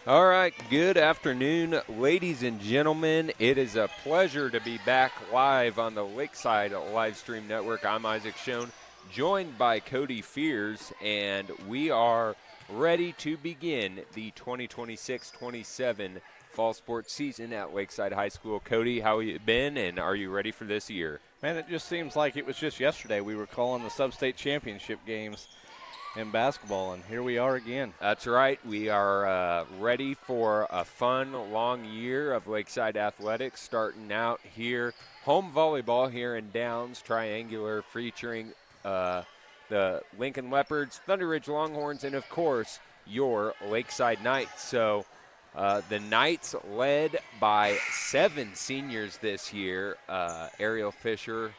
All right, good afternoon, ladies and gentlemen. It is a pleasure to be back live on the Lakeside Live Stream Network. I'm Isaac Schoen, joined by Cody Fears, and we are ready to begin the 2026-27 fall sports season at Lakeside High School. Cody, how you been, and are you ready for this year? Man, it just seems like it was just yesterday we were calling the sub-state championship games in basketball, and here we are again. That's right. We are ready for a fun, long year of Lakeside Athletics, starting out here. Home volleyball here in Downs, triangular, featuring the Lincoln Leopards, Thunder Ridge Longhorns, and, of course, your Lakeside Knights. So the Knights led by 7 seniors this year. Ariel Fisher,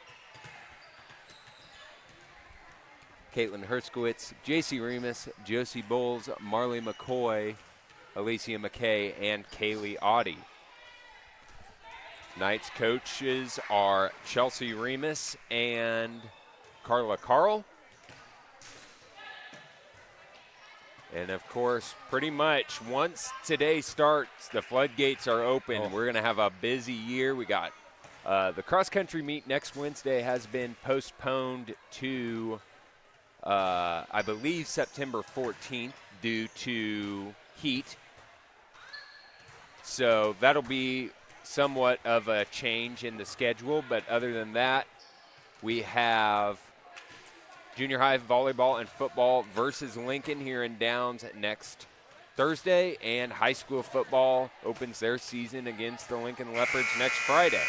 Caitlin Herskowitz, J.C. Remus, Josie Bowles, Marley McCoy, Alicia McKay, and Kaylee Audie. Knights coaches are Chelsea Remus and Carla Carl. And, of course, pretty much once today starts, the floodgates are open. We're going to have a busy year. We got the cross-country meet next Wednesday has been postponed to I believe September 14th due to heat. So that'll be somewhat of a change in the schedule. But other than that, we have junior high volleyball and football versus Lincoln here in Downs next Thursday. And high school football opens their season against the Lincoln Leopards next Friday.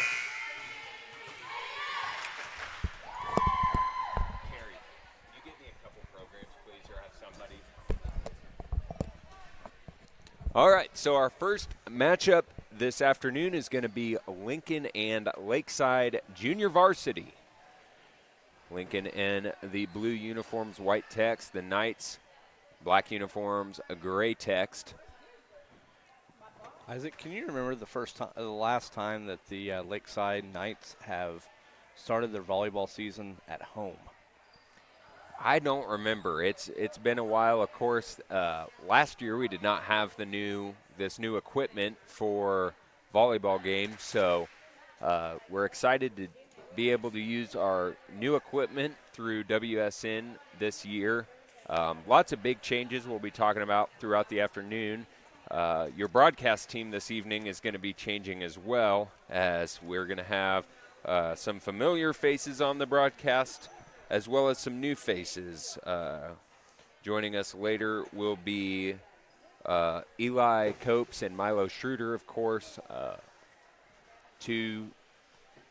All right, so our first matchup this afternoon is going to be Lincoln and Lakeside Junior Varsity. Lincoln in the blue uniforms, white text. The Knights, black uniforms, a gray text. Isaac, can you remember the last time that the Lakeside Knights have started their volleyball season at home? I don't remember. It's been a while. Of course, last year we did not have this new equipment for volleyball games, so we're excited to be able to use our new equipment through WSN this year. Lots of big changes we'll be talking about throughout the afternoon. Your broadcast team this evening is going to be changing as well, as we're going to have some familiar faces on the broadcast, as well as some new faces. Joining us later will be Eli Copes and Milo Schroeder, of course, 2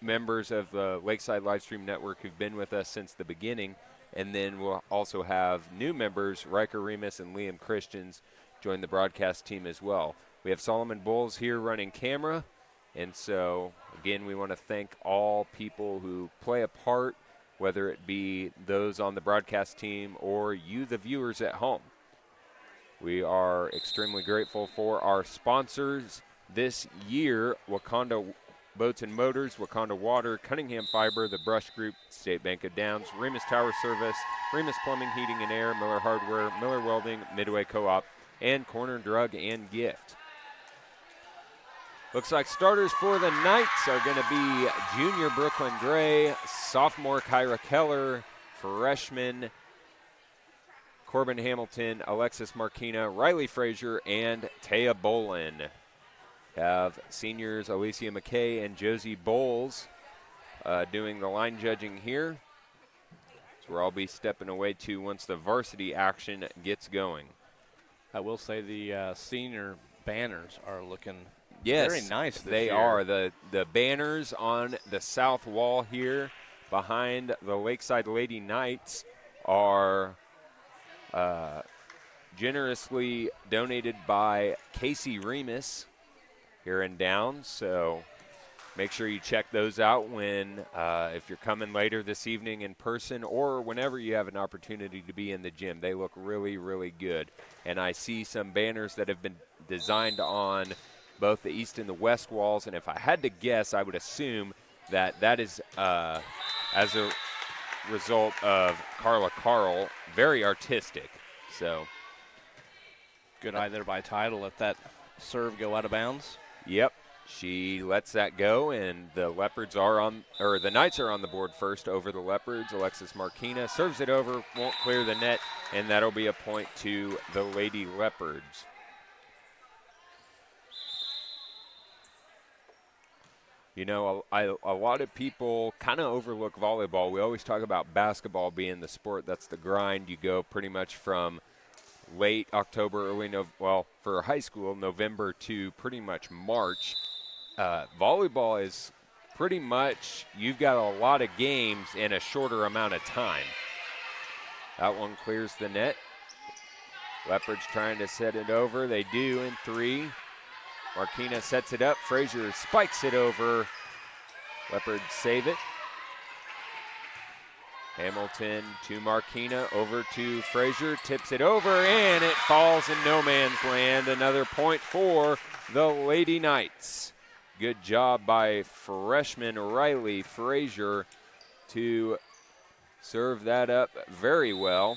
members of the Lakeside Livestream Network who've been with us since the beginning. And then we'll also have new members, Riker Remus and Liam Christians, join the broadcast team as well. We have Solomon Bowles here running camera. And so, again, we want to thank all people who play a part, whether it be those on the broadcast team or you, the viewers at home. We are extremely grateful for our sponsors this year: Wakanda Boats and Motors, Wakanda Water, Cunningham Fiber, the Brush Group, State Bank of Downs, Remus Tower Service, Remus Plumbing, Heating and Air, Miller Hardware, Miller Welding, Midway Co-op, and Corner Drug and Gift. Looks like starters for the Knights are going to be junior Brooklyn Gray, sophomore Kyra Keller, freshman Corbin Hamilton, Alexis Marquina, Riley Frazier, and Taya Bolin. Have seniors Alicia McKay and Josie Bowles doing the line judging here. So where I'll be stepping away to once the varsity action gets going. I will say the senior banners are looking very nice this they year. are. The banners on the south wall here behind the Lakeside Lady Knights are generously donated by Casey Remus here in Downs. So make sure you check those out when if you're coming later this evening in person or whenever you have an opportunity to be in the gym. They look really, really good. And I see some banners that have been designed on both the east and the west walls. And if I had to guess, I would assume that is as a result of Carla Carl, very artistic. So good eye there by Tidal. If that serve go out of bounds. Yep. She lets that go, and the Leopards are on, or the Knights are on the board first over the Leopards. Alexis Marquina serves it over, won't clear the net, and that'll be a point to the Lady Leopards. You know, a lot of people kind of overlook volleyball. We always talk about basketball being the sport that's the grind. You go pretty much from late October, well, for high school, November to pretty much March. Volleyball is pretty much, you've got a lot of games in a shorter amount of time. That one clears the net. Leopards trying to set it over. They do in 3. Marquina sets it up. Frazier spikes it over. Leopards save it. Hamilton to Marquina, over to Frazier, tips it over, and it falls in no man's land. Another point for the Lady Knights. Good job by freshman Riley Frazier to serve that up very well.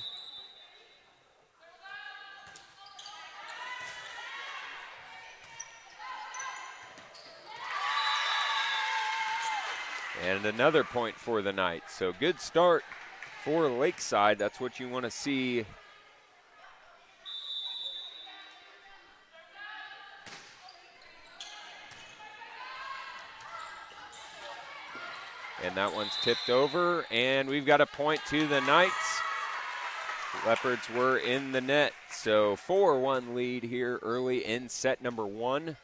And another point for the Knights. So good start for Lakeside. That's what you want to see. And that one's tipped over, and we've got a point to the Knights. Leopards were in the net, so 4-1 lead here early in set number 1.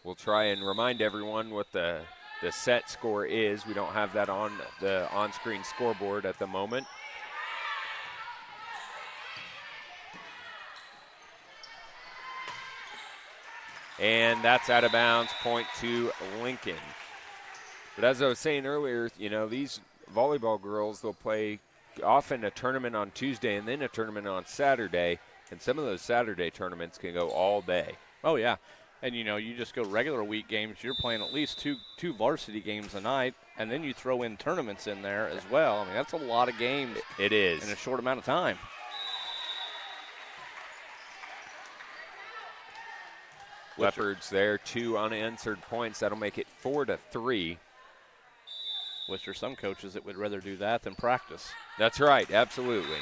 We'll try and remind everyone what the set score is. We don't have that on the on-screen scoreboard at the moment. And that's out of bounds, point to Lincoln. But as I was saying earlier, you know, these volleyball girls, they'll play often a tournament on Tuesday and then a tournament on Saturday, and some of those Saturday tournaments can go all day. Oh, yeah. And, you know, you just go regular week games, you're playing at least two varsity games a night, and then you throw in tournaments in there as well. I mean, that's a lot of games. It is. In a short amount of time. Leopards there, 2 unanswered points. That'll make it 4-3. Which are some coaches that would rather do that than practice. That's right, absolutely.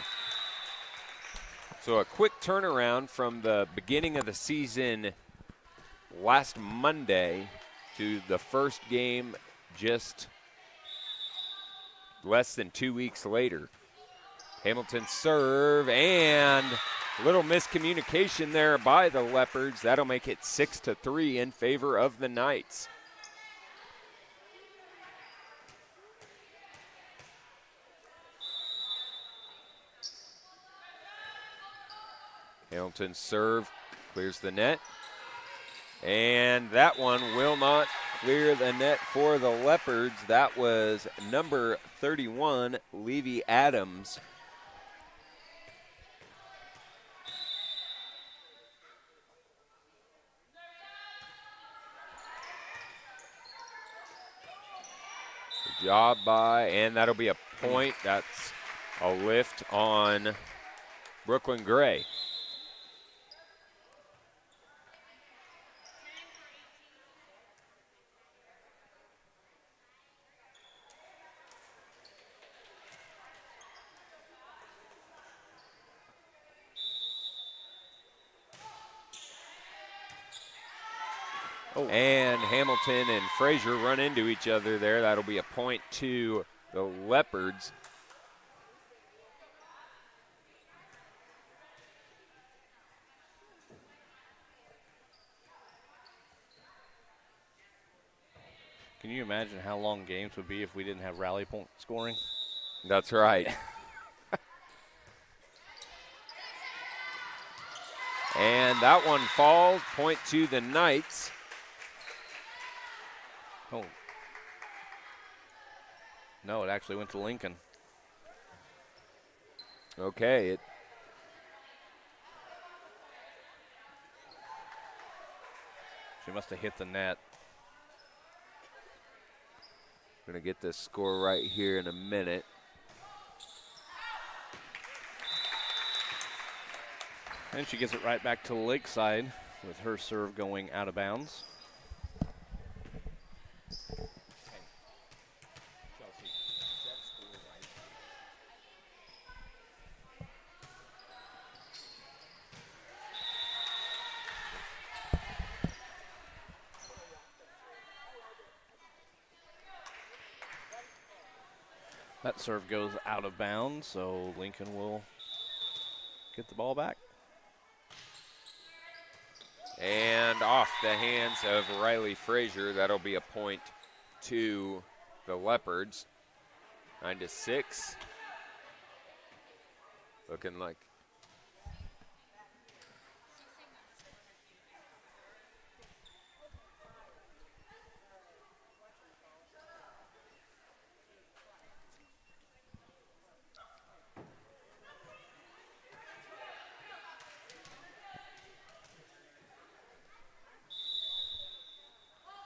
So a quick turnaround from the beginning of the season last Monday to the first game just less than 2 weeks later. Hamilton serve, and a little miscommunication there by the Leopards. That'll make it 6-3 in favor of the Knights. Hamilton's serve clears the net. And that one will not clear the net for the Leopards. That was number 31, Levy Adams. Good job by, and that'll be a point. That's a lift on Brooklyn Gray. Oh. And Hamilton and Frazier run into each other there. That'll be a point to the Leopards. Can you imagine how long games would be if we didn't have rally point scoring? That's right. And that one falls, point to the Knights. Oh. No, it actually went to Lincoln. Okay. She must have hit the net. Going to get this score right here in a minute. And she gets it right back to Lakeside. with her serve going out of bounds. That serve goes out of bounds, so Lincoln will get the ball back. And off the hands of Riley Frazier. That'll be a point to the Leopards. 9-6. Looking like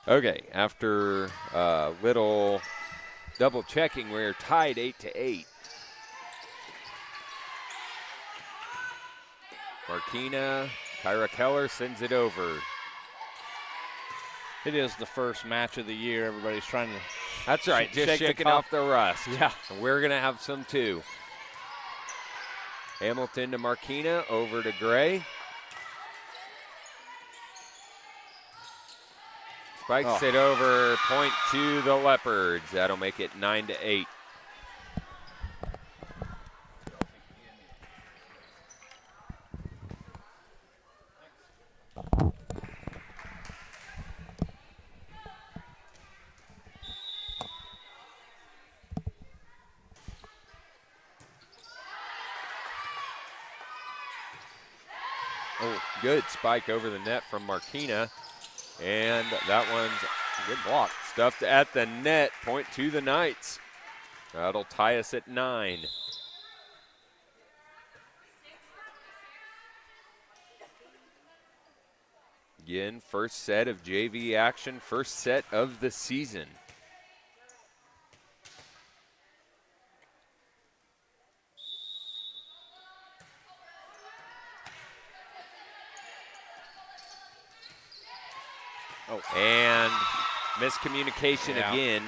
okay, after a little double checking, we're tied 8-8. Marquina, Kyra Keller sends it over. It is the first match of the year. Everybody's trying to That's right, just shaking off the rust. Yeah. And we're going to have some too. Hamilton to Marquina, over to Gray. Spikes it over, point to the Leopards. That'll make it 9-8. Oh, good spike over the net from Marquina. And that one's good block. Stuffed at the net, point to the Knights. That'll tie us at 9. Again, first set of JV action, first set of the season. And miscommunication again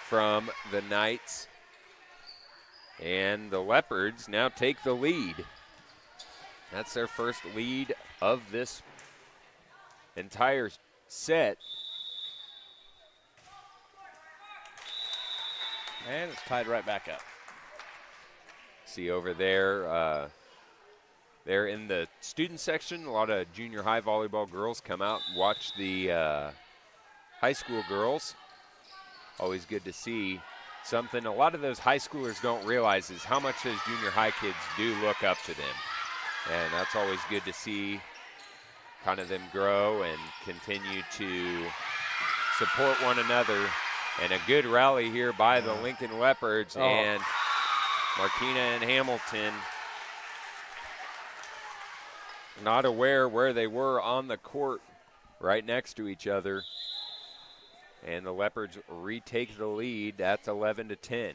from the Knights. And the Leopards now take the lead. That's their first lead of this entire set. And it's tied right back up. See over there, they're in the student section. A lot of junior high volleyball girls come out and watch the high school girls. Always good to see. Something a lot of those high schoolers don't realize is how much those junior high kids do look up to them. And that's always good to see, kind of them grow and continue to support one another. And a good rally here by the Lincoln Leopards and Marquina and Hamilton. Not aware where they were on the court, right next to each other. And the Leopards retake the lead. That's 11-10.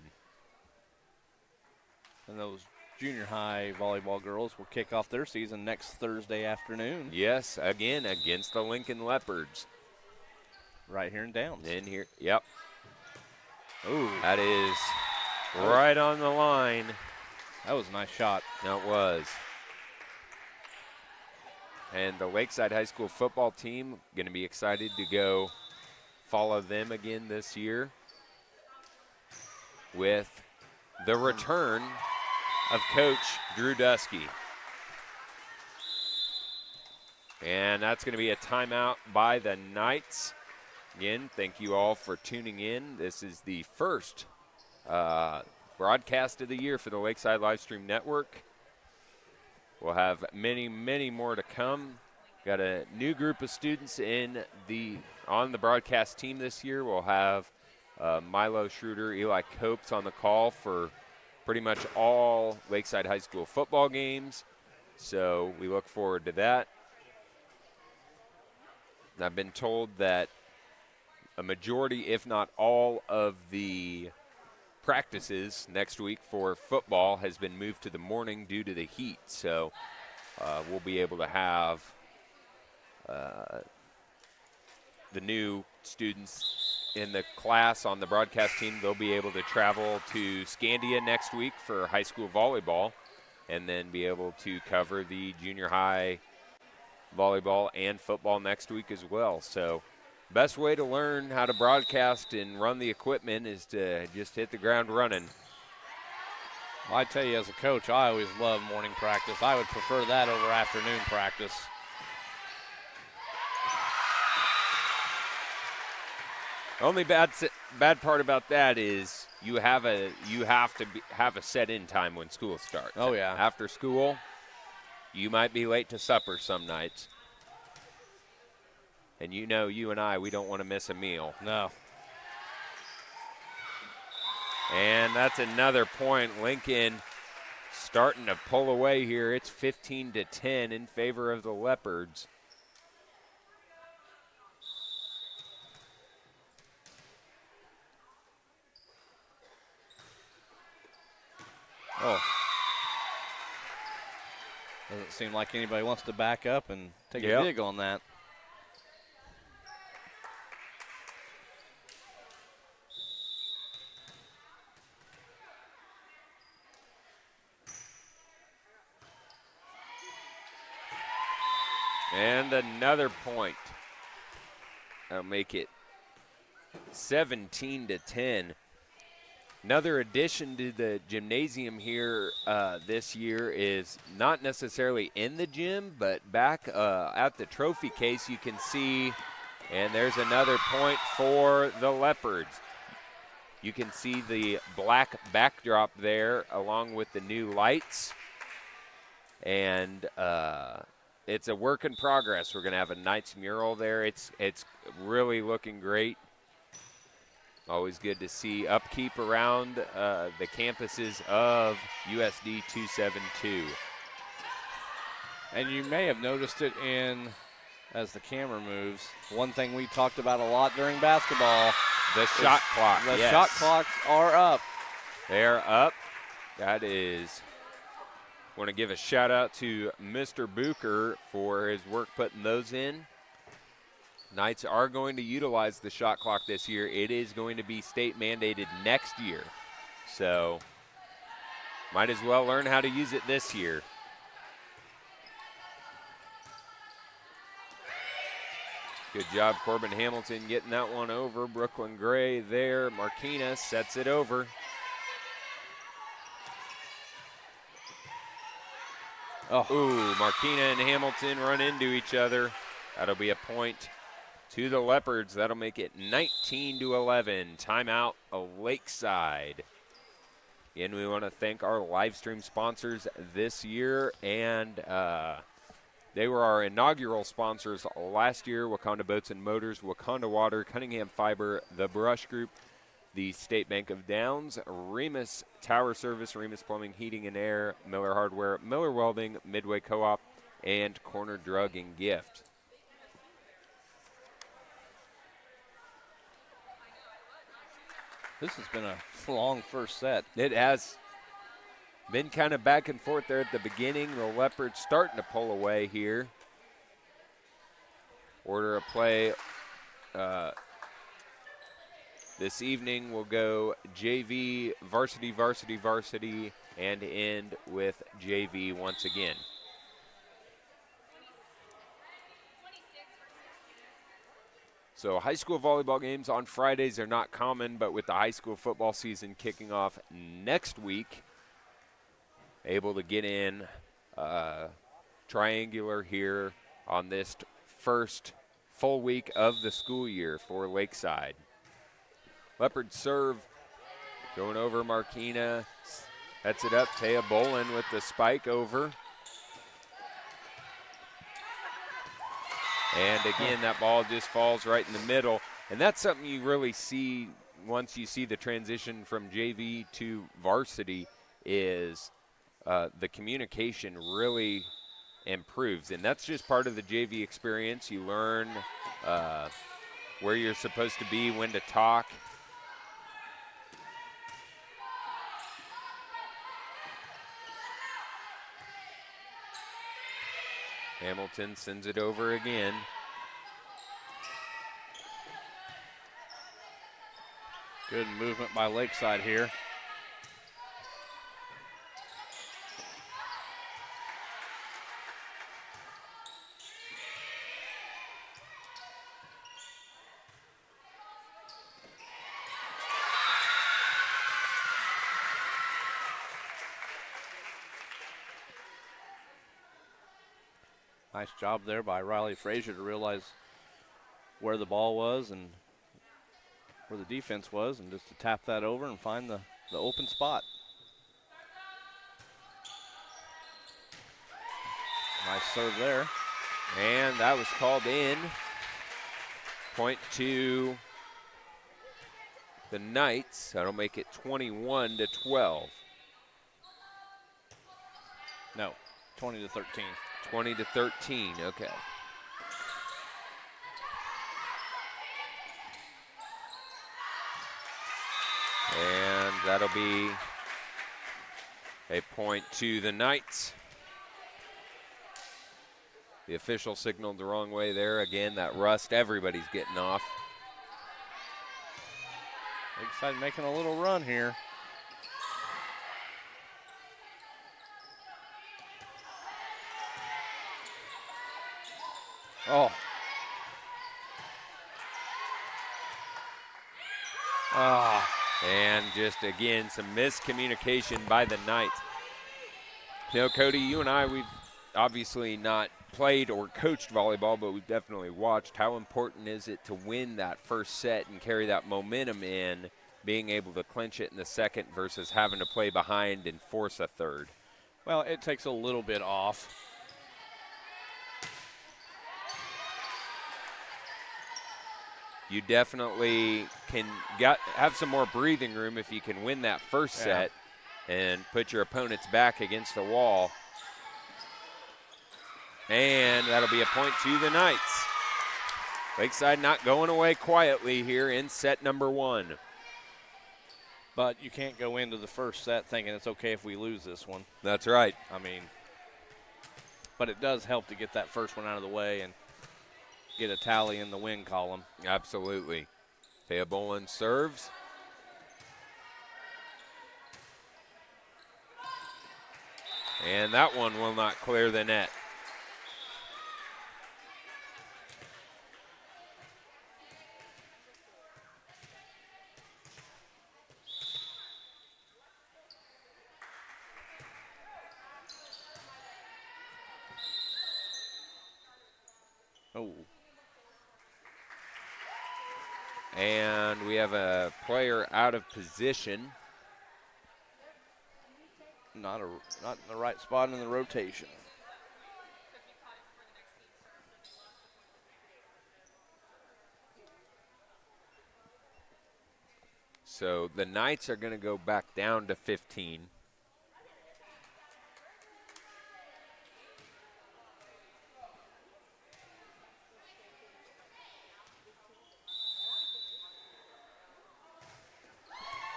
And those junior high volleyball girls will kick off their season next Thursday afternoon. Yes, again against the Lincoln Leopards. Right here in Downs. In here, yep. Ooh. That is right on the line. That was a nice shot. That was. And the Lakeside High School football team going to be excited to go follow them again this year with the return of Coach Drew Dusky. And that's going to be a timeout by the Knights. Again, thank you all for tuning in. This is the first broadcast of the year for the Lakeside Livestream Network. We'll have many, many more to come. Got a new group of students on the broadcast team this year. We'll have Milo Schroeder, Eli Copes on the call for pretty much all Lakeside High School football games. So we look forward to that. And I've been told that a majority, if not all, of the practices next week for football has been moved to the morning due to the heat. So we'll be able to have the new students in the class on the broadcast team, they'll be able to travel to Scandia next week for high school volleyball and then be able to cover the junior high volleyball and football next week as well. So best way to learn how to broadcast and run the equipment is to just hit the ground running. Well, I tell you, as a coach, I always love morning practice. I would prefer that over afternoon practice. Only bad part about that is you have to have a set in time when school starts. Oh yeah. After school, you might be late to supper some nights. And you know, you and I, we don't want to miss a meal. No. And that's another point. Lincoln starting to pull away here. It's 15-10 in favor of the Leopards. Oh. Doesn't seem like anybody wants to back up and take a dig on that. And another point. That'll make it 17-10. Another addition to the gymnasium here this year is not necessarily in the gym, but back at the trophy case you can see, and there's another point for the Leopards. You can see the black backdrop there along with the new lights, and it's a work in progress. We're going to have a Knights mural there. It's really looking great. Always good to see upkeep around the campuses of USD 272. And you may have noticed it as the camera moves, one thing we talked about a lot during basketball. The shot clock. The shot clocks are up. They're up. That is, want to give a shout out to Mr. Bucher for his work putting those in. Knights are going to utilize the shot clock this year. It is going to be state mandated next year. So might as well learn how to use it this year. Good job, Corbin Hamilton, getting that one over. Brooklyn Gray there. Marquina sets it over. Oh. Ooh, Marquina and Hamilton run into each other. That'll be a point to the Leopards. That'll make it 19-11. Timeout, Lakeside. Again, we want to thank our live stream sponsors this year, and they were our inaugural sponsors last year: Wakanda Boats and Motors, Wakanda Water, Cunningham Fiber, The Brush Group, the State Bank of Downs, Remus Tower Service, Remus Plumbing, Heating and Air, Miller Hardware, Miller Welding, Midway Co-op, and Corner Drug and Gift. This has been a long first set. It has been kind of back and forth there at the beginning. The Leopards starting to pull away here. Order of play this evening will go JV, varsity, varsity, varsity, and end with JV once again. So high school volleyball games on Fridays are not common, but with the high school football season kicking off next week, able to get in triangular here on this first full week of the school year for Lakeside. Leopard serve going over Marquina, sets it up. Taya Bolin with the spike over. And again, that ball just falls right in the middle. And that's something you really see once you see the transition from JV to varsity is the communication really improves. And that's just part of the JV experience. You learn where you're supposed to be, when to talk. Hamilton sends it over again. Good movement by Lakeside here. Nice job there by Riley Frazier to realize where the ball was and where the defense was, and just to tap that over and find the open spot. Nice serve there. And that was called in. Point to the Knights. That'll make it 21-12. No, 20-13. 20-13, okay. And that'll be a point to the Knights. The official signaled the wrong way there. Again, that rust, everybody's getting off. Lakeside making a little run here. Oh. Ah. And just, again, some miscommunication by the Knights. You know, Cody, you and I, we've obviously not played or coached volleyball, but we've definitely watched. How important is it to win that first set and carry that momentum in, being able to clinch it in the second versus having to play behind and force a third? Well, it takes a little bit off. You definitely can have some more breathing room if you can win that first set and put your opponent's back against the wall. And that'll be a point to the Knights. Lakeside not going away quietly here in set number one. But you can't go into the first set thinking it's okay if we lose this one. That's right. I mean, but it does help to get that first one out of the way and get a tally in the win column. Absolutely. Thea Bolin serves. And that one will not clear the net. Oh. And we have a player out of position. Not in the right spot in the rotation. So the Knights are going to go back down to 15.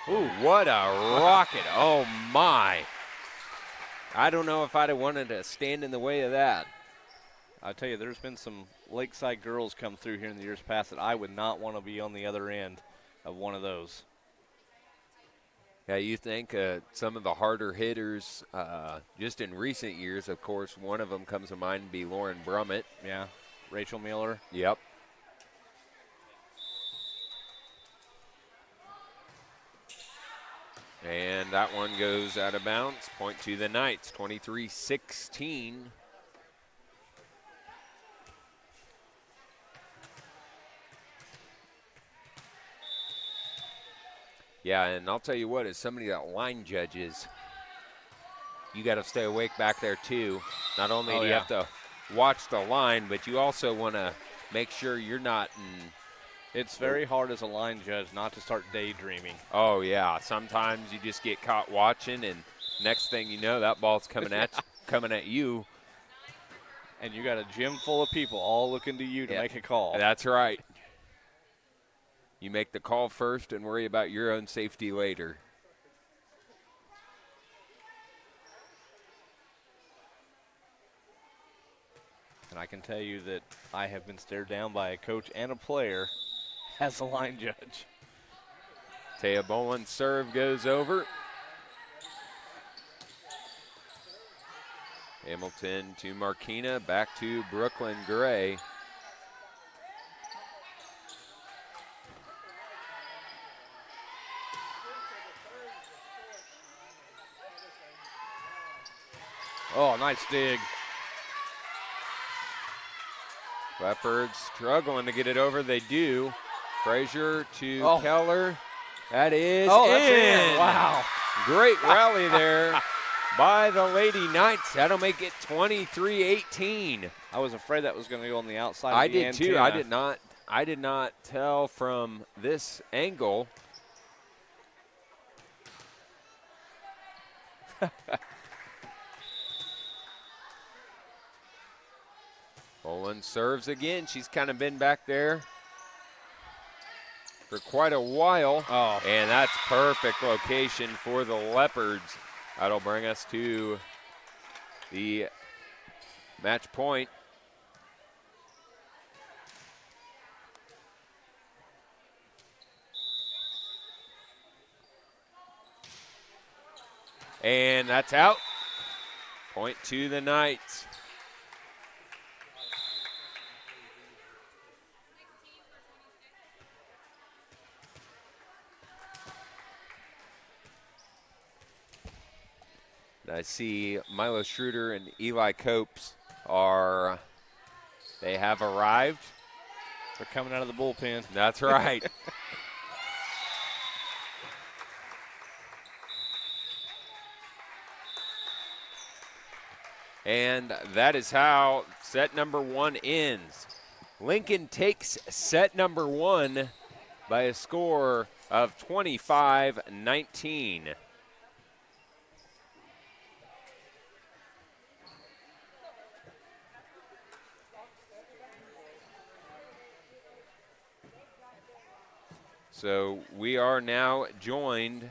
Ooh, what a rocket. Oh, my. I don't know if I'd have wanted to stand in the way of that. I tell you, there's been some Lakeside girls come through here in the years past that I would not want to be on the other end of one of those. Yeah, you think some of the harder hitters, just in recent years, of course, one of them comes to mind, be Lauren Brummett. Yeah, Rachel Miller. Yep. And that one goes out of bounds. Point to the Knights, 23-16. Yeah, and I'll tell you what, as somebody that line judges, you got to stay awake back there too. Not only do you have to watch the line, but you also want to make sure you're not in. It's very hard as a line judge not to start daydreaming. Oh, yeah. Sometimes you just get caught watching, and next thing you know, that ball's coming at you. And you got a gym full of people all looking to you to make a call. That's right. You make the call first and worry about your own safety later. And I can tell you that I have been stared down by a coach and a player as a line judge. Taya Boland's serve goes over. Hamilton to Marquina, back to Brooklyn Gray. Oh, nice dig. Leopards struggling to get it over. They do. Frazier to Oh. Keller. That is That's in. in. Wow. Great rally there by the Lady Knights. That'll make it 23-18. I was afraid that was going to go on the outside I of the did antenna. too. I did not tell from this angle. Boland serves again. She's kind of been back there for quite a while. Oh. And that's perfect location for the Leopards. That'll bring us to the match point. And that's out. Point to the Knights. I see Milo Schroeder and Eli Copes they have arrived. They're coming out of the bullpen. That's right. And that is how set number 1 ends. Lincoln takes set number 1 by a score of 25-19. So we are now joined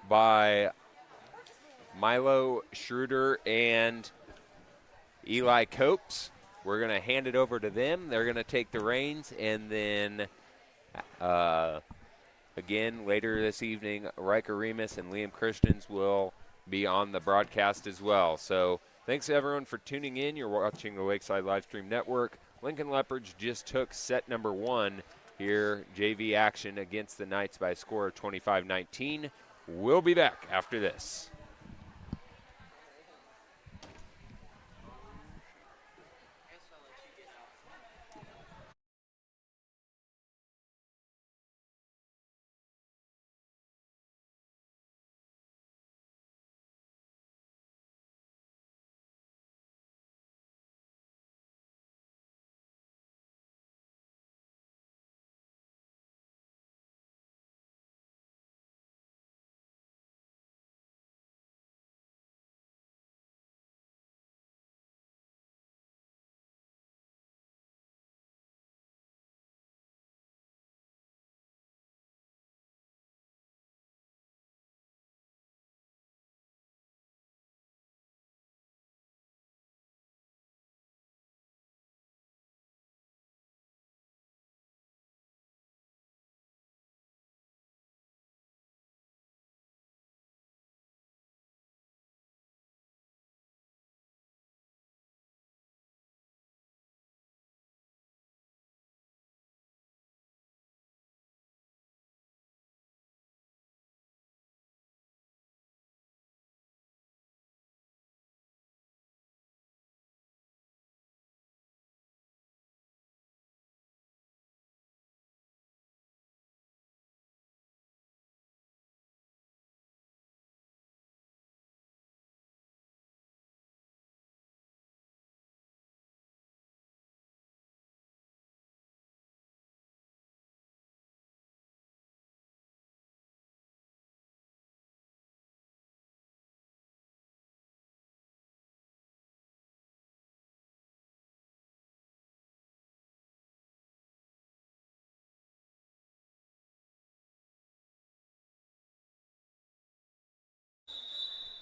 by Milo Schroeder and Eli Copes. We're going to hand it over to them. They're going to take the reins, and then again later this evening, Riker Remus and Liam Christians will be on the broadcast as well. So thanks everyone for tuning in. You're watching the Lakeside Livestream Network. Lincoln Leopards just took set number 1 here, JV action against the Knights by a score of 25-19. We'll be back after this.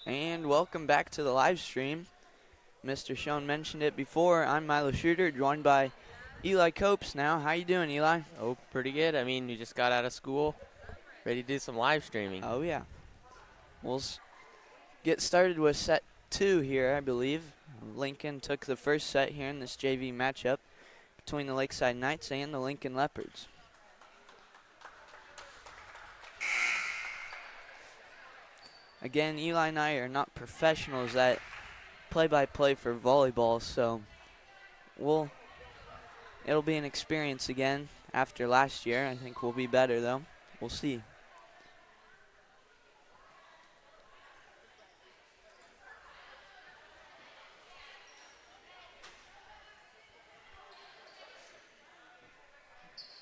And welcome back to the live stream. Mr. Schoen mentioned it before. I'm Milo Schroeder, joined by Eli Copes now. How you doing, Eli? Oh, pretty good. I mean, we just got out of school, ready to do some live streaming. Oh, yeah. We'll get started with set 2 here, I believe. Lincoln took the first set here in this JV matchup between the Lakeside Knights and the Lincoln Leopards. Again, Eli and I are not professionals at play-by-play for volleyball, so it'll be an experience again after last year. I think we'll be better, though. We'll see.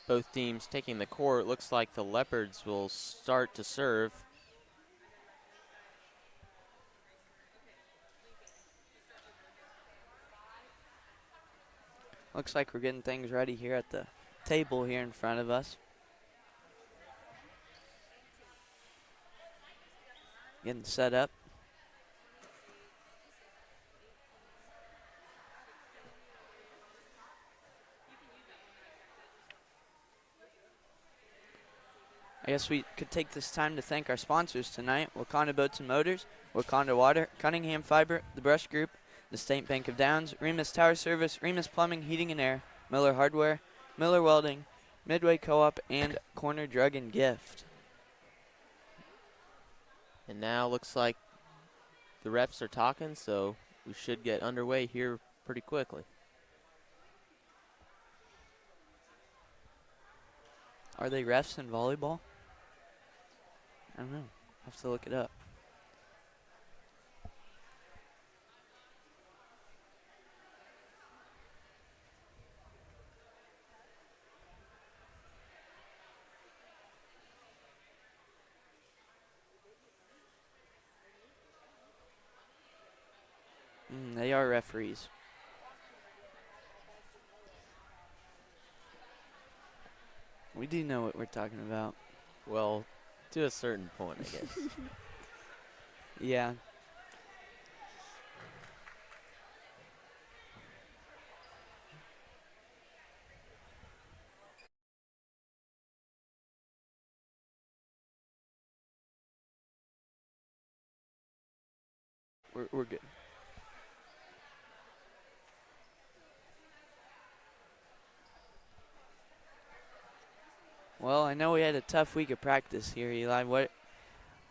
Both teams taking the court. Looks like the Leopards will start to serve. Looks like we're getting things ready here at the table here in front of us. Getting set up. I guess we could take this time to thank our sponsors tonight: Wakanda Boats and Motors, Wakanda Water, Cunningham Fiber, The Brush Group, the State Bank of Downs, Remus Tower Service, Remus Plumbing, Heating and Air, Miller Hardware, Miller Welding, Midway Co-op, and Corner Drug and Gift. And now looks like the refs are talking, so we should get underway here pretty quickly. Are they refs in volleyball? I don't know. I'll have to look it up. They are referees. We do know what we're talking about. Well, to a certain point, I guess. Yeah. We're good. Well, I know we had a tough week of practice here, Eli. What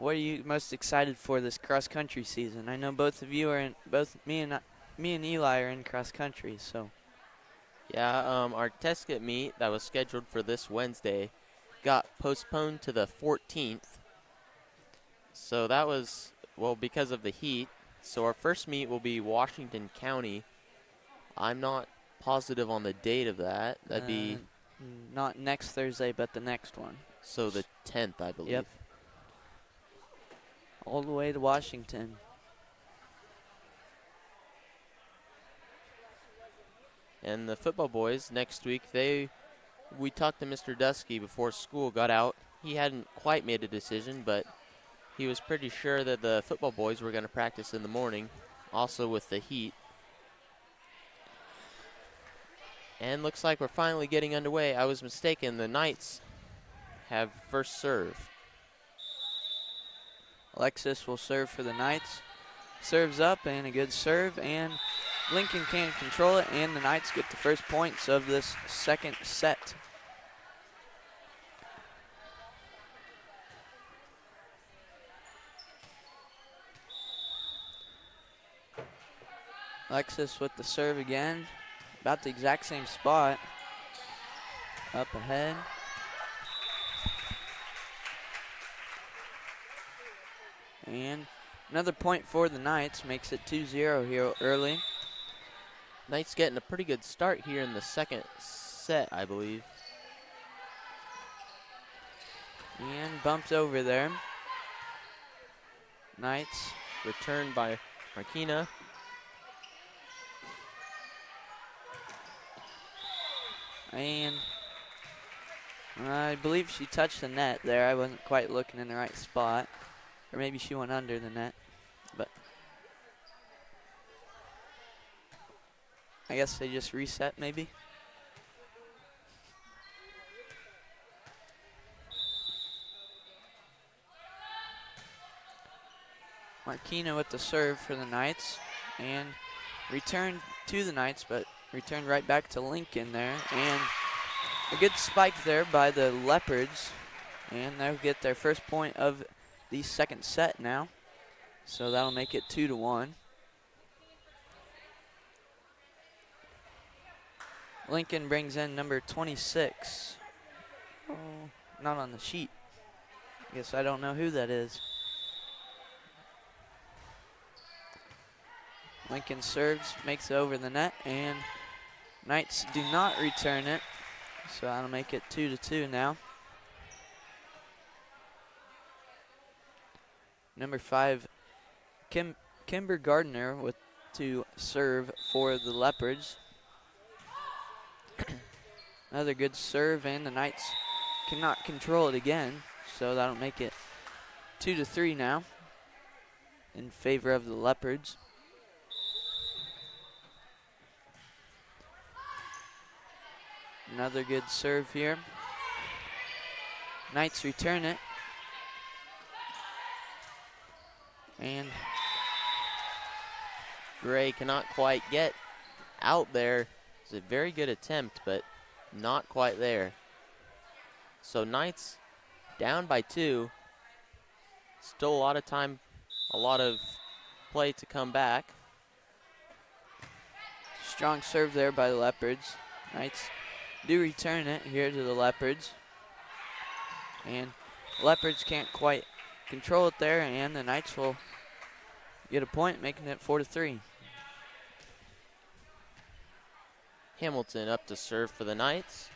are you most excited for this cross country season? I know both of you are in. Both me and Eli are in cross country. So. Yeah, our test kit meet that was scheduled for this Wednesday got postponed to the 14th. So that was, well, because of the heat. So our first meet will be Washington County. I'm not positive on the date of that. That'd be not next Thursday, but the next one. So the 10th, I believe. Yep. All the way to Washington. And the football boys next week, we talked to Mr. Dusky before school got out. He hadn't quite made a decision, but he was pretty sure that the football boys were going to practice in the morning, also with the heat. And looks like we're finally getting underway. I was mistaken. The Knights have first serve. Alexis will serve for the Knights. Serves up and a good serve, and Lincoln can't control it, and the Knights get the first points of this second set. Alexis with the serve again, about the exact same spot. Up ahead. And another point for the Knights, makes it 2-0 here early. Knights getting a pretty good start here in the second set, I believe. And bumped over there. Knights. Returned by Marquina. And I believe she touched the net there. I wasn't quite looking in the right spot. Or maybe she went under the net. But I guess they just reset maybe. Marquina with the serve for the Knights, and returned to the Knights, but returned right back to Lincoln there. And a good spike there by the Leopards, and they'll get their first point of the second set now. So that'll make it 2-1. Lincoln brings in number 26. Oh, not on the sheet. Guess I don't know who that is. Lincoln serves, makes it over the net, and Knights do not return it. So that'll make it 2-2 now. Number 5, Kimber Gardner with to serve for the Leopards. Another good serve, and the Knights cannot control it again. So that'll make it 2-3 now in favor of the Leopards. Another good serve here. Knights return it. And Gray cannot quite get out there. It's a very good attempt, but not quite there. So Knights down by 2. Still a lot of time, a lot of play to come back. strong serve there by the Leopards. Knights do return it here to the Leopards. And Leopards can't quite control it there, and the Knights will get a point, making it 4-3. Hamilton up to serve for the Knights.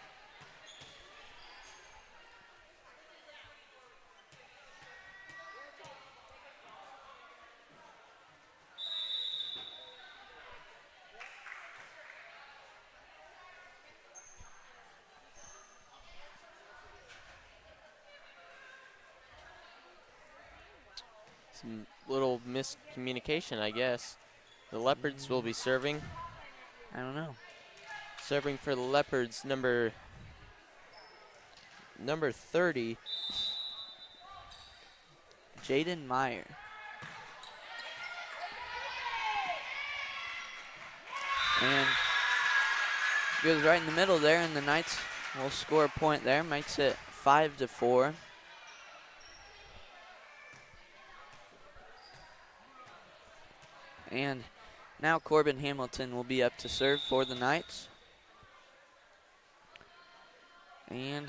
Some little miscommunication, I guess. The Leopards will be serving. I don't know. Serving for the Leopards, number 30. Jaden Meyer. And goes right in the middle there, and the Knights will score a point there. Makes it 5-4. And now Corbin Hamilton will be up to serve for the Knights. And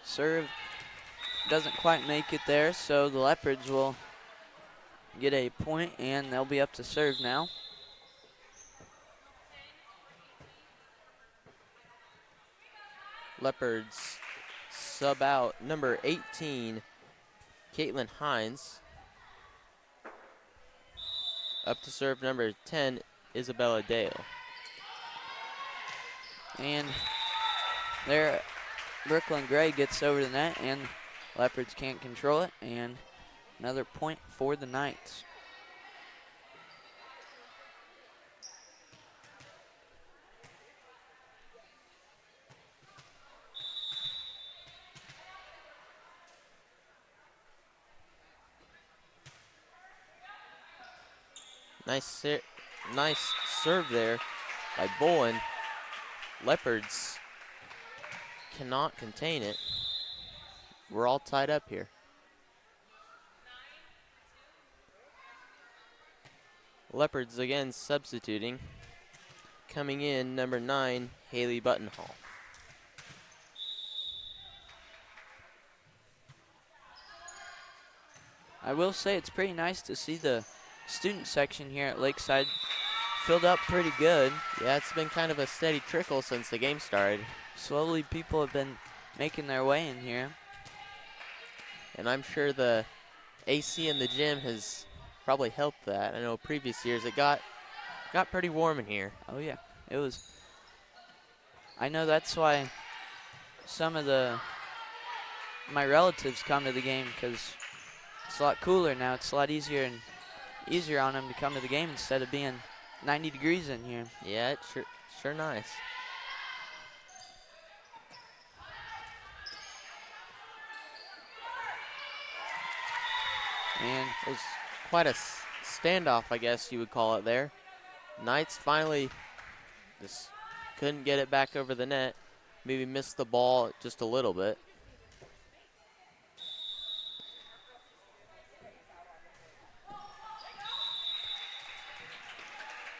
serve doesn't quite make it there, so the Leopards will get a point, and they'll be up to serve now. Leopards sub out number 18, Caitlin Hines. Up to serve number 10, Isabella Dale. And there, Brooklyn Gray gets over the net, and Leopards can't control it, and another point for the Knights. Nice serve there by Bowen. Leopards cannot contain it. We're all tied up here. Leopards again substituting. Coming in, number 9, Haley Buttonhall. I will say it's pretty nice to see the student section here at Lakeside filled up pretty good. Yeah, it's been kind of a steady trickle since the game started. Slowly people have been making their way in here. And I'm sure the AC in the gym has probably helped that. I know previous years it got pretty warm in here. Oh yeah, it was. I know that's why some of my relatives come to the game, because it's a lot cooler now. It's a lot easier on them to come to the game instead of being 90 degrees in here. Yeah, it's sure nice. And it was quite a standoff, I guess you would call it there. Knights finally just couldn't get it back over the net. Maybe missed the ball just a little bit.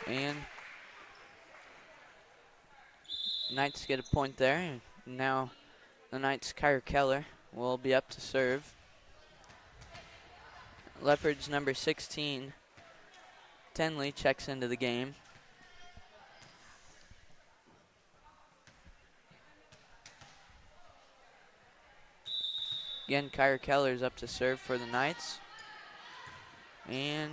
And Knights get a point there. And now the Knights' Kyra Keller will be up to serve. Leopards number 16, Tenley, checks into the game. Again, Kyra Keller is up to serve for the Knights. And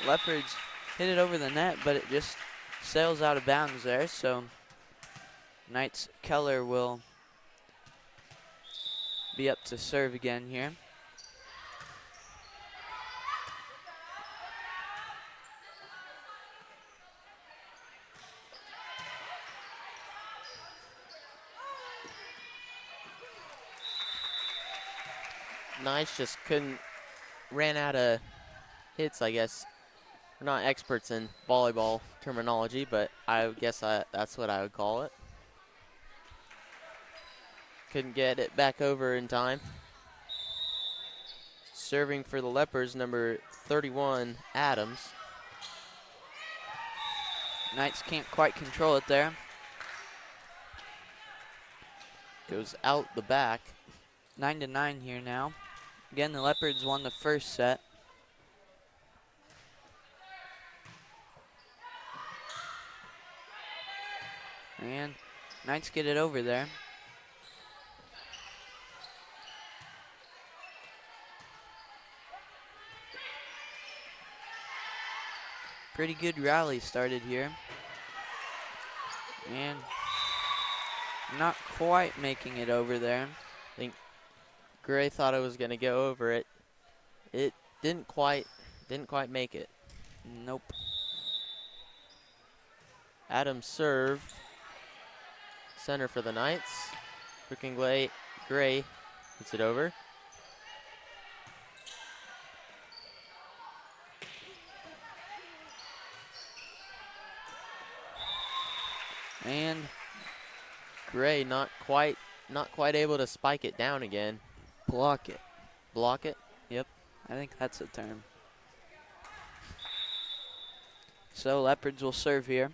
Leopards hit it over the net, but it just sails out of bounds there. So Knights Keller will be up to serve again here. Knights just ran out of hits, I guess. We're not experts in volleyball terminology, but I guess that's what I would call it. Couldn't get it back over in time. Serving for the Leopards, number 31, Adams. Knights can't quite control it there. Goes out the back. 9-9 here now. Again, the Leopards won the first set. And Knights get it over there. Pretty good rally started here. And not quite making it over there. I think Gray thought it was going to go over it. It didn't quite make it. Nope. Adams serve. Center for the Knights. Looking Gray hits it over. And Gray not quite able to spike it down again. block it. Block it. Yep, I think that's a term. So Leopards will serve here.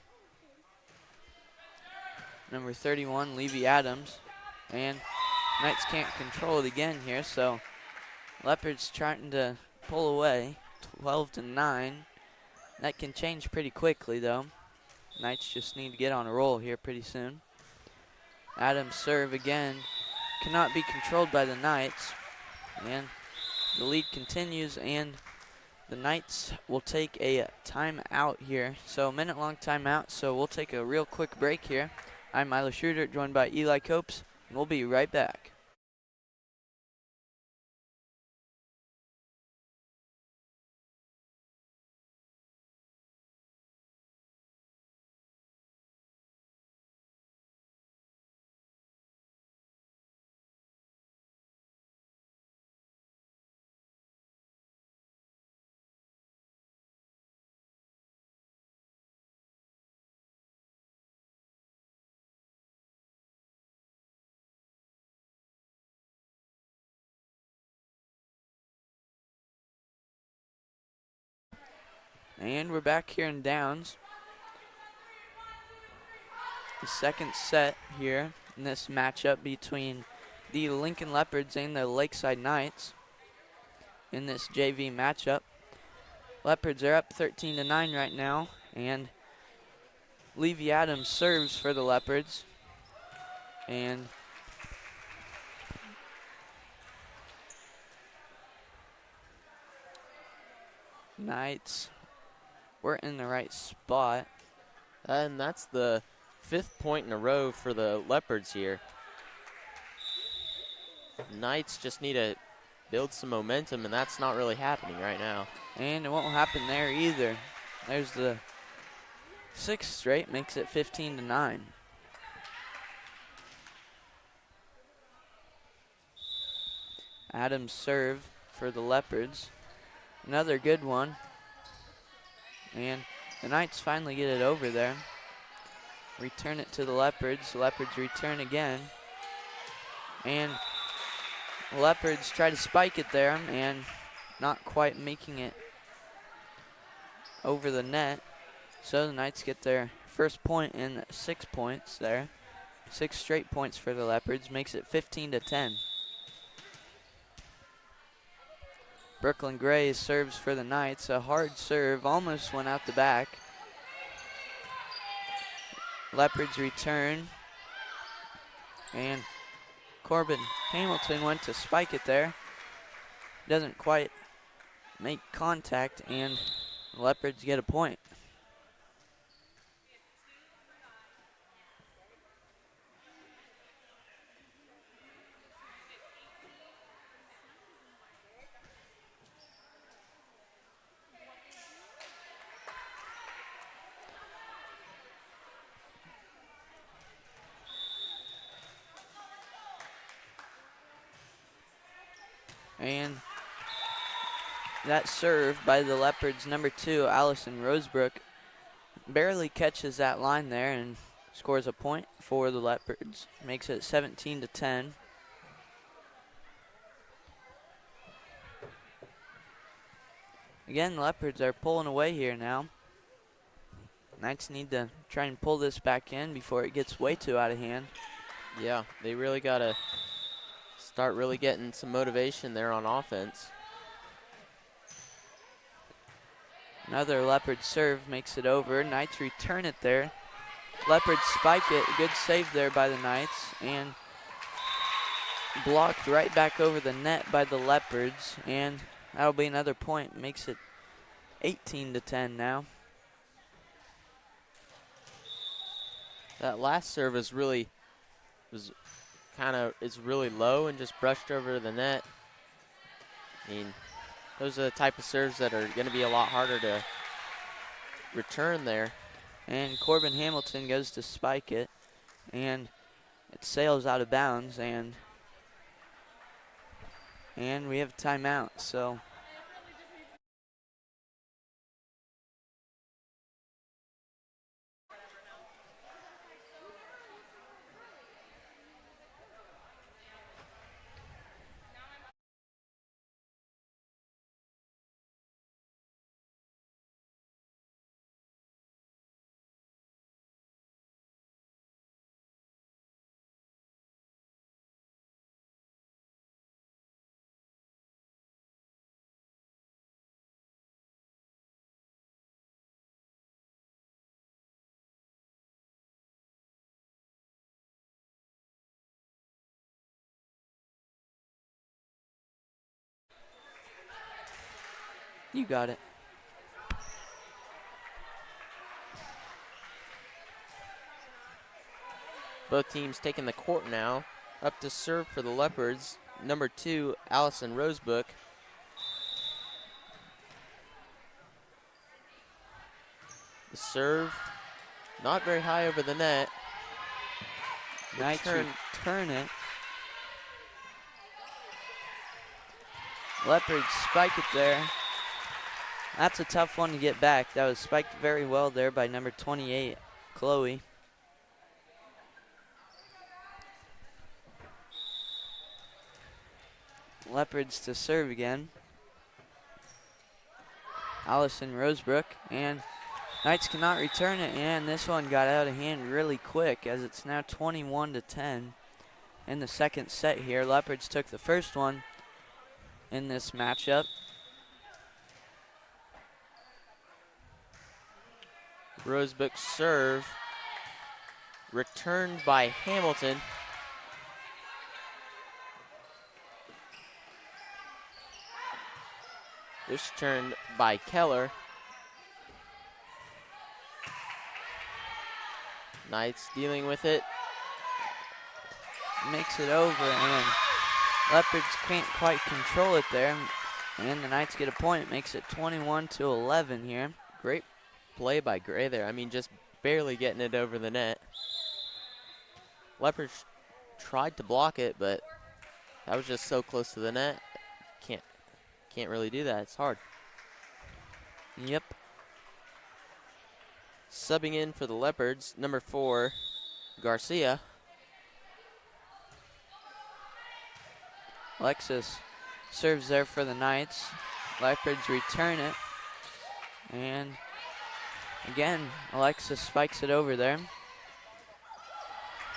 Number 31, Levy Adams. And Knights can't control it again here, so Leopards trying to pull away. 12-9. That can change pretty quickly though. Knights just need to get on a roll here pretty soon. Adams serve again. Cannot be controlled by the Knights. And the lead continues, and the Knights will take a timeout here. So a minute-long timeout, so we'll take a real quick break here. I'm Milo Schroeder, joined by Eli Copes, and we'll be right back. And we're back here in Downs. The second set here in this matchup between the Lincoln Leopards and the Lakeside Knights in this JV matchup. Leopards are up 13-9 right now, and Levy Adams serves for the Leopards. And Knights we're in the right spot. And that's the 5th point in a row for the Leopards here. Knights just need to build some momentum, and that's not really happening right now. And it won't happen there either. There's the 6th straight, makes it 15-9. Adams serve for the Leopards. Another good one. And the Knights finally get it over there. Return it to the Leopards. The Leopards return again. And the Leopards try to spike it there and not quite making it over the net. So the Knights get their first point in 6 points there. 6 straight points for the Leopards, makes it 15-10. Brooklyn Gray serves for the Knights. A hard serve, almost went out the back. Leopards return. And Corbin Hamilton went to spike it there. Doesn't quite make contact, and the Leopards get a point. And that serve by the Leopards, number 2, Allison Rosebrook, barely catches that line there and scores a point for the Leopards. Makes it 17-10. Again, Leopards are pulling away here now. Knights need to try and pull this back in before it gets way too out of hand. Yeah, they really got to start really getting some motivation there on offense. Another Leopard serve makes it over. Knights return it there. Leopards spike it. Good save there by the Knights. And blocked right back over the net by the Leopards. And that'll be another point. Makes it 18-10 now. That last serve is really really low and just brushed over the net. I mean, those are the type of serves that are going to be a lot harder to return there. And Corbin Hamilton goes to spike it, and it sails out of bounds, and we have a timeout. So you got it. Both teams taking the court now. Up to serve for the Leopards, number 2, Allison Rosebrook. The serve, not very high over the net. Knights return it. Leopards spike it there. That's a tough one to get back. That was spiked very well there by number 28, Chloe. Leopards to serve again. Allison Rosebrook, and Knights cannot return it, and this one got out of hand really quick as it's now 21-10 in the second set here. Leopards took the first one in this matchup. Rosebrook serve, returned by Hamilton. This turned by Keller. Knights dealing with it. Makes it over, and Leopards can't quite control it there. And the Knights get a point. Makes it 21-11 here. Great play by Gray there. I mean, just barely getting it over the net. Leopards tried to block it, but that was just so close to the net. Can't really do that. It's hard. Yep. Subbing in for the Leopards, number 4, Garcia. Alexis serves there for the Knights. Leopards return it. And again, Alexis spikes it over there.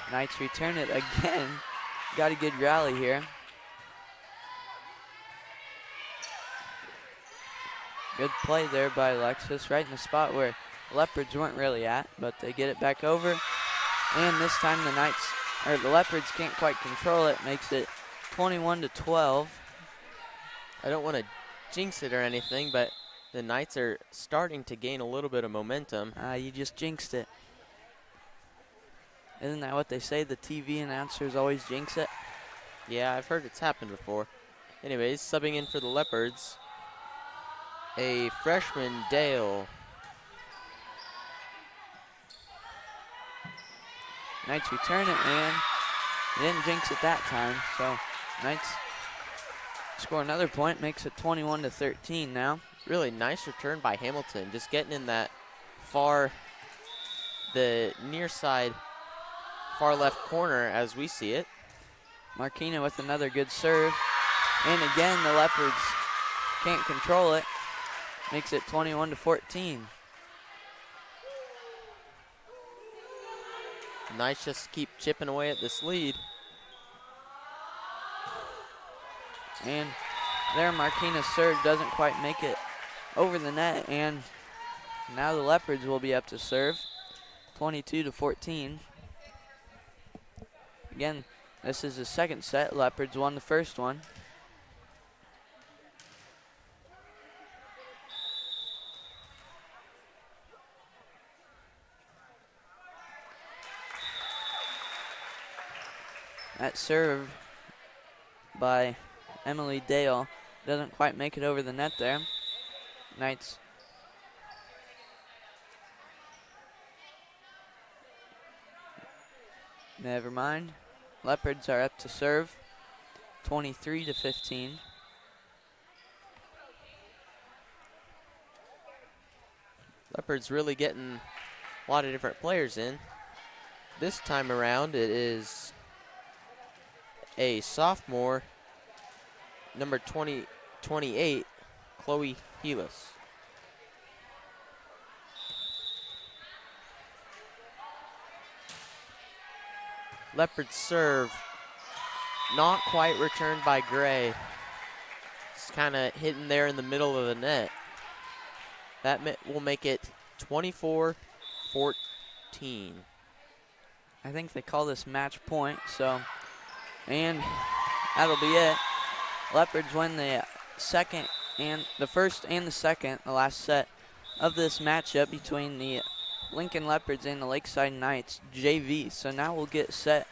Knights return it again. Got a good rally here. Good play there by Alexis, right in the spot where Leopards weren't really at, but they get it back over. And this time the Leopards can't quite control it. Makes it 21-12. I don't want to jinx it or anything, but the Knights are starting to gain a little bit of momentum. You just jinxed it. Isn't that what they say? The TV announcers always jinx it. Yeah, I've heard it's happened before. Anyways, subbing in for the Leopards, a freshman, Dale. Knights return it, and they didn't jinx it that time. So Knights score another point, makes it 21-13 now. Really nice return by Hamilton, just getting in that the near side, far left corner as we see it. Marquina with another good serve. And again, the Leopards can't control it. Makes it 21-14. Knights just keep chipping away at this lead. And there, Marquina's serve doesn't quite make it over the net. And now the Leopards will be up to serve. 22-14. Again, this is the second set. Leopards won the first one. That serve by Emily Dale doesn't quite make it over the net there. Knights never mind. Leopards are up to serve. 23-15. Leopards really getting a lot of different players in. This time around, it is a sophomore, number 28, Chloe Helis. Leopards serve, not quite returned by Gray. It's kind of hitting there in the middle of the net. That will make it 24-14. I think they call this match point, so, and that'll be it. Leopards win the first and the second, the last set of this matchup between the Lincoln Leopards and the Lakeside Knights JV. So now we'll get set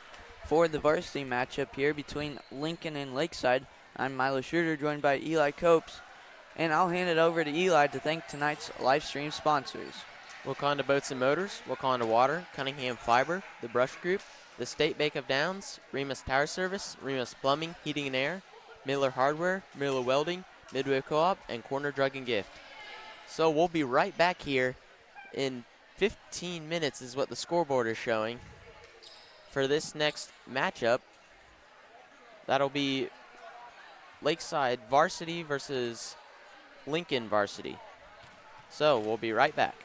for the varsity matchup here between Lincoln and Lakeside. I'm Milo Schroeder, joined by Eli Copes, and I'll hand it over to Eli to thank tonight's live stream sponsors. Wakanda Boats and Motors, Wakanda Water, Cunningham Fiber, The Brush Group, the State Bank of Downs, Remus Tower Service, Remus Plumbing, Heating and Air, Miller Hardware, Miller Welding, Midway Co-op, and Corner Drug and Gift. So we'll be right back here in 15 minutes is what the scoreboard is showing for this next matchup. That'll be Lakeside Varsity versus Lincoln Varsity. So we'll be right back.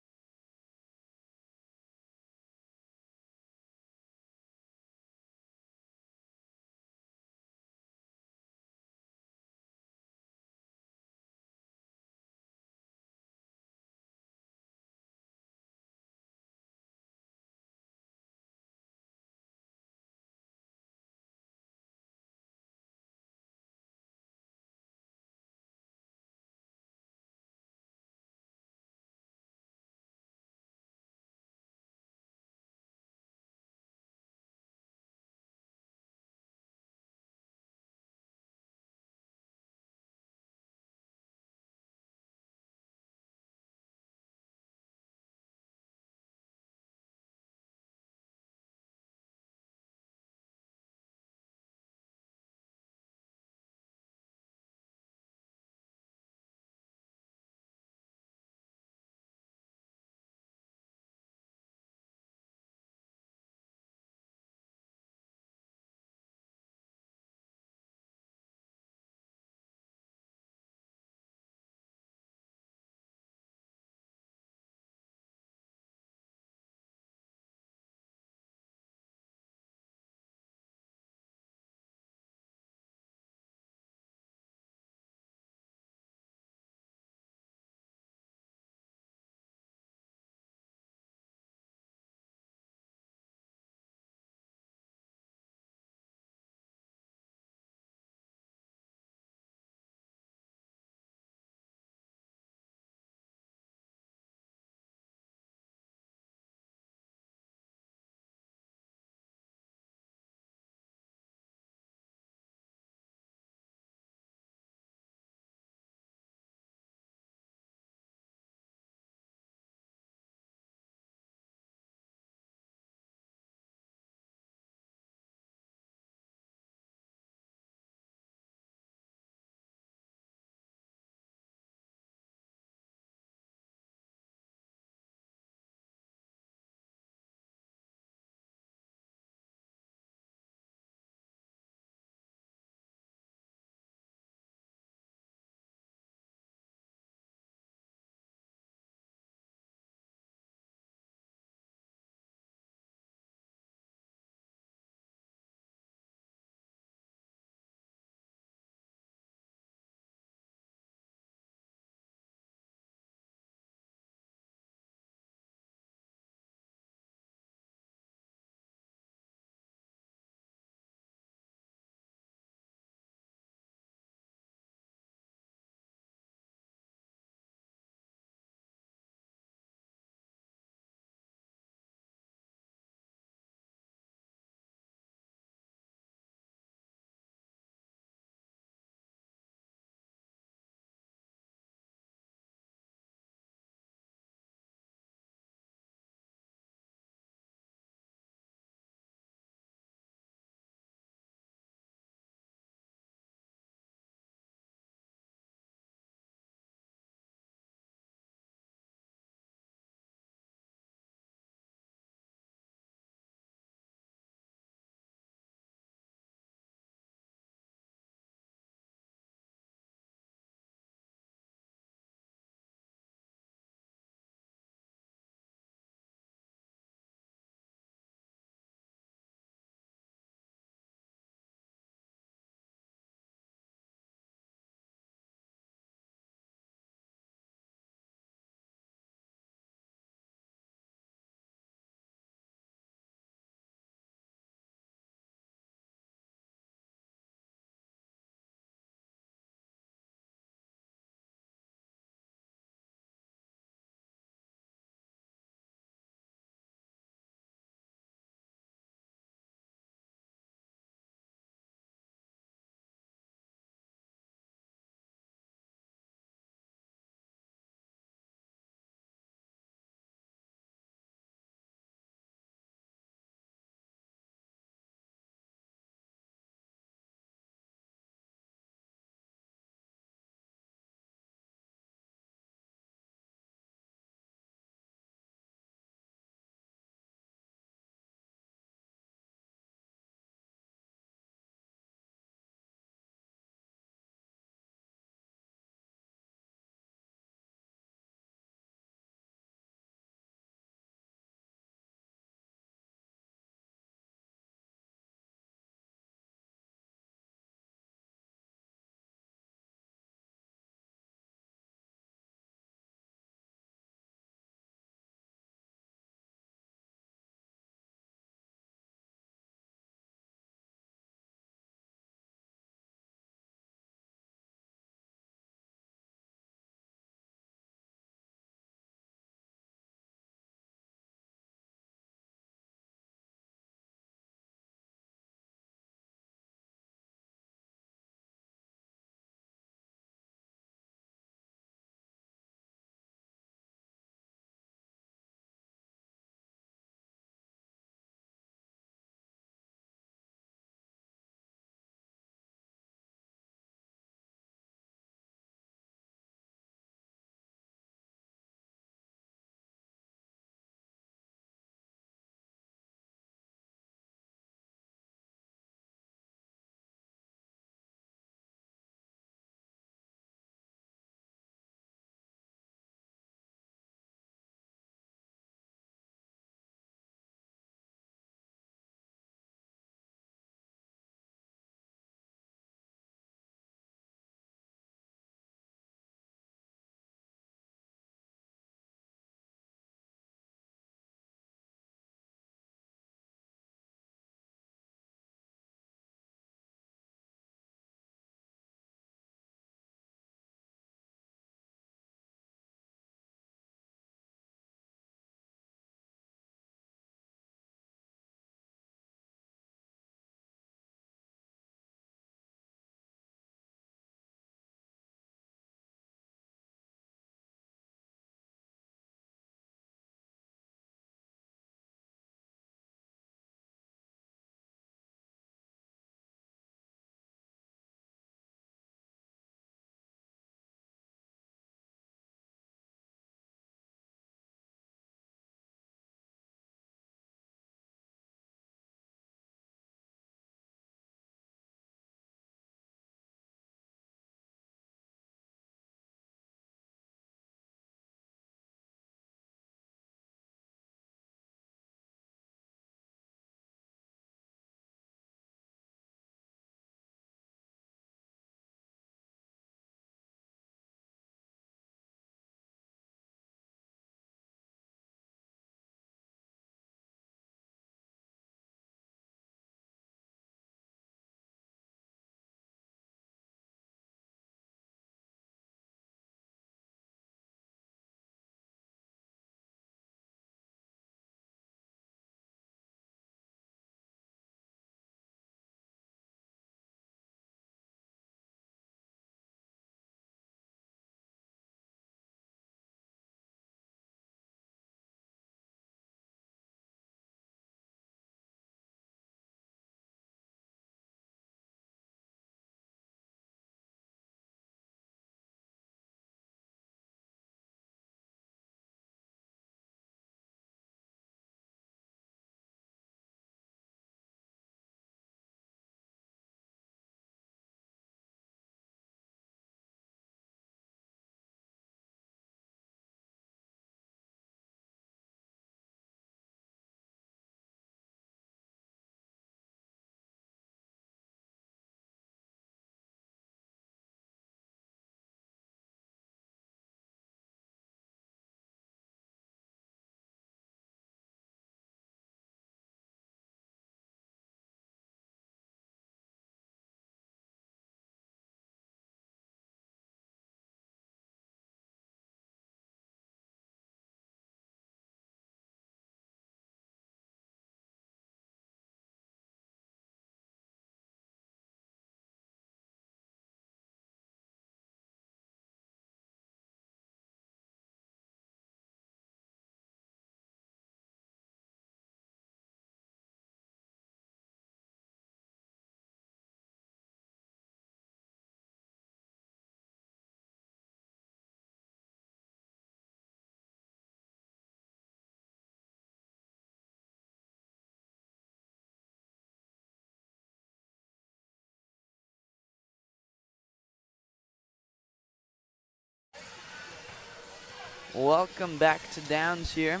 Welcome back to Downs here.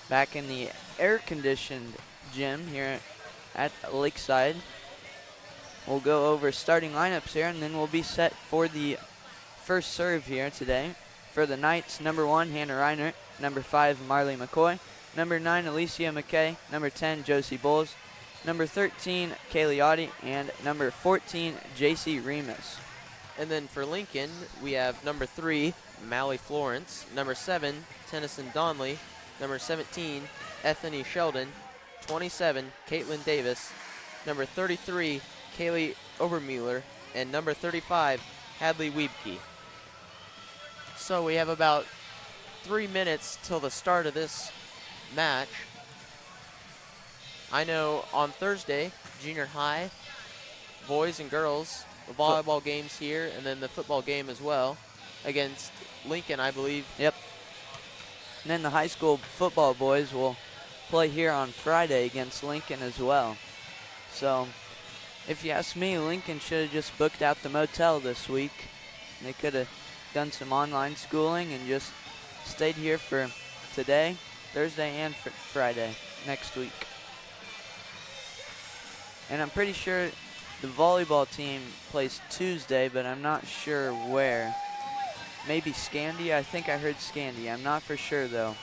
Back in the air-conditioned gym here at Lakeside. We'll go over starting lineups here, and then we'll be set for the first serve here today. For the Knights, number 1, Hannah Reinert. Number 5, Marley McCoy. Number 9, Alicia McKay. Number 10, Josie Bowles. Number 13, Kaylee Audie. And number 14, JC Remus. And then for Lincoln, we have number 3, Mally Florence. Number 7, Tennyson Donley. Number 17, Ethany Sheldon. 27, Caitlin Davis. Number 33, Kaylee Obermueller. And number 35, Hadley Wiebke. So we have about 3 minutes till the start of this match. I know on Thursday, junior high, boys and girls, the volleyball games here, and then the football game as well against Lincoln, I believe. Yep. And then the high school football boys will play here on Friday against Lincoln as well. So, if you ask me, Lincoln should have just booked out the motel this week. They could have done some online schooling and just stayed here for today, Thursday, and Friday next week. And I'm pretty sure the volleyball team plays Tuesday, but I'm not sure where. Maybe Scandia? I think I heard Scandia. I'm not for sure, though.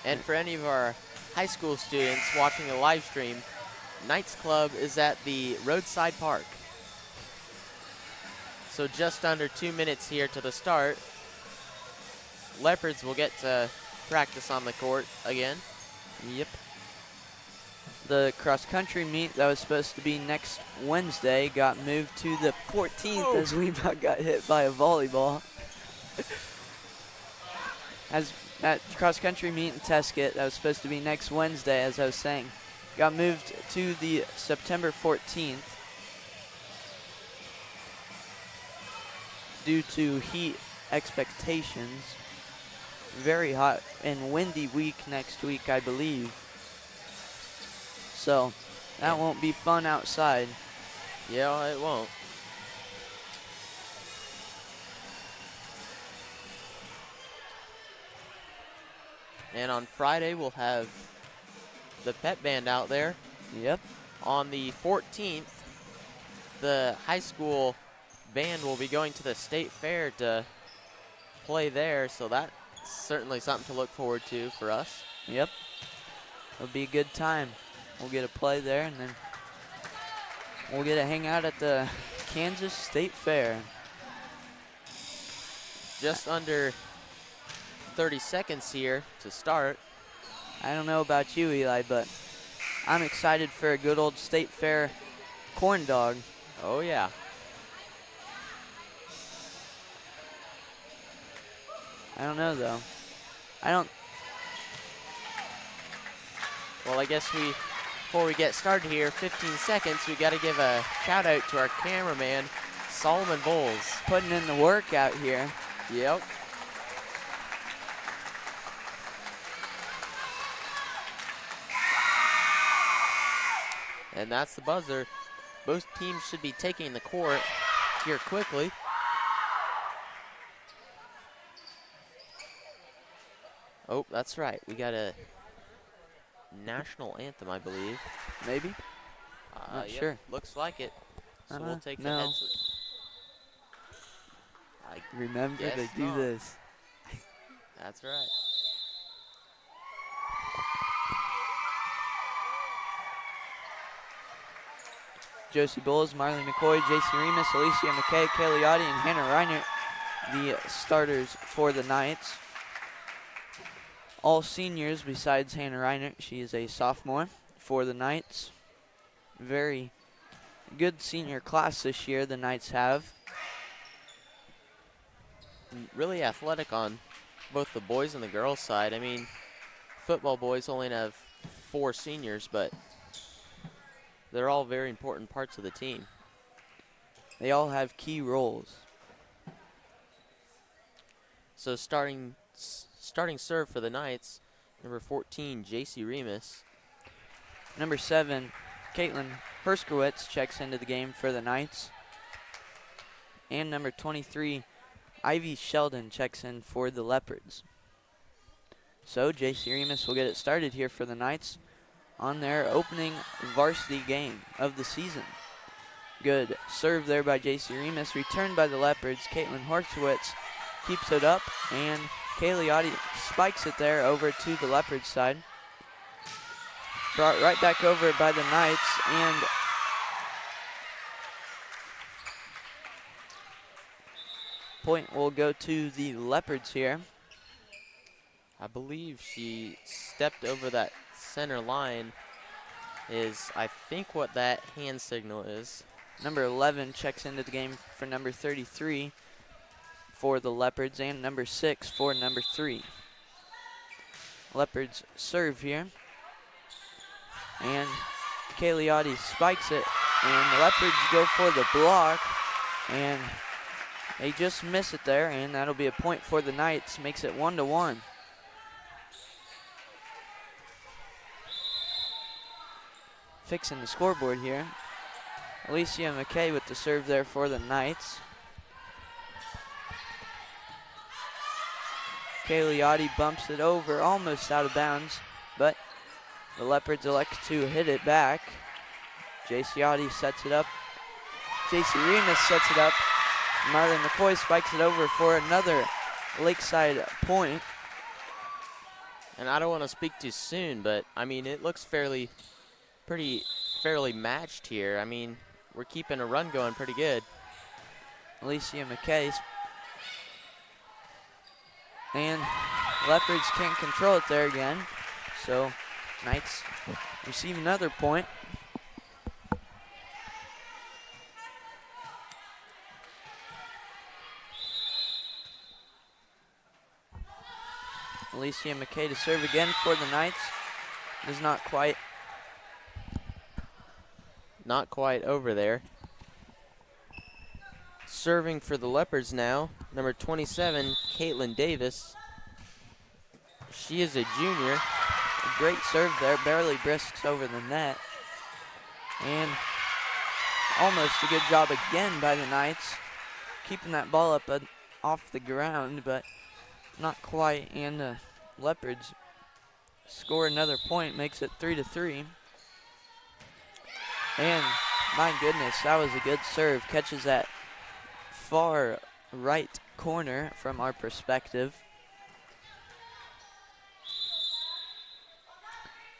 And for any of our high school students watching the live stream, Knights Club is at the Roadside Park. So just under 2 minutes here to the start. Leopards will get to practice on the court again. Yep. The cross-country meet that was supposed to be next Wednesday got moved to the 14th as we about got hit by a volleyball. As that cross-country meet in Tesket that was supposed to be next Wednesday, as I was saying, got moved to the September 14th due to heat expectations. Very hot and windy week next week, I believe. So that won't be fun outside. Yeah, it won't. And on Friday, we'll have the pep band out there. Yep. On the 14th, the high school band will be going to the state fair to play there, so that's certainly something to look forward to for us. Yep. It'll be a good time. We'll get a play there, and then we'll get to hang out at the Kansas State Fair. Just under 30 seconds here to start. I don't know about you, Eli, but I'm excited for a good old State Fair corn dog. Oh, yeah. I don't know, though. Well, I guess before we get started here, 15 seconds, we got to give a shout out to our cameraman, Solomon Bowles. Putting in the work out here. Yep. And that's the buzzer. Both teams should be taking the court here quickly. Oh, that's right. We got a national anthem, I believe. Maybe? Not yep, sure. Looks like it. So we'll take the no. heads. Remember guess to do not. this. That's right. Josie Bowles, Marley McCoy, JC Remus, Alicia McKay, Kaylee Audie, and Hannah Reinert, the starters for the Knights. All seniors besides Hannah Reinert. She is a sophomore for the Knights. Very good senior class this year the Knights have. Really athletic on both the boys and the girls side. I mean, football boys only have 4 seniors, but they're all very important parts of the team. They all have key roles. So starting serve for the Knights, number 14, JC Remus. Number 7, Caitlin Herskowitz checks into the game for the Knights. and number 23, Ivy Sheldon, checks in for the Leopards. So J.C. Remus will get it started here for the Knights on their opening varsity game of the season. Good serve there by J.C. Remus, returned by the Leopards. Caitlin Hortowitz keeps it up, and Kaylee Audi spikes it there over to the Leopards side. Brought right back over by the Knights, and point will go to the Leopards here. I believe she stepped over that center line is, I think, what that hand signal is. Number 11 checks into the game for number 33 for the Leopards, and number 6 for number 3. Leopards serve here, and Kaylee Audi spikes it, and the Leopards go for the block, and they just miss it there, and that'll be a point for the Knights, makes it 1-1. Fixing the scoreboard here. Alicia McKay with the serve there for the Knights. Kaylee Audi bumps it over, almost out of bounds, but the Leopards elect to hit it back. J.C. Audi sets it up. J.C. Remus sets it up. Marlon McCoy spikes it over for another Lakeside point. And I don't want to speak too soon, but I mean, it looks fairly matched here. I mean, we're keeping a run going pretty good. Alicia McKay. And Leopards can't control it there again. So Knights receive another point. Alicia McKay to serve again for the Knights. Does not quite. Not quite over there. Serving for the Leopards now, number 27, Caitlin Davis. She is a junior. A great serve there, barely brisks over the net. And almost a good job again by the Knights, keeping that ball up off the ground, but not quite. And the Leopards score another point, makes it 3-3. And my goodness, that was a good serve. Catches that far right corner from our perspective.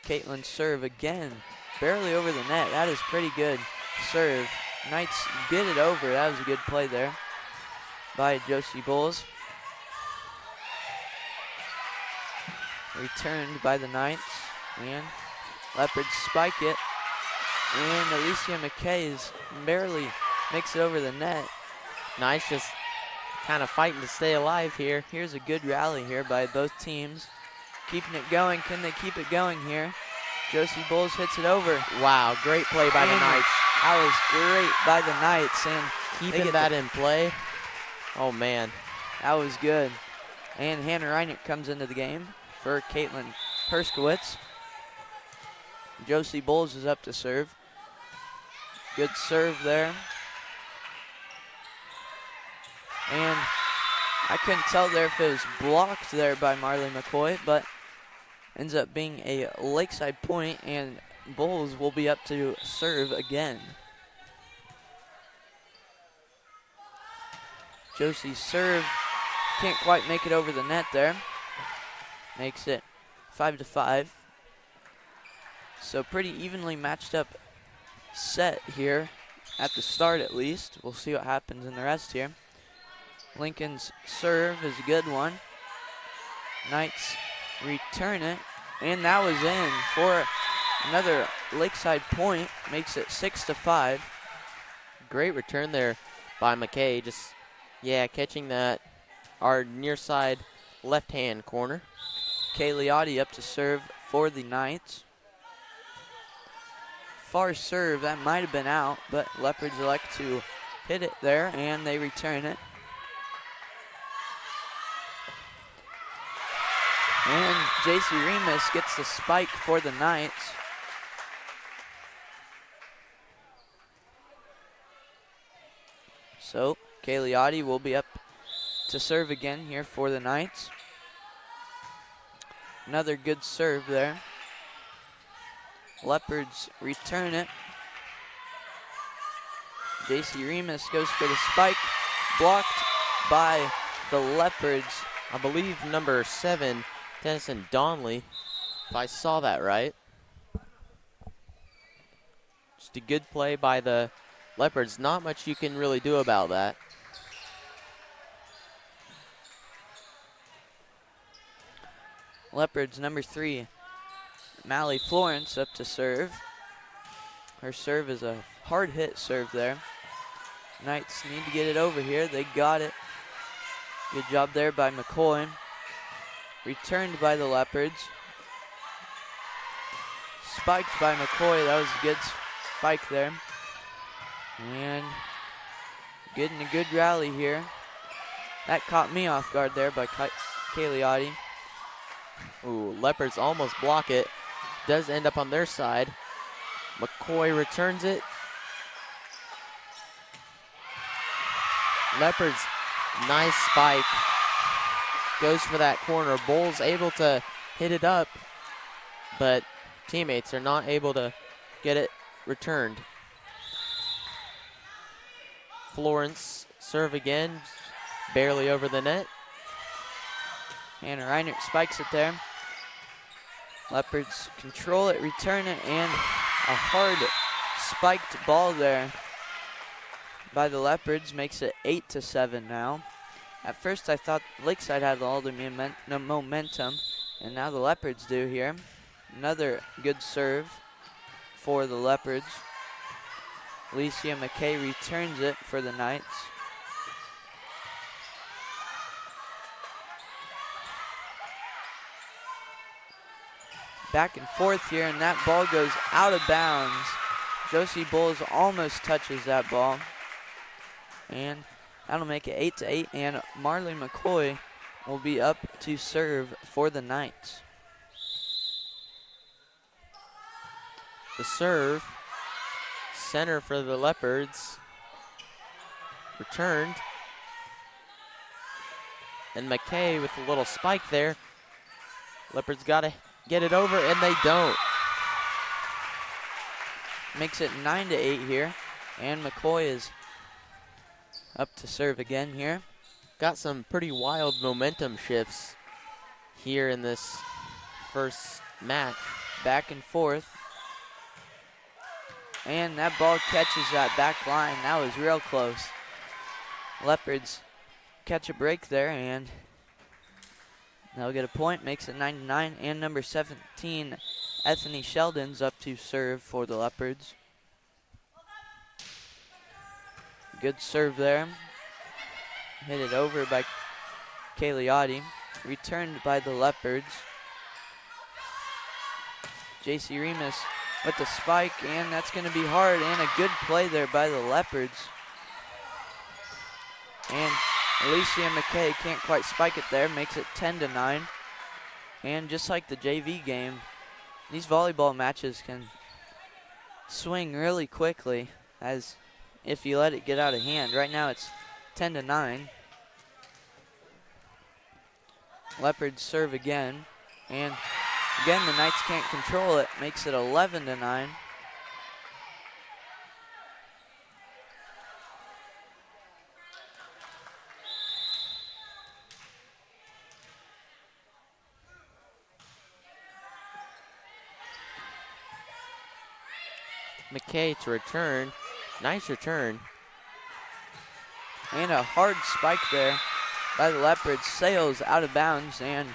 Caitlin's serve again, barely over the net. That is pretty good serve. Knights get it over. That was a good play there by Josie Bowles. Returned by the Knights, and Leopards spike it. And Alicia McKay barely makes it over the net. Knights just kind of fighting to stay alive here. Here's a good rally here by both teams. Keeping it going. Can they keep it going here? Josie Bowles hits it over. Wow, great play by the Knights. That was great by the Knights. And keeping that in play. Oh, man. That was good. And Hannah Reinick comes into the game for Caitlin Herskowitz. Josie Bowles is up to serve. Good serve there. And I couldn't tell there if it was blocked there by Marley McCoy, but ends up being a Lakeside point, and Bowles will be up to serve again. Josie's serve can't quite make it over the net there. Makes it 5-5. So pretty evenly matched up set here at the start, at least. We'll see what happens in the rest here. Lincoln's serve is a good one. Knights return it, and that was in for another Lakeside point. Makes it 6-5. Great return there by McKay. Just, yeah, catching that, our near side left-hand corner. Kaylee Audi up to serve for the Knights. Far serve, that might have been out, but Leopards elect to hit it there, and they return it. And J.C. Remus gets the spike for the Knights. So Cagliotti will be up to serve again here for the Knights. Another good serve there. Leopards return it. JC Remus goes for the spike, blocked by the Leopards. I believe number 7, Denison Donley, if I saw that right. Just a good play by the Leopards. Not much you can really do about that. Leopards number 3, Mally Florence up to serve. Her serve is a hard hit serve there. Knights need to get it over here. They got it. Good job there by McCoy. Returned by the Leopards. Spiked by McCoy. That was a good spike there. And getting a good rally here. That caught me off guard there by Cagliotti. Ooh, Leopards almost block it. Does end up on their side. McCoy returns it. Leopards, nice spike. Goes for that corner. Bull's able to hit it up, but teammates are not able to get it returned. Florence serve again, barely over the net. Hannah Reinert spikes it there. Leopards control it, return it, and a hard spiked ball there by the Leopards makes it 8-7 now. At first I thought Lakeside had all the momentum, and now the Leopards do here. Another good serve for the Leopards. Alicia McKay returns it for the Knights. Back and forth here, and that ball goes out of bounds. Josie Bowles almost touches that ball. And that'll make it 8-8, and Marley McCoy will be up to serve for the Knights. The serve, center for the Leopards, returned. And McKay with a little spike there. Leopards got to get it over, and they don't. Makes it 9-8 here, and McCoy is up to serve again here. Got some pretty wild momentum shifts here in this first match. Back and forth. And that ball catches that back line. That was real close. Leopards catch a break there, and they'll get a point. Makes it 9-9. And number 17, Ethany Sheldon's up to serve for the Leopards. Good serve there. Hit it over by Cagliotti. Returned by the Leopards. JC Remus with the spike, and that's going to be hard, and a good play there by the Leopards. And Alicia McKay can't quite spike it there, makes it 10-9. And just like the JV game, these volleyball matches can swing really quickly as if you let it get out of hand. Right now it's 10-9. Leopards serve again, and again the Knights can't control it, makes it 11-9. McKay to return. Nice return. And a hard spike there by the Leopards. Sails out of bounds, and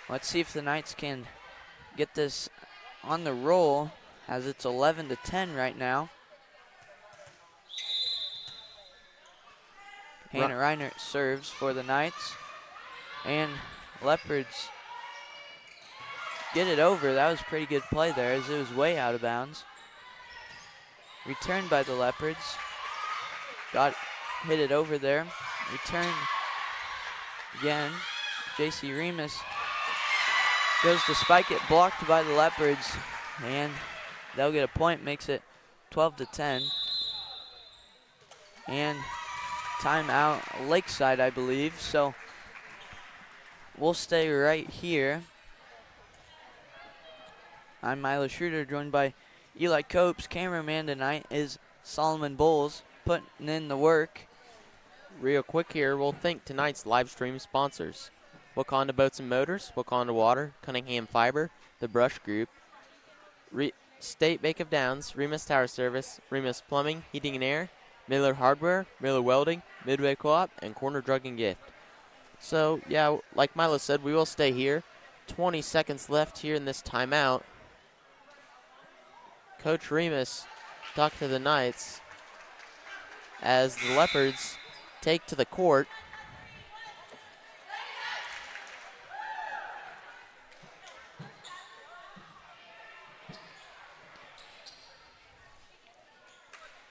let's see if the Knights can get this on the roll as it's 11-10 right now. Hannah Reinert serves for the Knights, and Leopards get it over. That was a pretty good play there as it was way out of bounds. Returned by the Leopards. Hit it over there. Return again. JC Remus goes to spike it, blocked by the Leopards, and they'll get a point, makes it 12-10. And timeout Lakeside, I believe. So we'll stay right here. I'm Milo Schroeder, joined by Eli Copes. Cameraman tonight is Solomon Bowles, putting in the work. Real quick here, we'll thank tonight's live stream sponsors: Wakanda Boats and Motors, Wakanda Water, Cunningham Fiber, The Brush Group, State Bank of Downs, Remus Tower Service, Remus Plumbing, Heating and Air, Miller Hardware, Miller Welding, Midway Co-op, and Corner Drug and Gift. So, yeah, like Milo said, we will stay here. 20 seconds left here in this timeout. Coach Remus talked to the Knights as the Leopards take to the court.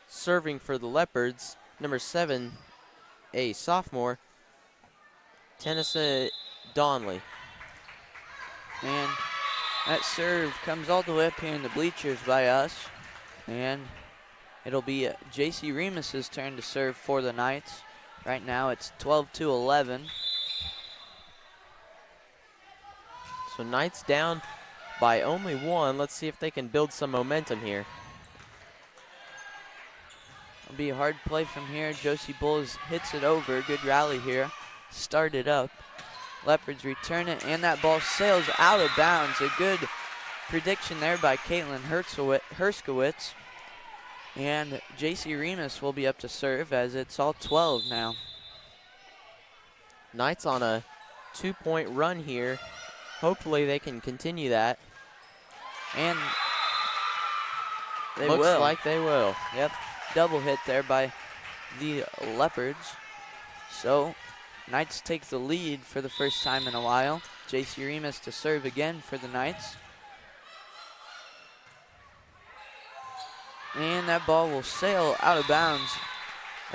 Serving for the Leopards, number 7, a sophomore, Tennessee Donley. And that serve comes all the way up here in the bleachers by us. And it'll be J.C. Remus's turn to serve for the Knights. Right now it's 12-11. So Knights down by only 1. Let's see if they can build some momentum here. It'll be a hard play from here. Josie Bulls hits it over. Good rally here. Start it up. Leopards return it, and that ball sails out of bounds. A good prediction there by Caitlin Herskowitz. And J.C. Remus will be up to serve as it's all 12 now. Knights on a 2-point run here. Hopefully they can continue that. And they Looks will. like they will. Yep, double hit there by the Leopards. So Knights take the lead for the first time in a while. J.C. Remus to serve again for the Knights. And that ball will sail out of bounds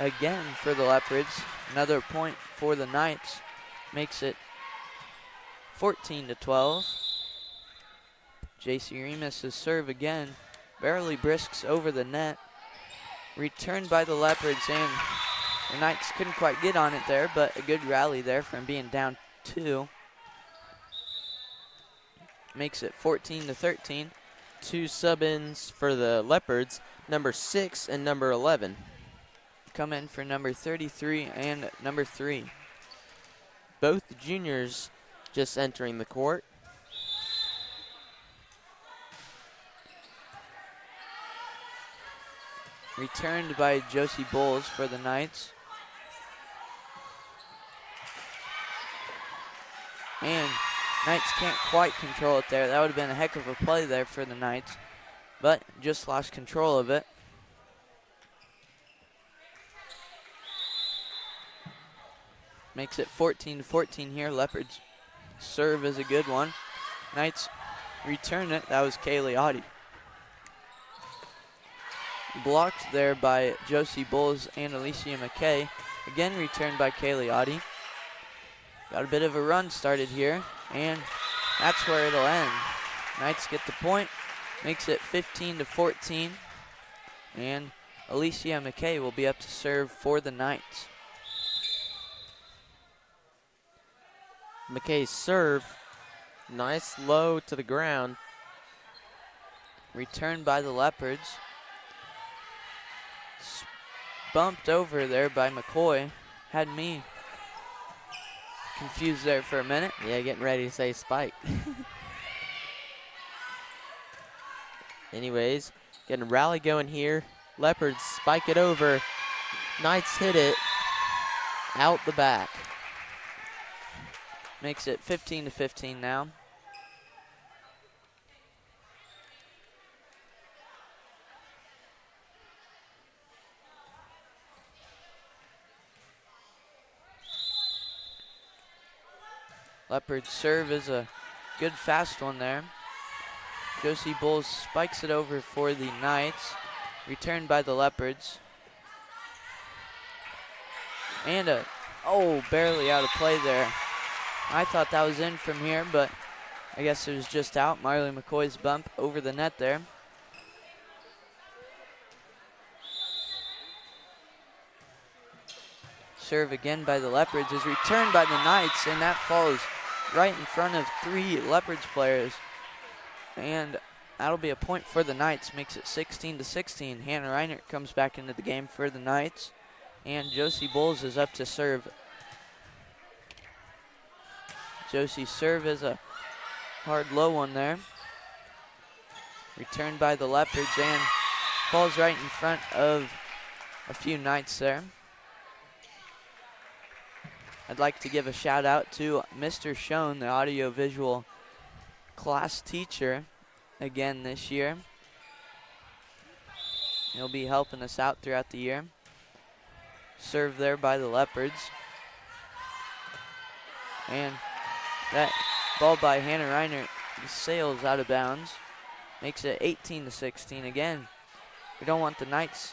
again for the Leopards. Another point for the Knights. Makes it 14-12. J.C. Remus' serve again. Barely brisks over the net. Returned by the Leopards, and the Knights couldn't quite get on it there, but a good rally there from being down 2. Makes it 14-13. 2 sub-ins for the Leopards, number 6 and number 11. Come in for number 33 and number 3. Both juniors just entering the court. Returned by Josie Bowles for the Knights. And Knights can't quite control it there. That would have been a heck of a play there for the Knights, but just lost control of it. Makes it 14-14 here. Leopards serve is a good one. Knights return it. That was Kaylee Audi. Blocked there by Josie Bowles and Alicia McKay. Again returned by Kaylee Audi. Got a bit of a run started here, and that's where it'll end. Knights get the point, makes it 15-14, and Alicia McKay will be up to serve for the Knights. McKay's serve, nice low to the ground. Returned by the Leopards. Bumped over there by McCoy. Had me confused there for a minute. Yeah, getting ready to say spike. Anyways, getting a rally going here. Leopards spike it over. Knights hit it out the back. Makes it 15-15 now. Leopards serve is a good fast one there. Josie Bowles spikes it over for the Knights. Returned by the Leopards. And barely out of play there. I thought that was in from here, but I guess it was just out. Marley McCoy's bump over the net there. serve again by the Leopards is returned by the Knights, and that falls right in front of 3 Leopards players. And that'll be a point for the Knights, makes it 16-16. Hannah Reinert comes back into the game for the Knights, and Josie Bowles is up to serve. Josie's serve is a hard low one there. Returned by the Leopards and falls right in front of a few Knights there. I'd like to give a shout out to Mr. Schoen, the audiovisual class teacher, again this year. He'll be helping us out throughout the year. Serve there by the Leopards. And that ball by Hannah Reiner sails out of bounds. Makes it 18-16 again. We don't want the Knights.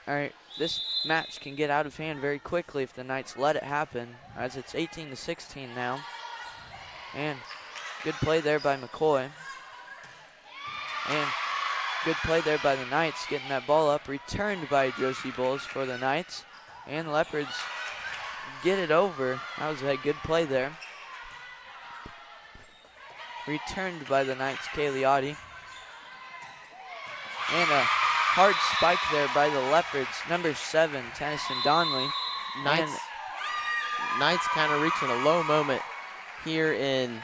All right, this match can get out of hand very quickly if the Knights let it happen, as it's 18-16 now. And good play there by McCoy. And good play there by the Knights, getting that ball up. Returned by Josie Bowles for the Knights. And Leopards get it over. That was a good play there. Returned by the Knights, Kaylee Audi. And a hard spike there by the Leopards. Number 7, Tennyson Donley. Knights kind of reaching a low moment here in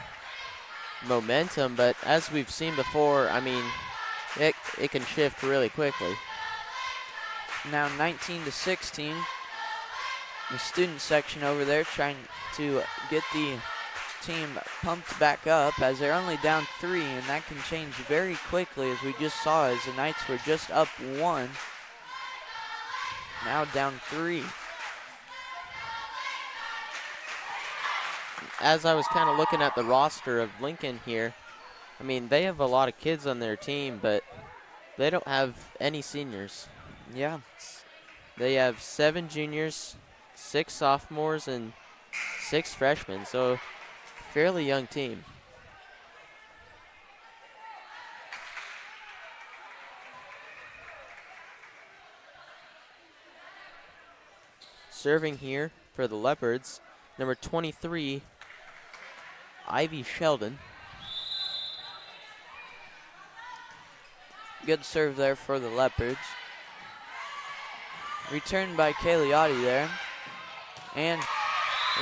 momentum, but as we've seen before, I mean, it can shift really quickly. Now 19-16. The student section over there trying to get the team pumped back up as they're only down 3, and that can change very quickly, as we just saw, as the Knights were just up 1. Now down 3. As I was kind of looking at the roster of Lincoln here, I mean, they have a lot of kids on their team, but they don't have any seniors. Yeah. They have 7 juniors, 6 sophomores, and 6 freshmen, so fairly young team. Serving here for the Leopards, number 23, Ivy Sheldon. Good serve there for the Leopards. Returned by Kaylee Audi there. And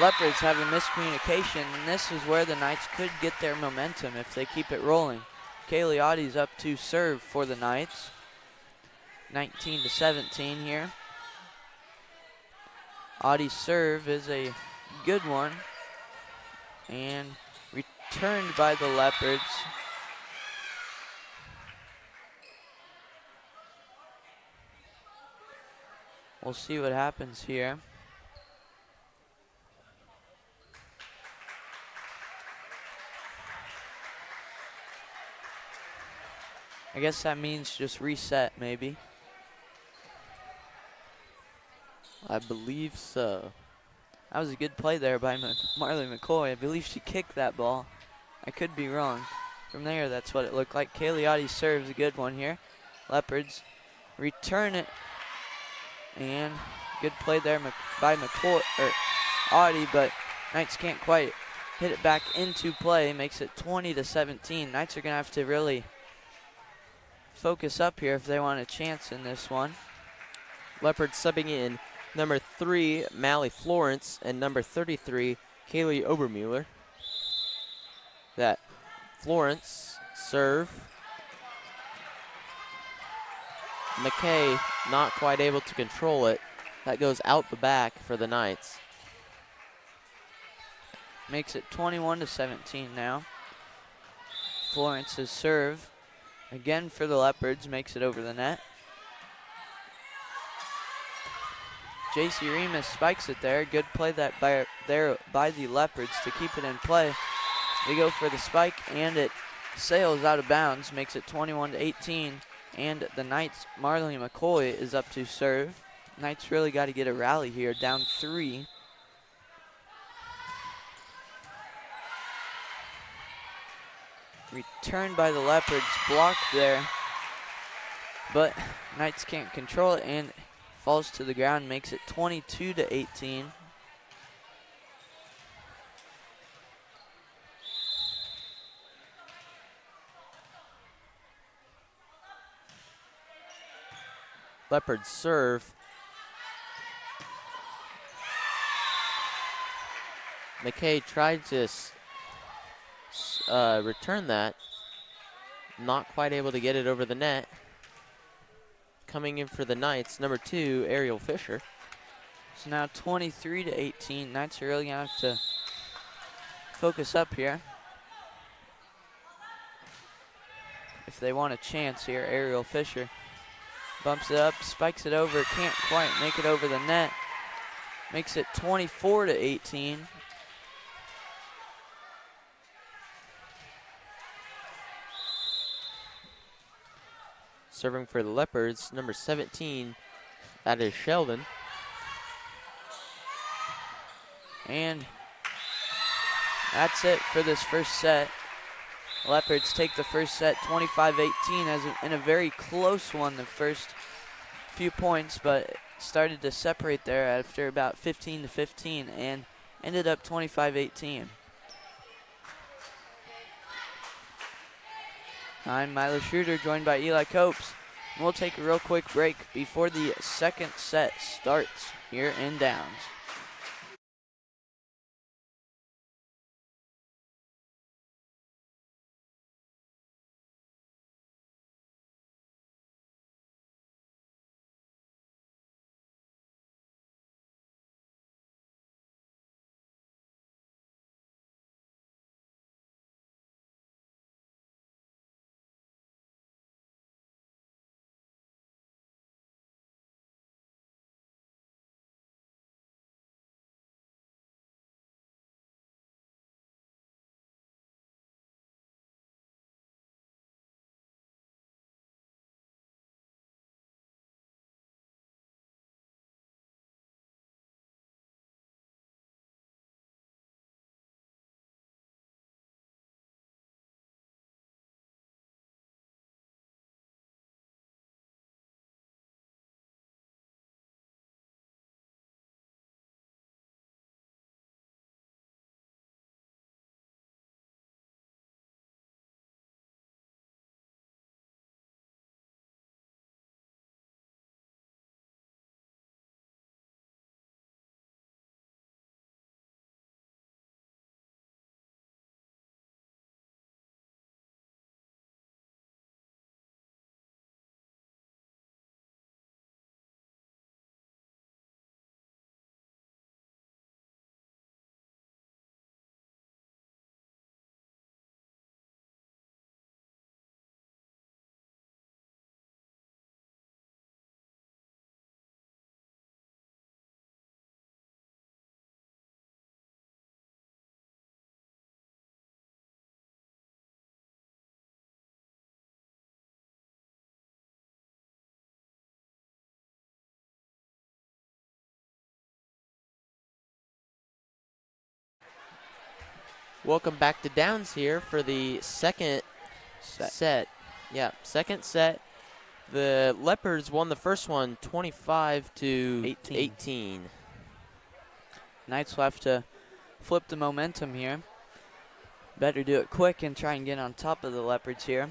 Leopards have a miscommunication, and this is where the Knights could get their momentum if they keep it rolling. Kaylee Audi's up to serve for the Knights. 19-17 here. Audi's serve is a good one, and returned by the Leopards. We'll see what happens here. I guess that means just reset, maybe. I believe so. That was a good play there by Marley McCoy. I believe she kicked that ball. I could be wrong. From there, that's what it looked like. Kaylee Audi serves a good one here. Leopards return it. And good play there by McCoy, or Audi, but Knights can't quite hit it back into play. Makes it 20-17. Knights are going to have to really focus up here if they want a chance in this one. Leopards subbing in number 3, Mally Florence, and number 33, Kaylee Obermuller. That Florence serve. McKay not quite able to control it. That goes out the back for the Knights. Makes it 21-17 now. Florence's serve, again for the Leopards, makes it over the net. JC Remus spikes it there. Good play that by the Leopards to keep it in play. They go for the spike, and it sails out of bounds, makes it 21-18. And the Knights, Marley McCoy is up to serve. Knights really got to get a rally here, down 3. Returned by the Leopards, blocked there. But Knights can't control it and falls to the ground, makes it 22-18. Leopards serve. McKay tried to return that. Not quite able to get it over the net. Coming in for the Knights, number 2, Ariel Fisher. So now 23-18. Knights are really going to have to focus up here if they want a chance here. Ariel Fisher bumps it up, spikes it over, can't quite make it over the net. Makes it 24-18. Serving for the Leopards, number 17, that is Sheldon. And that's it for this first set. Leopards take the first set 25-18 in a very close one the first few points, but started to separate there after about 15-15 and ended up 25-18. I'm Milo Schroeder, joined by Eli Copes. We'll take a real quick break before the second set starts here in Downs. Welcome back to Downs here for the second set. Yeah, second set. The Leopards won the first one 25-18. Knights will have to flip the momentum here. Better do it quick and try and get on top of the Leopards here.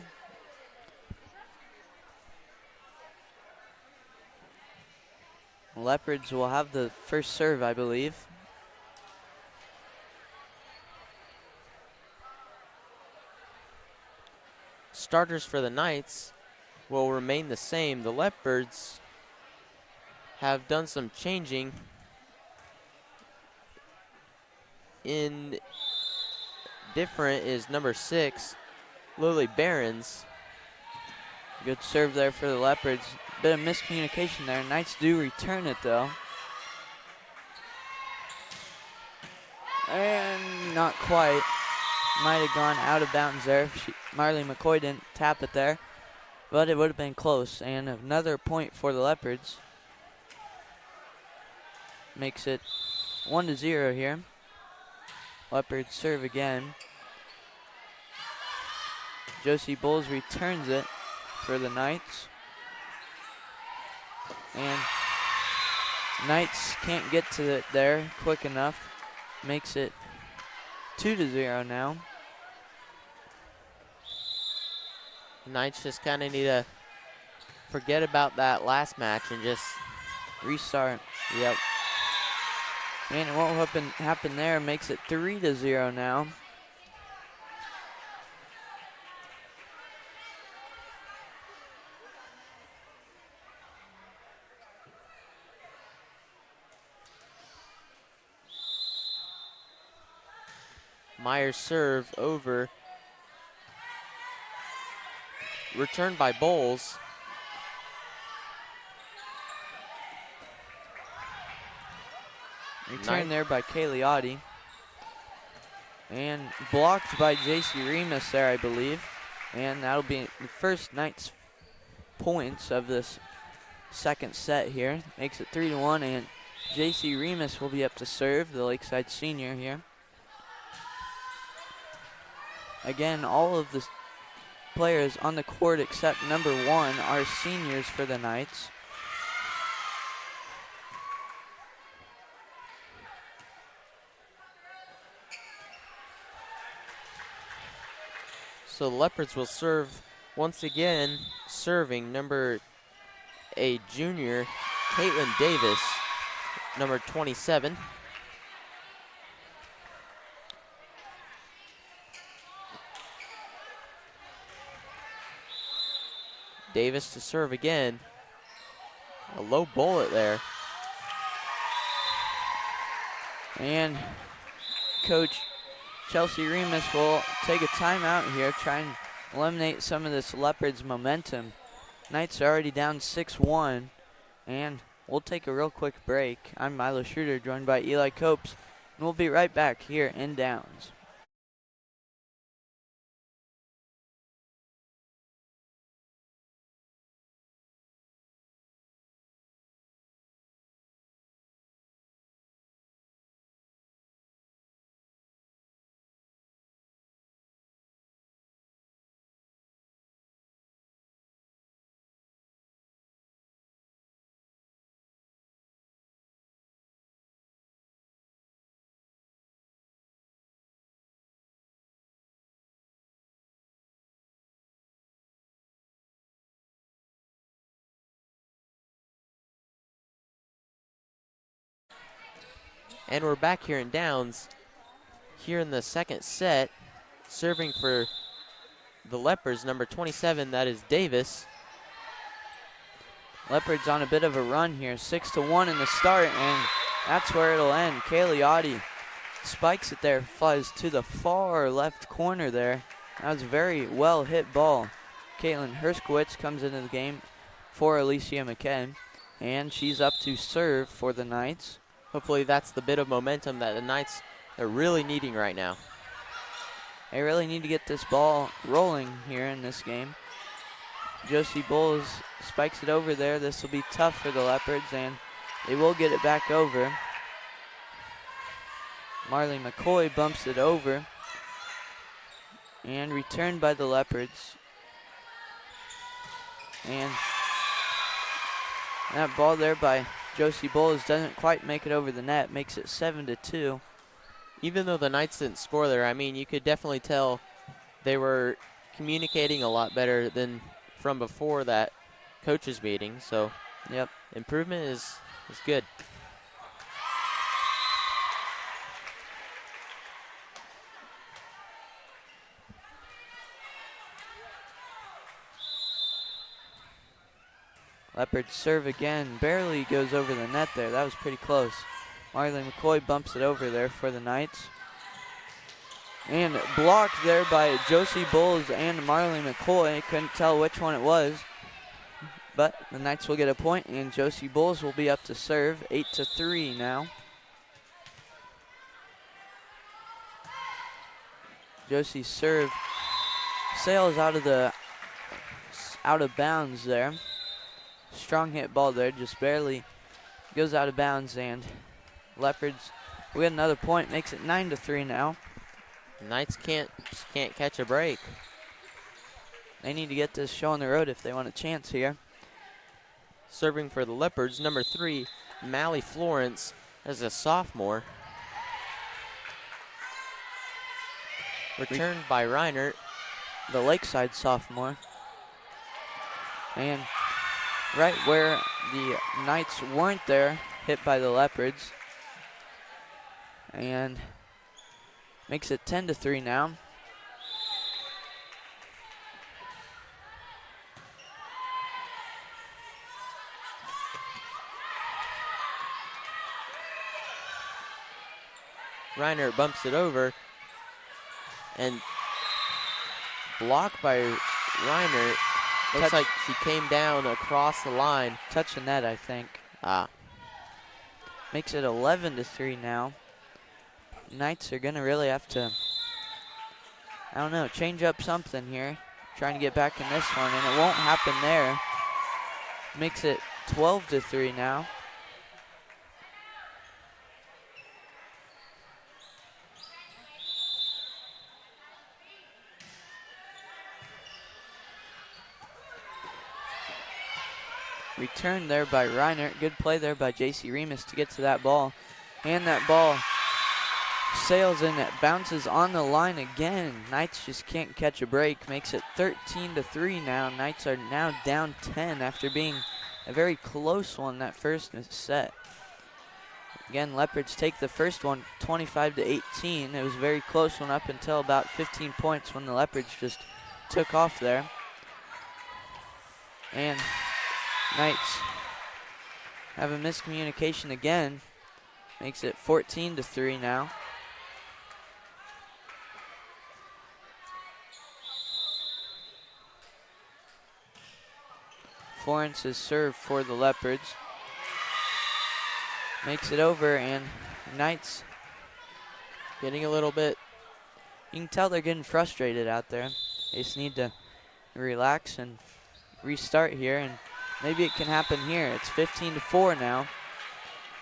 Leopards will have the first serve, I believe. Starters for the Knights will remain the same. The Leopards have done some changing. In different is number 6, Lily Behrens. Good serve there for the Leopards. Bit of miscommunication there. Knights do return it though. And not quite. Might have gone out of bounds there. Marley McCoy didn't tap it there, but it would have been close. And another point for the Leopards. Makes it 1-0 here. Leopards serve again. Josie Bowles returns it for the Knights. And Knights can't get to it there quick enough. Makes it 2-0 now. Knights just kind of need to forget about that last match and just Restart. Yep. And it won't happen there. Makes it 3-0 now. Myers serve over. Returned by Bowles. Return there by Cagliotti. And blocked by J.C. Remus there, I believe. And that'll be the first Knights points of this second set here. Makes it 3-1, and J.C. Remus will be up to serve, the Lakeside senior here. Again, all of the players on the court except number 1 are seniors for the Knights. So the Leopards will serve once again, serving a junior, Caitlin Davis, number 27. Davis to serve again. A low bullet there. And Coach Chelsea Remus will take a timeout here, try and eliminate some of this Leopards momentum. Knights are already down 6-1, and we'll take a real quick break. I'm Milo Schroeder, joined by Eli Copes, and we'll be right back here in Downs. And we're back here in Downs. Here in the second set, serving for the Leopards, number 27, that is Davis. Leopards on a bit of a run here, 6-1 in the start, and that's where it'll end. Cagliotti spikes it there, flies to the far left corner there. That was a very well hit ball. Caitlin Herskowitz comes into the game for Alicia McKay, and she's up to serve for the Knights. Hopefully that's the bit of momentum that the Knights are really needing right now. They really need to get this ball rolling here in this game. Josie Bowles spikes it over there. This will be tough for the Leopards, and they will get it back over. Marley McCoy bumps it over. And returned by the Leopards. And that ball there by Josie Bowles doesn't quite make it over the net. Makes it 7-2. Even though the Knights didn't score there, I mean, you could definitely tell they were communicating a lot better than from before that coaches meeting. So, yep, improvement is good. Leopards serve again. Barely goes over the net there. That was pretty close. Marley McCoy bumps it over there for the Knights. And blocked there by Josie Bowles and Marley McCoy. Couldn't tell which one it was. But the Knights will get a point, and Josie Bowles will be up to serve. 8-3 now. Josie's serve sails out of bounds there. Strong hit ball there, just barely goes out of bounds, and Leopards will get another point. Makes it 9-3 now. Knights can't catch a break. They need to get this show on the road if they want a chance here. Serving for the Leopards, number 3, Mally Florence as a sophomore. Returned by Reinert. The Lakeside sophomore. And right where the Knights weren't there, hit by the Leopards. And makes it 10-3 now. Reinert bumps it over. And blocked by Reinert. Looks like she came down across the line. Touch the net, I think. Ah. Makes it 11-3 now. Knights are gonna really have to, I don't know, change up something here. Trying to get back in this one, and it won't happen there. Makes it 12-3 now. Return there by Reinert. Good play there by J.C. Remus to get to that ball. And that ball sails and it bounces on the line again. Knights just can't catch a break. Makes it 13-3 now. Knights are now down 10 after being a very close one that first set. Again, Leopards take the first one 25-18. It was a very close one up until about 15 points when the Leopards just took off there. And Knights have a miscommunication again. Makes it 14-3 now. Florence's serve for the Leopards. Makes it over, and Knights Getting a little bit. You can tell they're getting frustrated out there. They just need to relax and restart here, and maybe it can happen here. It's 15-4 now.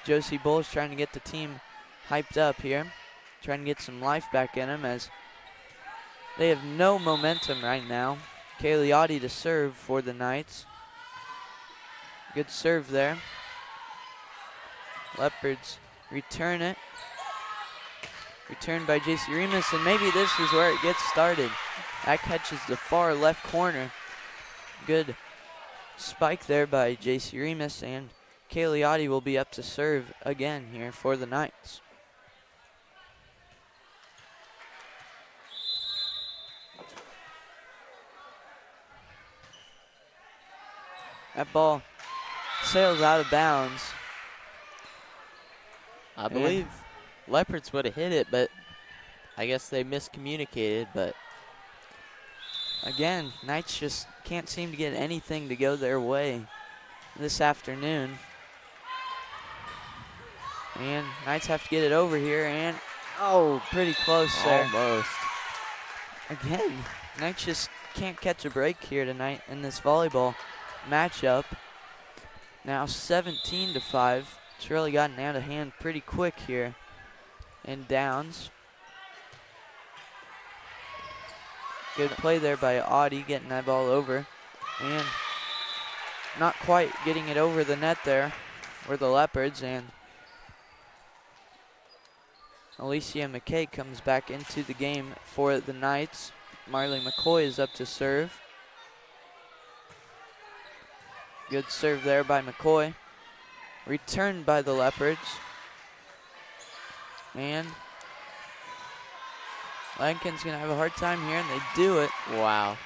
Josie Bowles trying to get the team hyped up here, trying to get some life back in them as they have no momentum right now. Cagliotti to serve for the Knights. Good serve there. Leopards return it. Returned by J.C. Remus, and maybe this is where it gets started. That catches the far left corner. Good spike there by J.C. Remus, and Cagliotti will be up to serve again here for the Knights. That ball sails out of bounds. I believe Leopards would have hit it, but I guess they miscommunicated. But again, Knights just can't seem to get anything to go their way this afternoon. And Knights have to get it over here, and oh, pretty close there. Almost. Again, Knights just can't catch a break here tonight in this volleyball matchup. Now 17-5. It's really gotten out of hand pretty quick here in Downs. Good play there by Audie, getting that ball over. And not quite getting it over the net there were the Leopards, and Alicia McKay comes back into the game for the Knights. Marley McCoy is up to serve. Good serve there by McCoy. Returned by the Leopards. And Lankin's going to have a hard time here, and they do it. Wow.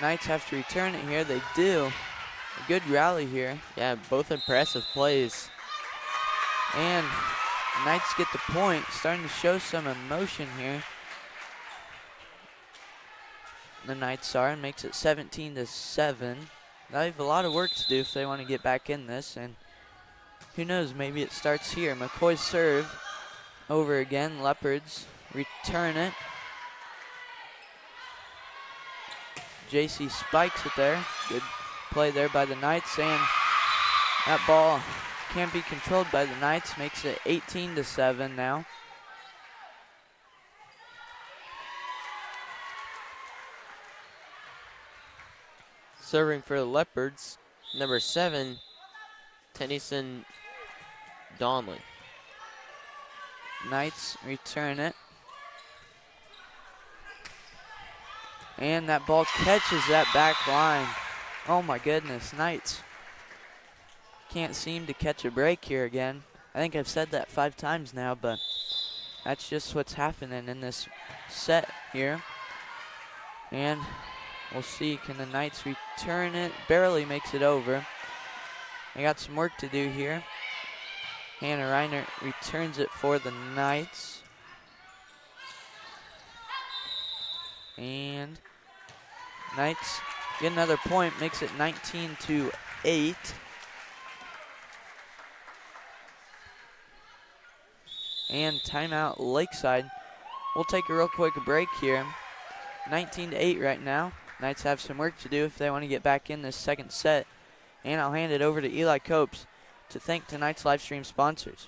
Knights have to return it here. They do. A good rally here. Yeah, both impressive plays. And Knights get the point. Starting to show some emotion here. The Knights are, and makes it 17-7. They have a lot of work to do if they want to get back in this, and who knows, maybe it starts here. McCoy's serve over again. Leopards return it. JC spikes it there. Good play there by the Knights, and that ball can't be controlled by the Knights. Makes it 18-7 now. Serving for the Leopards, number 7, Tennyson Donley. Knights return it. And that ball catches that back line. Oh my goodness, Knights can't seem to catch a break here again. I think I've said that 5 times now, but that's just what's happening in this set here. And we'll see, can the Knights return it? Barely makes it over. They got some work to do here. Hannah Reiner returns it for the Knights. And Knights get another point, makes it 19-8. And timeout Lakeside. We'll take a real quick break here. 19-8 right now. Knights have some work to do if they want to get back in this second set. And I'll hand it over to Eli Copes to thank tonight's live stream sponsors.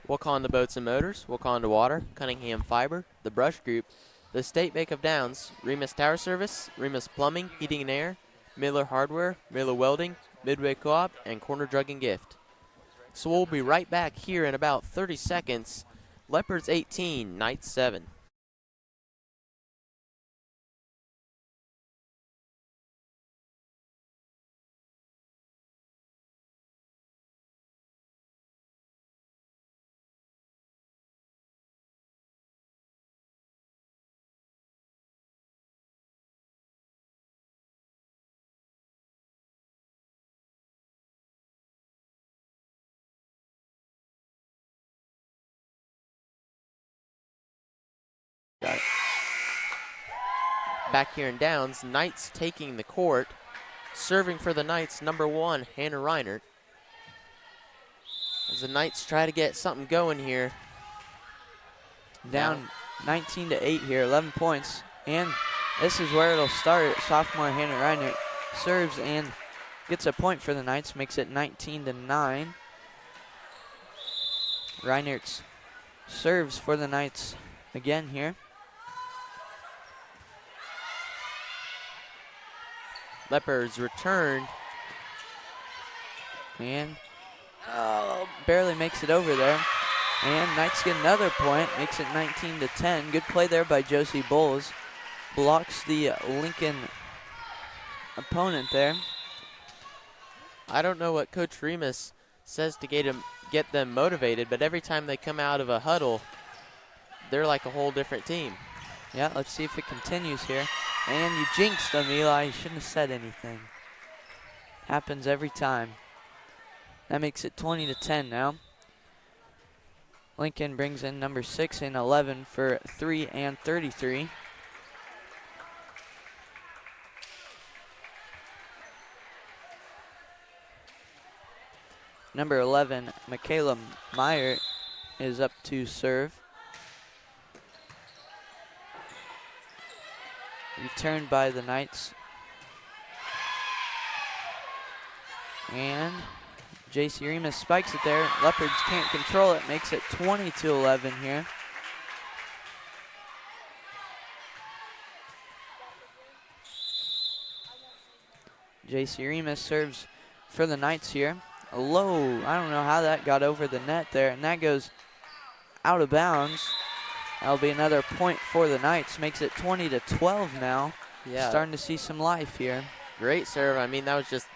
Wakanda Boats and Motors, Wakanda Water, Cunningham Fiber, The Brush Group, the State Bank of Downs, Remus Tower Service, Remus Plumbing, Heating and Air, Miller Hardware, Miller Welding, Midway Co-op, and Corner Drug and Gift. So we'll be right back here in about 30 seconds. Leopards 18, Knights 7. Got it. Back here in Downs, Knights taking the court. Serving for the Knights, number 1, Hannah Reinert. As the Knights try to get something going here. Down 19-8 here, 11 points. And this is where it'll start. Sophomore Hannah Reiner serves and gets a point for the Knights, makes it 19-9. Reinert's serves for the Knights again here. Leopards return. And barely makes it over there. And Knights get another point, makes it 19-10. Good play there by Josie Bowles. Blocks the Lincoln opponent there. I don't know what Coach Remus says to get them motivated, but every time they come out of a huddle, they're like a whole different team. Yeah, let's see if it continues here. And you jinxed them, Eli. You shouldn't have said anything. Happens every time. That makes it 20-10 now. Lincoln brings in number 6 and 11 for 3 and 33. Number 11, Michaela Meyer, is up to serve. Returned by the Knights. And J.C. Remus spikes it there. Leopards can't control it. Makes it 20-11 here. J.C. Remus serves for the Knights here. A low, I don't know how that got over the net there. And that goes out of bounds. That'll be another point for the Knights. Makes it 20-12 now. Yeah. Starting to see some life here. Great serve. I mean, that was just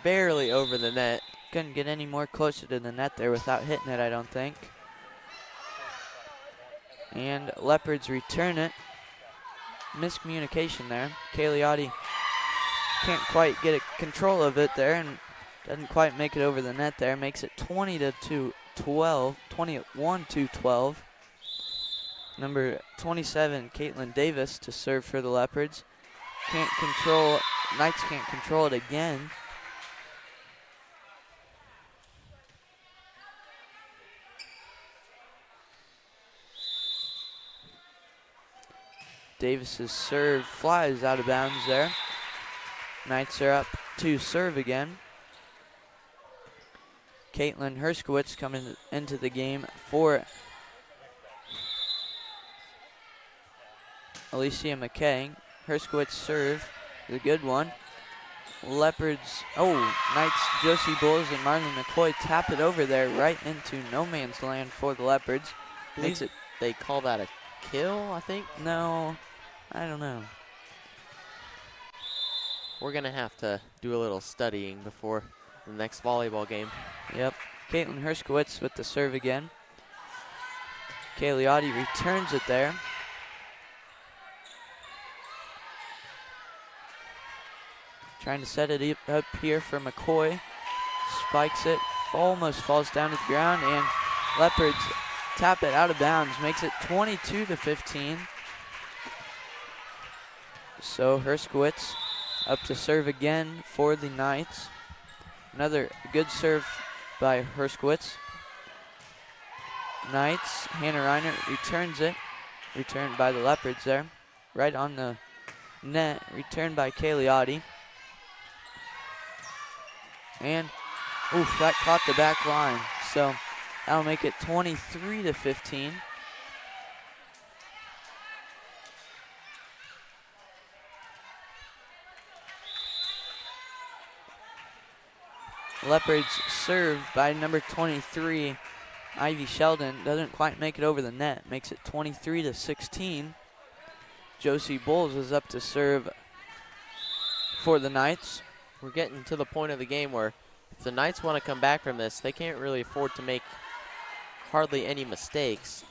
barely over the net. Couldn't get any more closer to the net there without hitting it, I don't think. And Leopards return it. Miscommunication there. Cagliotti can't quite get control of it there and doesn't quite make it over the net there. Makes it 21-12. Number 27, Caitlin Davis, to serve for the Leopards. Knights can't control it again. Davis's serve flies out of bounds there. Knights are up to serve again. Caitlin Herskowitz coming into the game for Alicia McKay. Herskowitz serve is a good one. Leopards, Knights, Josie Bulls and Marley McCoy tap it over there right into no man's land for the Leopards. Makes it, They call that a kill, I think. no, I don't know. We're going to have to do a little studying before the next volleyball game. Yep, Caitlin Herskowitz with the serve again. Cagliotti returns it there. Trying to set it up here for McCoy. Spikes it, almost falls down to the ground, and Leopards tap it out of bounds. Makes it 22-15. So Herskowitz up to serve again for the Knights. Another good serve by Herskowitz. Knights, Hannah Reiner returns it. Returned by the Leopards there. Right on the net, returned by Cagliotti. And, that caught the back line. So that'll make it 23-15. Leopards serve by number 23, Ivy Sheldon. Doesn't quite make it over the net. Makes it 23-16. Josie Bulls is up to serve for the Knights. We're getting to the point of the game where if the Knights want to come back from this, they can't really afford to make hardly any mistakes.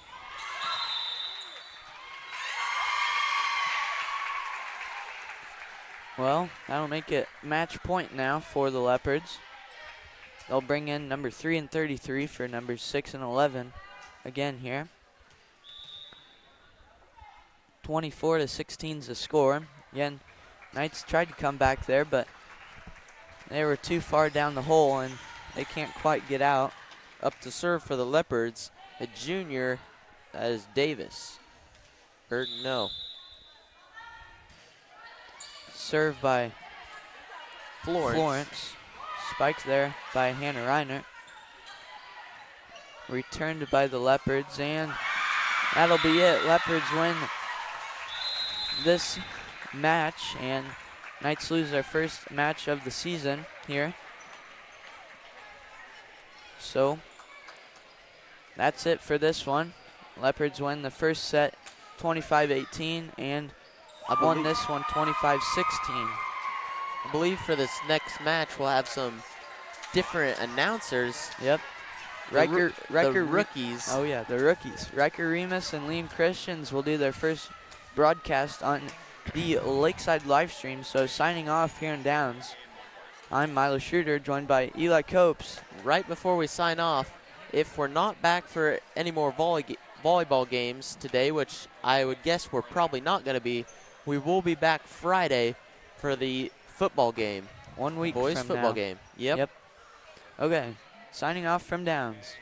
Well, that'll make it match point now for the Leopards. They'll bring in number 3 and 33 for numbers 6 and 11 again here. 24-16 is the score. Again, Knights tried to come back there, but they were too far down the hole and they can't quite get out. Up to serve for the Leopards, a junior, that is Davis. Or no, Served by Florence. Spiked there by Hannah Reiner. Returned by the Leopards, and that'll be it. Leopards win this match, and Knights lose their first match of the season here. So that's it for this one. Leopards win the first set 25-18 and won this one 25-16. I believe for this next match we'll have some different announcers. Yep. The Riker rookies. Oh yeah, the rookies. Riker Remus and Liam Christians will do their first broadcast on the Lakeside live stream. So signing off here in Downs, I'm Milo Schroeder, joined by Eli Copes. Right before we sign off, if we're not back for any more volleyball games today, which I would guess we're probably not going to be, we will be back Friday for the football game. 1 week boys from football now. game. Yep. Yep. Okay, signing off from Downs.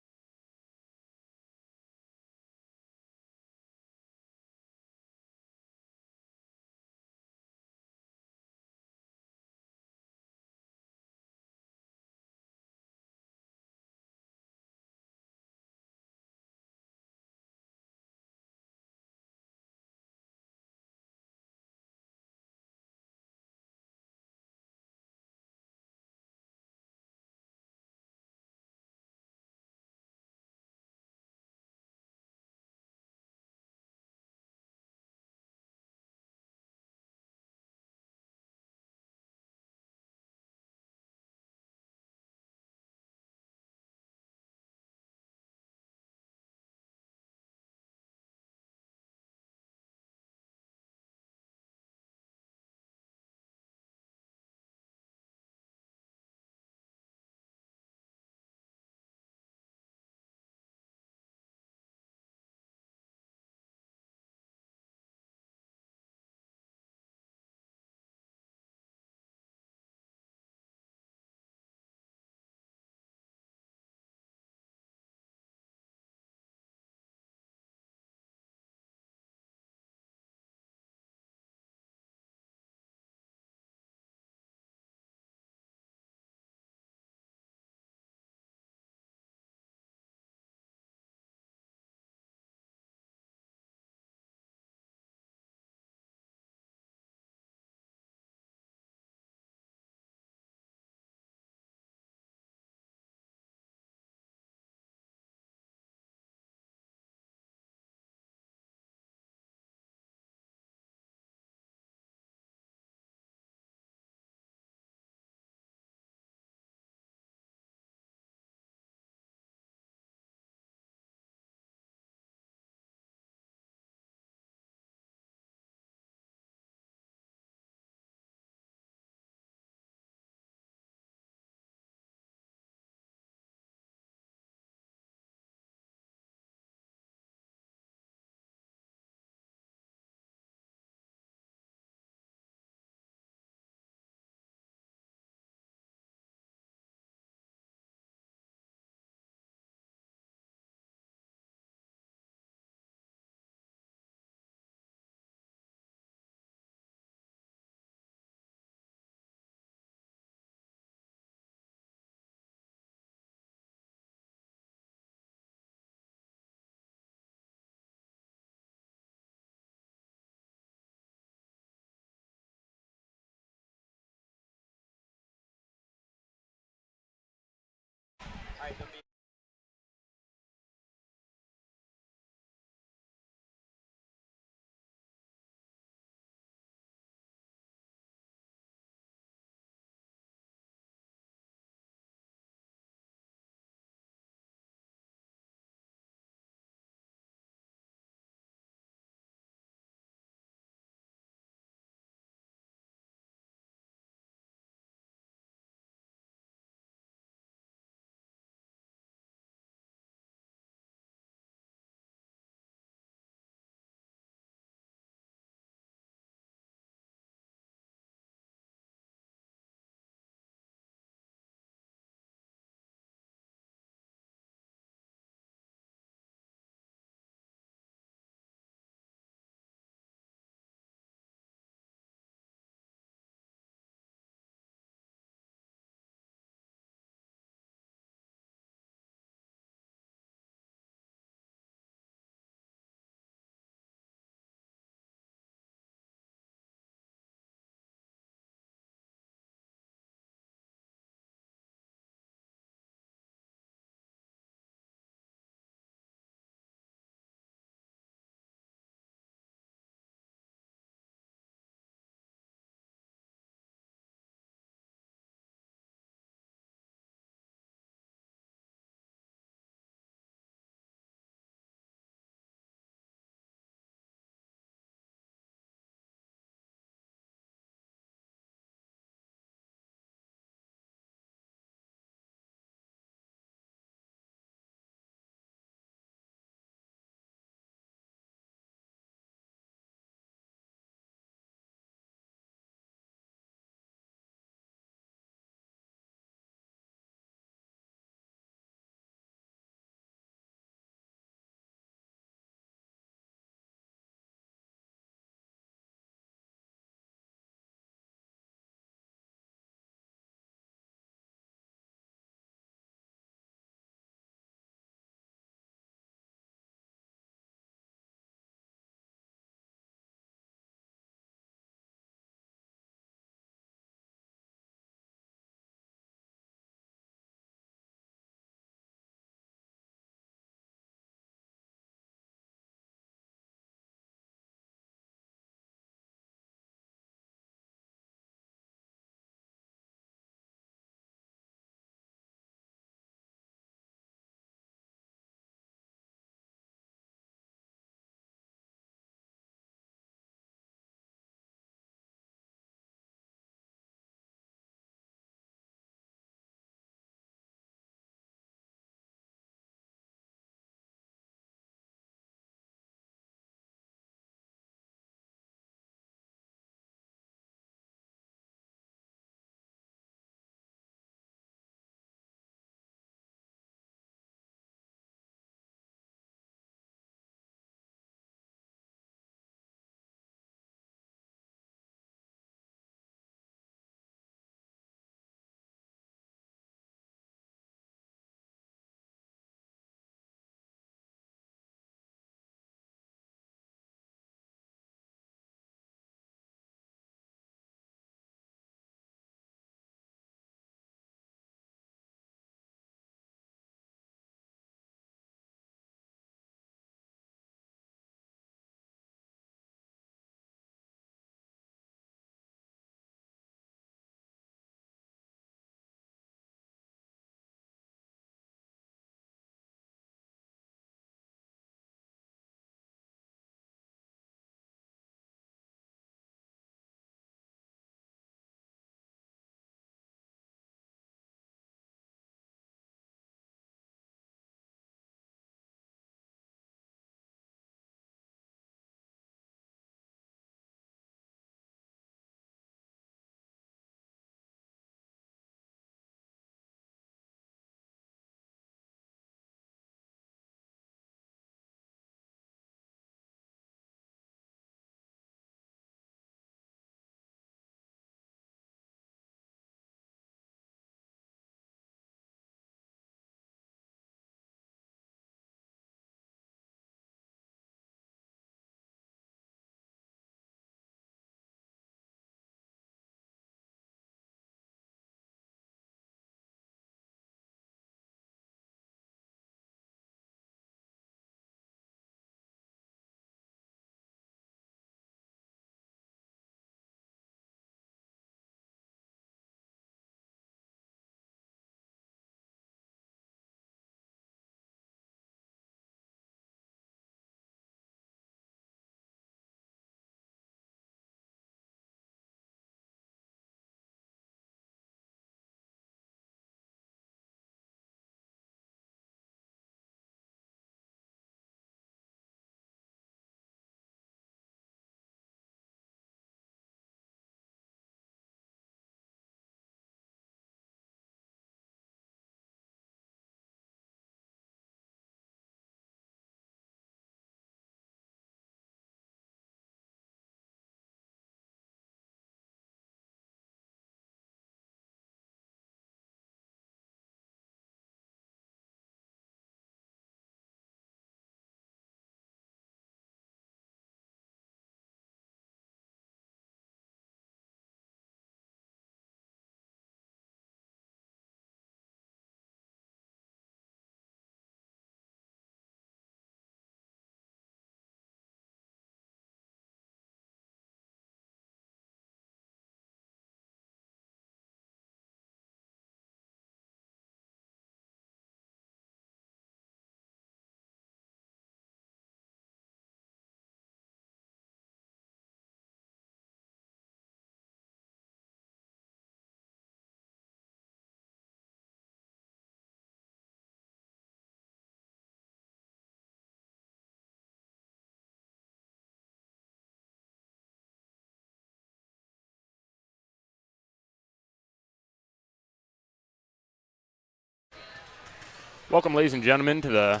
Welcome, ladies and gentlemen, to the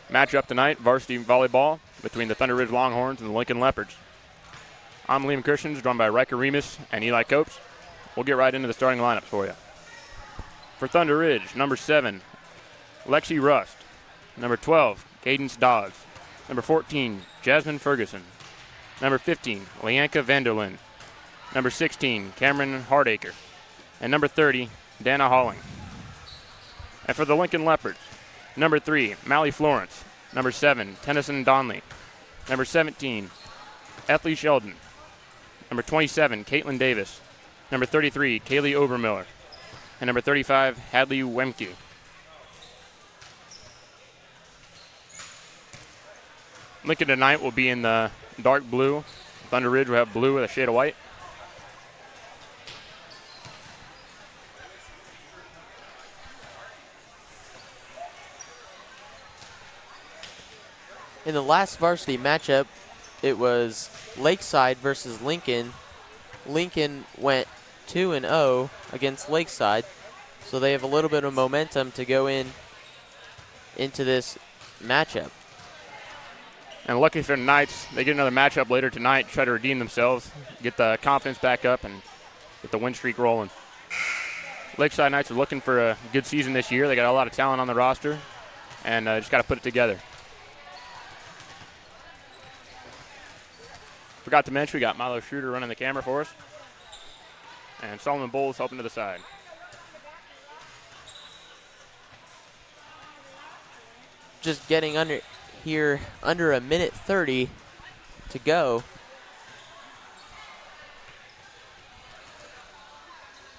matchup tonight, varsity volleyball between the Thunder Ridge Longhorns and the Lincoln Leopards. I'm Liam Christians, joined by Riker Remus and Eli Copes. We'll get right into the starting lineups for you. For Thunder Ridge, number 7, Lexi Rust. Number 12, Cadence Dodds. Number 14, Jasmine Ferguson. Number 15, Leanka Vanderlyn. Number 16, Cameron Hardacre. And number 30, Dana Holling. And for the Lincoln Leopards, number 3, Mally Florence. Number 7, Tennyson Donley. Number 17, Ethlie Sheldon. Number 27, Caitlin Davis. Number 33, Kaylee Obermiller. And number 35, Hadley Wemke. Lincoln tonight will be in the dark blue. Thunder Ridge will have blue with a shade of white. In the last varsity matchup, it was Lakeside versus Lincoln. Lincoln went 2-0 against Lakeside, so they have a little bit of momentum to go into this matchup. And lucky for the Knights, they get another matchup later tonight, try to redeem themselves, get the confidence back up, and get the win streak rolling. Lakeside Knights are looking for a good season this year. They got a lot of talent on the roster, and just got to put it together. Forgot to mention, we got Milo Schroeder running the camera for us, and Solomon Bowles helping to the side. Just getting under a minute 30 to go.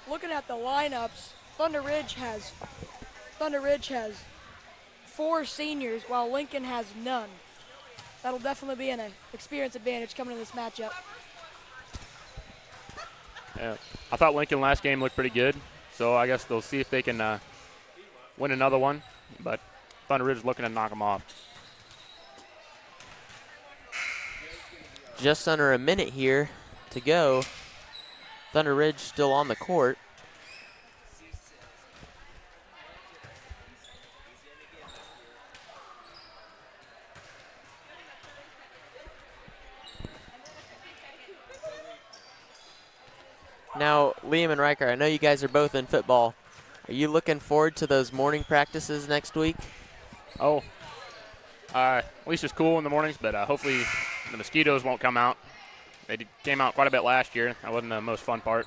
Looking at the lineups, Thunder Ridge has 4 seniors while Lincoln has none. That'll definitely be an experience advantage coming in this matchup. Yeah, I thought Lincoln last game looked pretty good, so I guess they'll see if they can win another one, but Thunder Ridge is looking to knock them off. Just under a minute here to go. Thunder Ridge still on the court. Now, Liam and Riker, I know you guys are both in football. Are you looking forward to those morning practices next week? Oh, at least it's cool in the mornings, but hopefully the mosquitoes won't come out. They came out quite a bit last year. That wasn't the most fun part.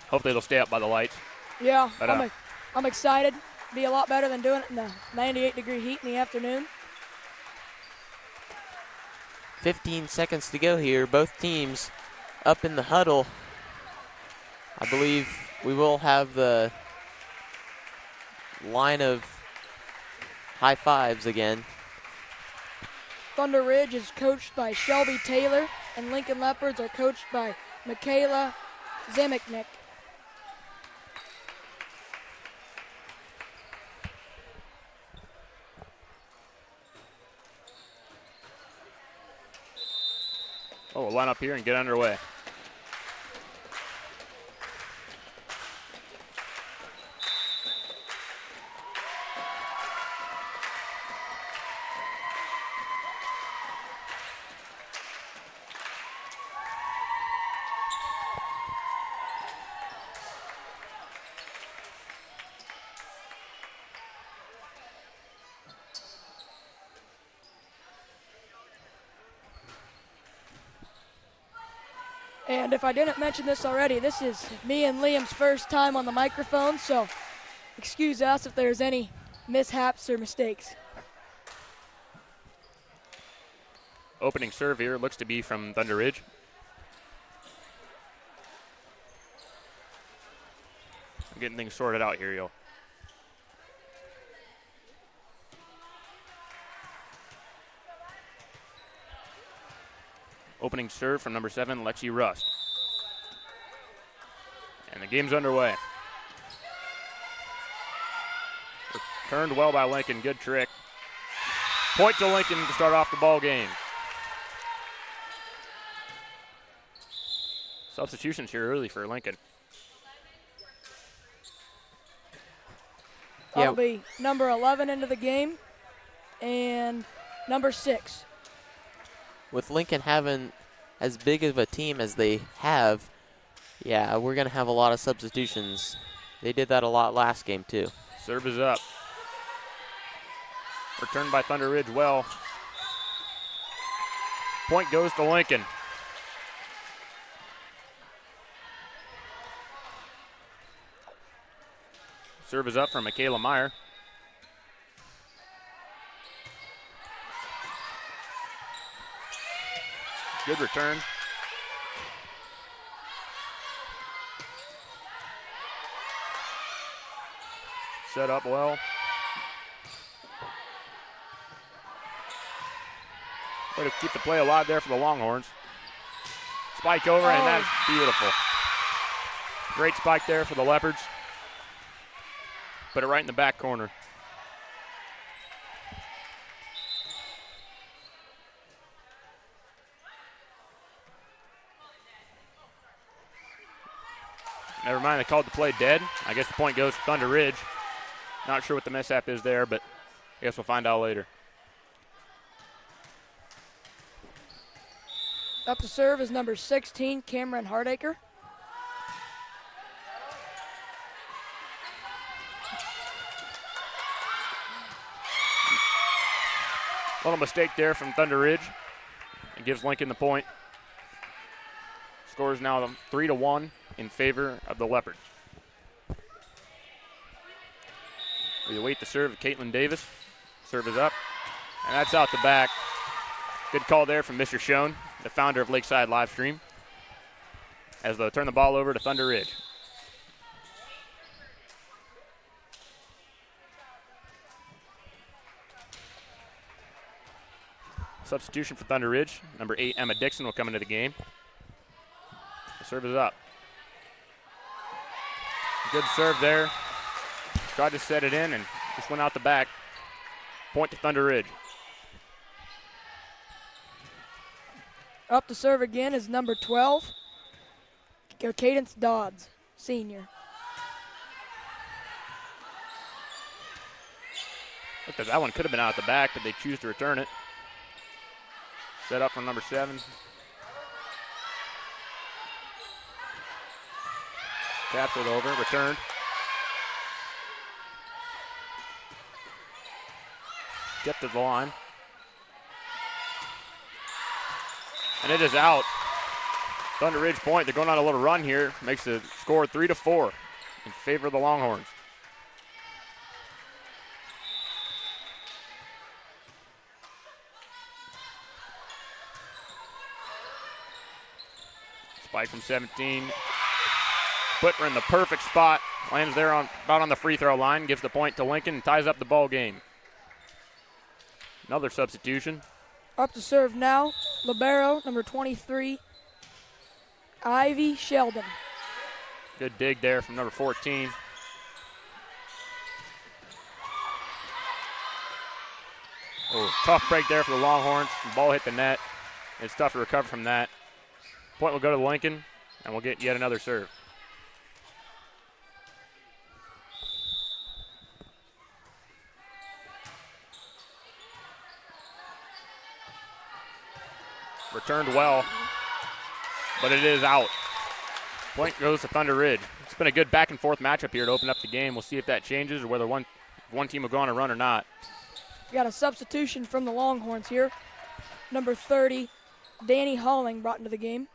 Hopefully they'll stay up by the lights. Yeah, But, I'm excited. Be a lot better than doing it in the 98-degree heat in the afternoon. 15 seconds to go here. Both teams up in the huddle. I believe we will have the line of high fives again. Thunder Ridge is coached by Shelby Taylor, and Lincoln Leopards are coached by Michaela Zemiknik. Oh, we'll line up here and get underway. And if I didn't mention this already, this is me and Liam's first time on the microphone, so excuse us if there's any mishaps or mistakes. Opening serve here looks to be from Thunder Ridge. I'm getting things sorted out here, yo. Opening serve from number 7, Lexi Rust. And the game's underway. Turned well by Lincoln, good trick. Point to Lincoln to start off the ball game. Substitutions here early for Lincoln. That'll be number 11 into the game and number 6. With Lincoln having as big of a team as they have, yeah, we're going to have a lot of substitutions. They did that a lot last game, too. Serve is up. Returned by Thunder Ridge well. Point goes to Lincoln. Serve is up from Michaela Meyer. Good return. Set up well. Way to keep the play alive there for the Longhorns. Spike over, and that's beautiful. Great spike there for the Leopards. Put it right in the back corner. Never mind, they called the play dead. I guess the point goes to Thunder Ridge. Not sure what the mishap is there, but I guess we'll find out later. Up to serve is number 16, Cameron Hardacre. Little mistake there from Thunder Ridge. It gives Lincoln the point. Score is now 3-1 in favor of the Leopards. We await the serve of Caitlin Davis. Serve is up, and that's out the back. Good call there from Mr. Schoen, the founder of Lakeside Livestream, as they'll turn the ball over to Thunder Ridge. Substitution for Thunder Ridge. Number 8, Emma Dixon, will come into the game. The serve is up. Good serve there. Tried to set it in and just went out the back. Point to Thunder Ridge. Up to serve again is number 12, Cadence Dodds, senior. Looked like that one could have been out the back, but they choose to return it. Set up from number 7. Taps it over, returned. Get to the line. And it is out. Thunder Ridge point. They're going on a little run here. Makes the score 3-4 in favor of the Longhorns. Spike from 17. Put her in the perfect spot. Lands there about on the free throw line. Gives the point to Lincoln and ties up the ball game. Another substitution. Up to serve now, libero, number 23, Ivy Sheldon. Good dig there from number 14. Oh, tough break there for the Longhorns. The ball hit the net. It's tough to recover from that. Point will go to Lincoln, and we'll get yet another serve. Returned well, but it is out. Point goes to Thunder Ridge. It's been a good back and forth matchup here to open up the game. We'll see if that changes or whether one team will go on a run or not. We got a substitution from the Longhorns here. Number 30, Danny Halling, brought into the game.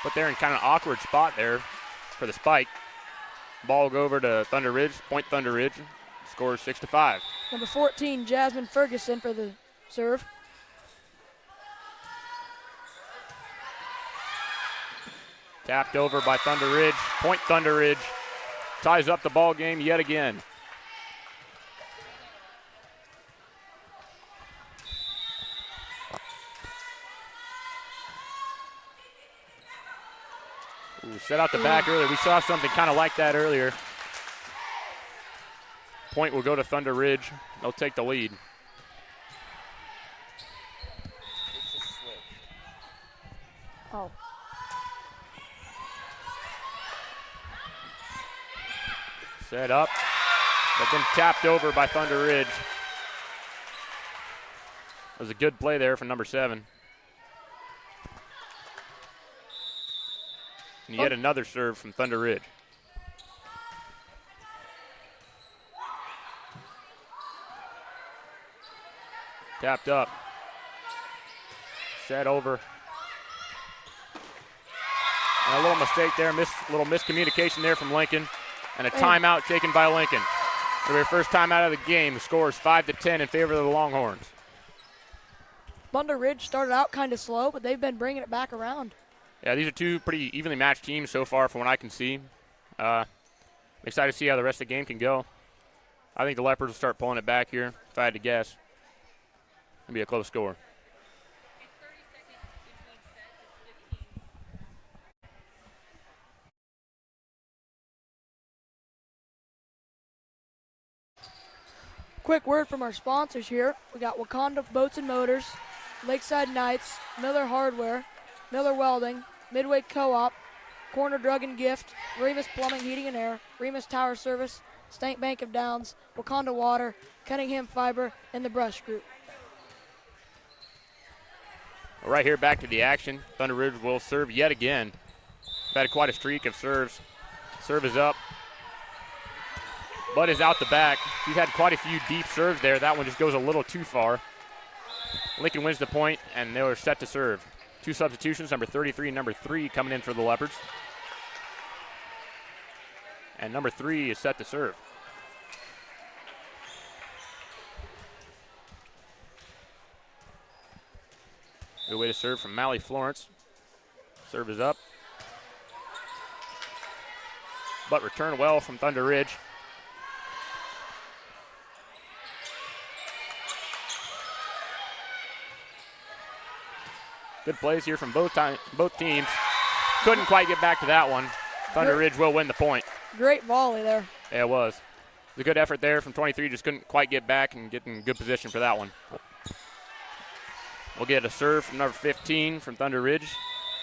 But they're in kind of an awkward spot there for the spike. Ball will go over to Thunder Ridge. Point Thunder Ridge. Scores 6-5. Number 14, Jasmine Ferguson for the serve. Tapped over by Thunder Ridge. Point Thunder Ridge. Ties up the ball game yet again. Ooh, set out the back earlier. We saw something kind of like that earlier. Point will go to Thunder Ridge. They'll take the lead. Oh. Set up, but then tapped over by Thunder Ridge. That was a good play there from number 7. And yet another serve from Thunder Ridge. Tapped up. Set over. And a little mistake there, little miscommunication there from Lincoln. And a timeout taken by Lincoln. So their first timeout of the game. The score is 5-10 in favor of the Longhorns. Thunder Ridge started out kind of slow, but they've been bringing it back around. Yeah, these are two pretty evenly matched teams so far from what I can see. I'm excited to see how the rest of the game can go. I think the Leopards will start pulling it back here, if I had to guess. It'll be a close score. Quick word from our sponsors here. We got Wakanda Boats and Motors, Lakeside Knights, Miller Hardware, Miller Welding, Midway Co-op, Corner Drug and Gift, Remus Plumbing, Heating and Air, Remus Tower Service, State Bank of Downs, Wakanda Water, Cunningham Fiber, and the Brush Group. Right here, back to the action. Thunder Ridge will serve yet again. They've had quite a streak of serves. Serve is up. Bud is out the back. He's had quite a few deep serves there. That one just goes a little too far. Lincoln wins the point, and they are set to serve. 2 substitutions, number 33 and number 3 coming in for the Leopards. And number 3 is set to serve. Good way to serve from Mally Florence. Serve is up. But return well from Thunder Ridge. Good plays here from both teams. Couldn't quite get back to that one. Thunder Ridge will win the point. Great volley there. Yeah, it was. It was a good effort there from 23. Just couldn't quite get back and get in good position for that one. We'll get a serve from number 15 from Thunder Ridge,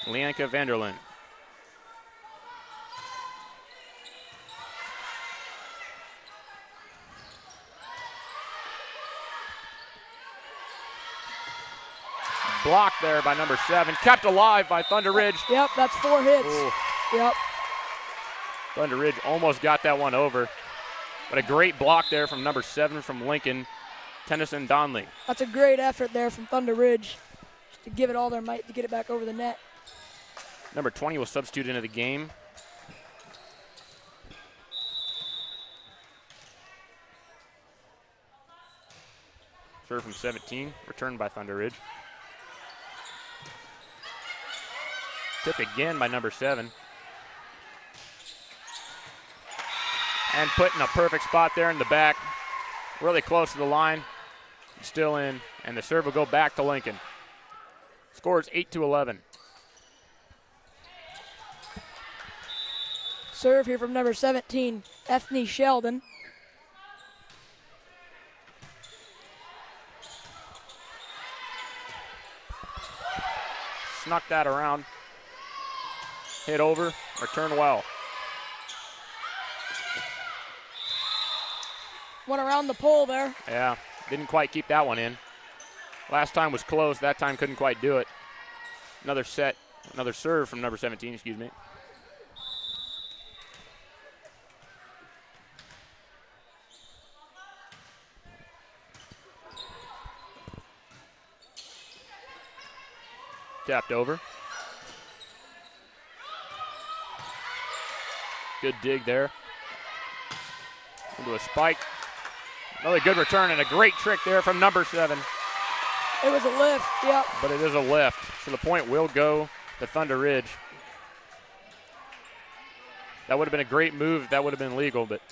Leanka Vanderlyn. Blocked there by number 7. Kept alive by Thunder Ridge. Yep, that's 4 hits. Ooh. Yep. Thunder Ridge almost got that one over. But a great block there from number 7 from Lincoln, Tennyson Donley. That's a great effort there from Thunder Ridge just to give it all their might to get it back over the net. Number 20 will substitute into the game. Serve from 17, returned by Thunder Ridge. Tipped again by number 7. And put in a perfect spot there in the back. Really close to the line. Still in, and the serve will go back to Lincoln. Score is 8-11. Serve here from number 17, Ethne Sheldon. Snuck that around. Hit over, return well. Went around the pole there. Yeah, didn't quite keep that one in. Last time was close, that time couldn't quite do it. Another serve from number 17, excuse me. Tapped over. Good dig there. Into a spike. Another good return and a great trick there from number 7. It was a lift, yep. But it is a lift, so the point will go to Thunder Ridge. That would have been a great move. That would have been legal, but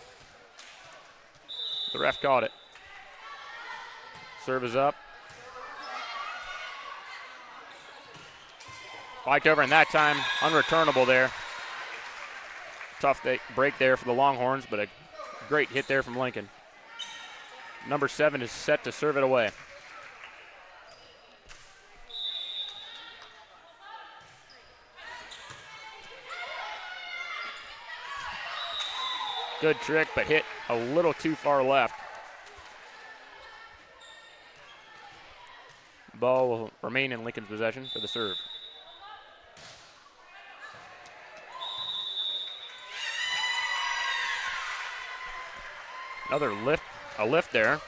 the ref caught it. Serve is up. Spiked over, and that time unreturnable there. Tough break there for the Longhorns, but a great hit there from Lincoln. Number 7 is set to serve it away. Good trick, but hit a little too far left. Ball will remain in Lincoln's possession for the serve. Another lift there.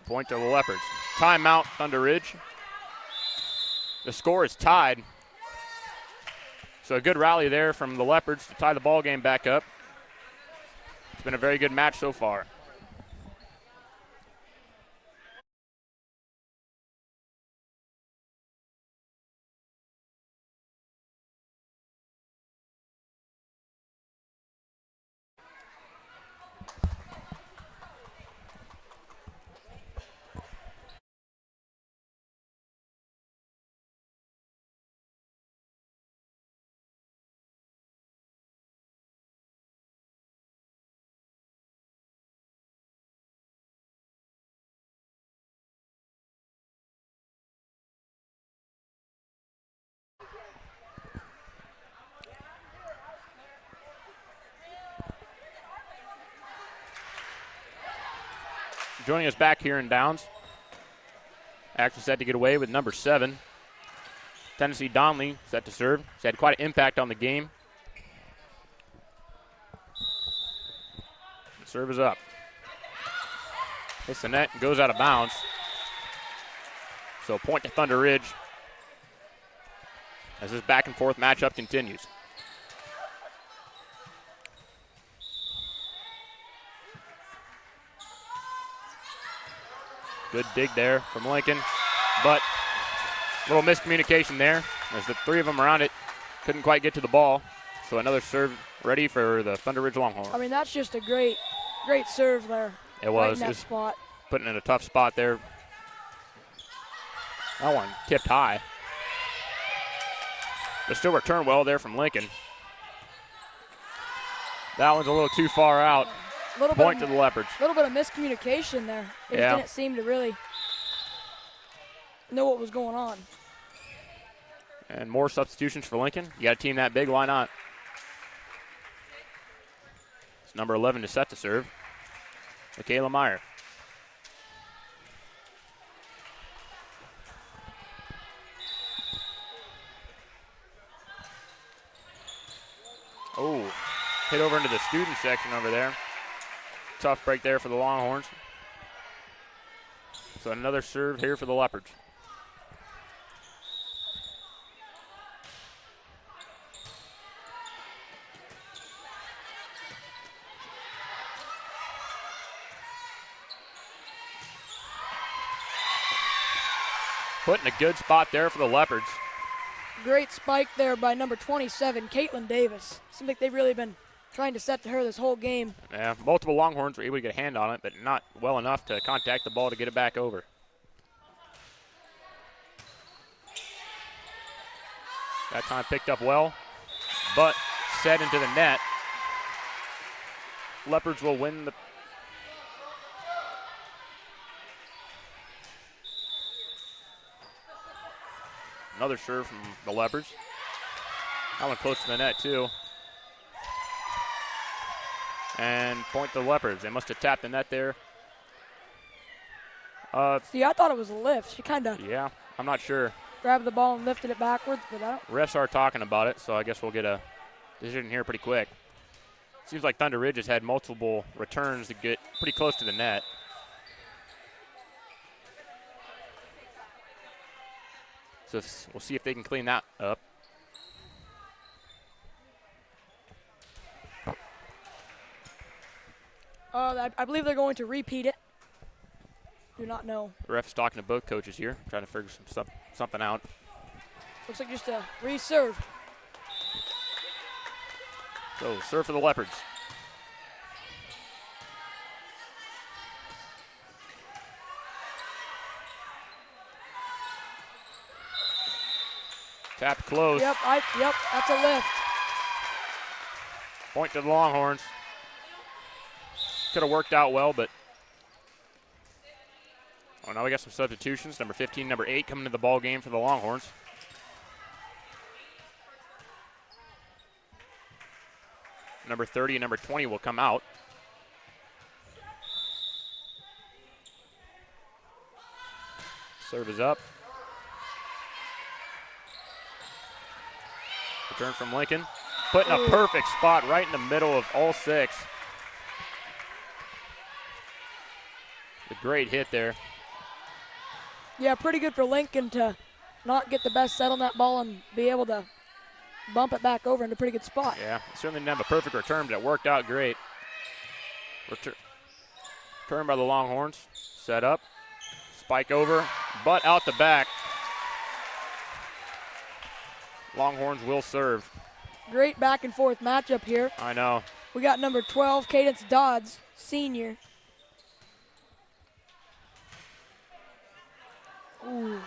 Point to the Leopards. Timeout, Thunder Ridge. The score is tied. So a good rally there from the Leopards to tie the ball game back up. It's been a very good match so far. Joining us back here in Downs, actually set to get away with number 7, Tennessee Donnelly, set to serve. He's had quite an impact on the game. The serve is up. Hits the net and goes out of bounds. So point to Thunder Ridge as this back and forth matchup continues. Good dig there from Lincoln, but a little miscommunication there as the 3 of them around it couldn't quite get to the ball. So another serve ready for the Thunder Ridge Longhorns. I mean, that's just a great serve there. It was. Right in that spot. Putting in a tough spot there. That one tipped high. But still returned well there from Lincoln. That one's a little too far out. Point to the Leopards. A little bit of miscommunication there. They just didn't seem to really know what was going on. And more substitutions for Lincoln. You got a team that big, why not? It's number 11 to set to serve. Michaela Meyer. Oh, hit over into the student section over there. Tough break there for the Longhorns. So another serve here for the Leopards. Put in a good spot there for the Leopards. Great spike there by number 27, Caitlin Davis. Seems like they've really been trying to set to her this whole game. Yeah, multiple Longhorns were able to get a hand on it, but not well enough to contact the ball to get it back over. That time picked up well, but set into the net. Leopards will win the... Another serve from the Leopards. That one close to the net, too. And point to the Leopards. They must have tapped the net there. See, I thought it was a lift. She kind of I'm not sure. grabbed the ball and lifted it backwards, but I don't. Refs are talking about it, so I guess we'll get a decision here pretty quick. Seems like Thunder Ridge has had multiple returns to get pretty close to the net. So we'll see if they can clean that up. I believe they're going to repeat it. Do not know. The ref's talking to both coaches here, trying to figure something out. Looks like just a reserve. So serve for the Leopards. Tapped close. Yep, that's a lift. Point to the Longhorns. Could have worked out well, but now we got some substitutions. Number 15, number 8 coming to the ball game for the Longhorns. Number 30 and number 20 will come out. Serve is up. Return from Lincoln. Putting a perfect spot right in the middle of all 6. A great hit there. Yeah, pretty good for Lincoln to not get the best set on that ball and be able to bump it back over in a pretty good spot. Yeah, certainly didn't have a perfect return, but it worked out great. Return by the Longhorns. Set up. Spike over, but out the back. Longhorns will serve. Great back and forth matchup here. I know. We got number 12, Cadence Dodds, senior. Ooh.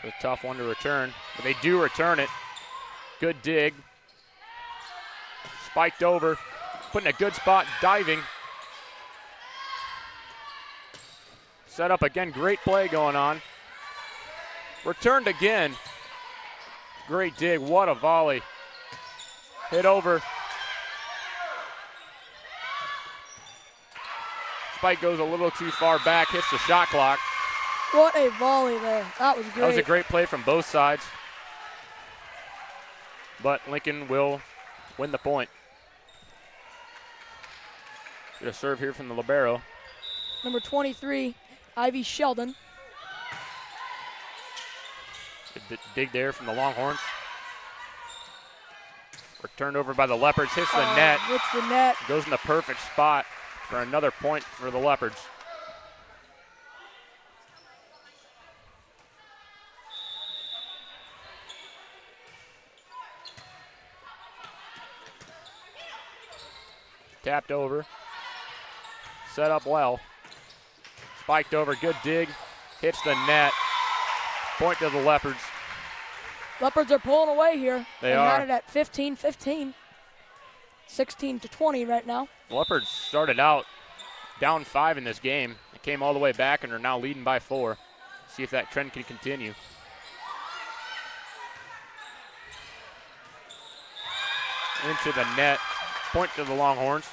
A tough one to return, but they do return it. Good dig. Spiked over, put in a good spot, diving. Set up again, great play going on. Returned again. Great dig, what a volley. Hit over. Spike goes a little too far back, hits the shot clock. What a volley there. That was great. That was a great play from both sides. But Lincoln will win the point. Get a serve here from the libero. Number 23, Ivy Sheldon. Good dig there from the Longhorns. Returned over by the Leopards, hits the net. Hits the net. Goes in the perfect spot for another point for the Leopards. Tapped over. Set up well. Spiked over, good dig. Hits the net. Point to the Leopards. Leopards are pulling away here. They are. had it at 15-15. 16-20 right now. Leopards started out down 5 in this game. They came all the way back and are now leading by 4. See if that trend can continue. Into the net. Point to the Longhorns.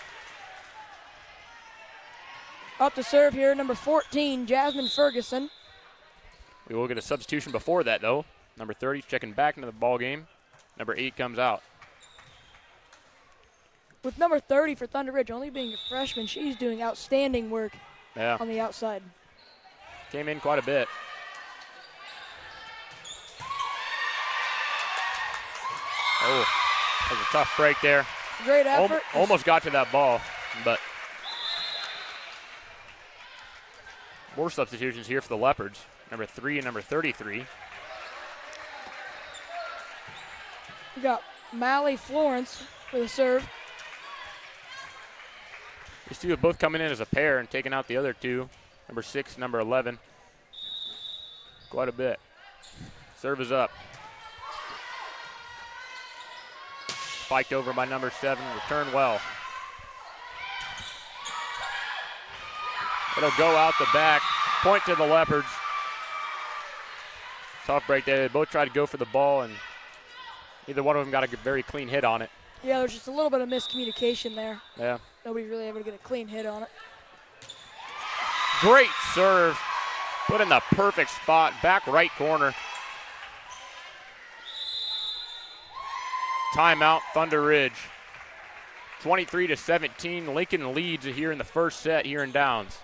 Up to serve here, number 14, Jasmine Ferguson. We will get a substitution before that, though. Number 30 is checking back into the ball game. Number 8 comes out. With number 30 for Thunder Ridge only being a freshman, she's doing outstanding work on the outside. Came in quite a bit. Oh, that was a tough break there. Great effort. Almost got to that ball, but more substitutions here for the Leopards. Number 3 and number 33. We got Mally Florence for the serve. These two have both coming in as a pair and taking out the other two. Number 6, number 11. Quite a bit. Serve is up. Spiked over by number 7. Return well. It'll go out the back. Point to the Leopards. Tough break there. They both tried to go for the ball, and neither one of them got a very clean hit on it. Yeah, there's just a little bit of miscommunication there. Yeah. Nobody's really able to get a clean hit on it. Great serve. Put in the perfect spot. Back right corner. Timeout, Thunder Ridge. 23-17. Lincoln leads here in the first set here in Downs.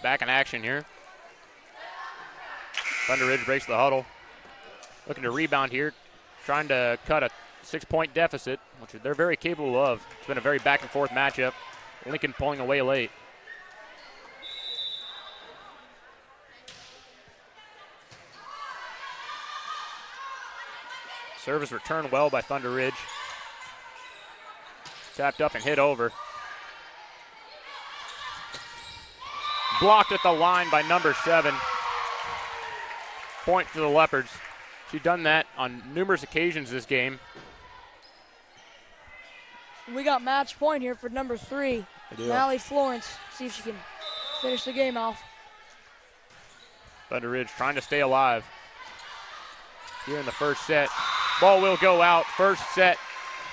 Back in action here. Thunder Ridge breaks the huddle. looking to rebound here, trying to cut a 6-point deficit, which they're very capable of. It's been a very back-and-forth matchup. Lincoln pulling away late. Service returned well by Thunder Ridge. Tapped up and hit over. Blocked at the line by number 7. Point to the Leopards. She's done that on numerous occasions this game. We got match point here for number 3, Mallie Florence. See if she can finish the game off. Thunder Ridge trying to stay alive here in the first set. Ball will go out. First set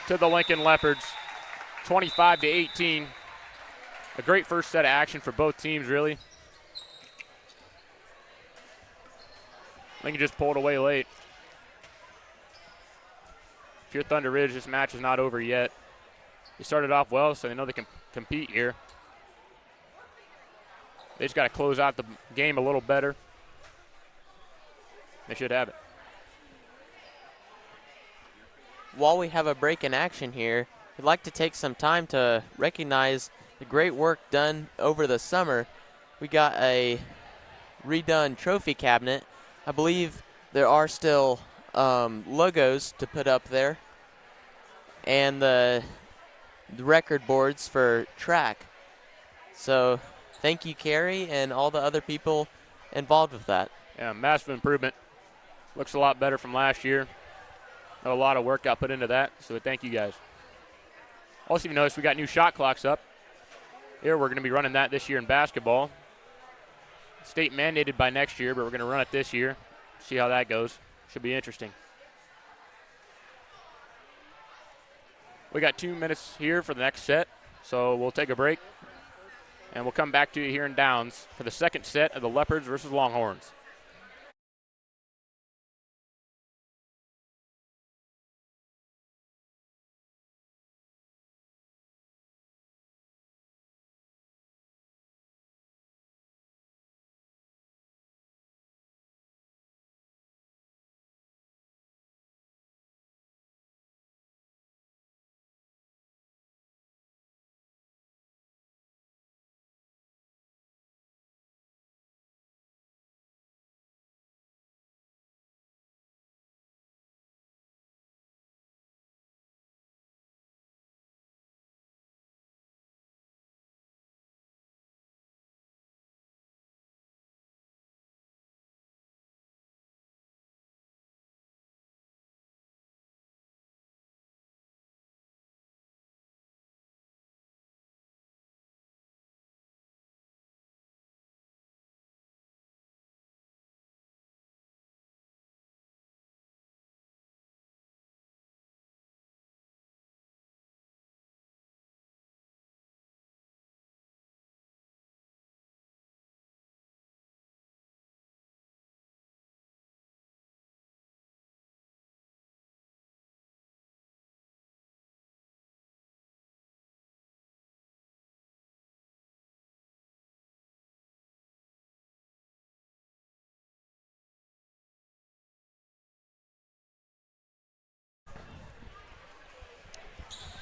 to the Lincoln Leopards, 25-18. A great first set of action for both teams, really. Lincoln just pulled away late. If you're Thunder Ridge, this match is not over yet. They started off well, so they know they can compete here. They just got to close out the game a little better. They should have it. While we have a break in action here, I'd like to take some time to recognize the great work done over the summer. We got a redone trophy cabinet. I believe there are still logos to put up there, and the record boards for track. So thank you, Carrie, and all the other people involved with that. Yeah, massive improvement. Looks a lot better from last year. A lot of work got put into that, so thank you guys. Also, you notice we got new shot clocks up. Here, we're going to be running that this year in basketball. State mandated by next year, but we're going to run it this year. See how that goes. Should be interesting. We got 2 minutes here for the next set, so we'll take a break. And we'll come back to you here in Downs for the second set of the Leopards versus Longhorns.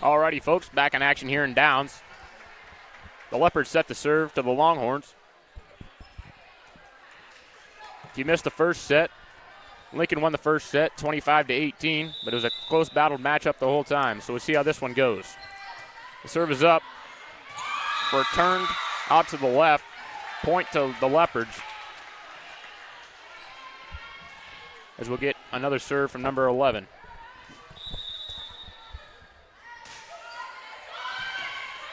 Alrighty, folks, back in action here in Downs. The Leopards set the serve to the Longhorns. If you missed the first set, Lincoln won the first set 25-18, but it was a close battle matchup the whole time, so we'll see how this one goes. The serve is up. Returned out to the left. Point to the Leopards. As we'll get another serve from number 11.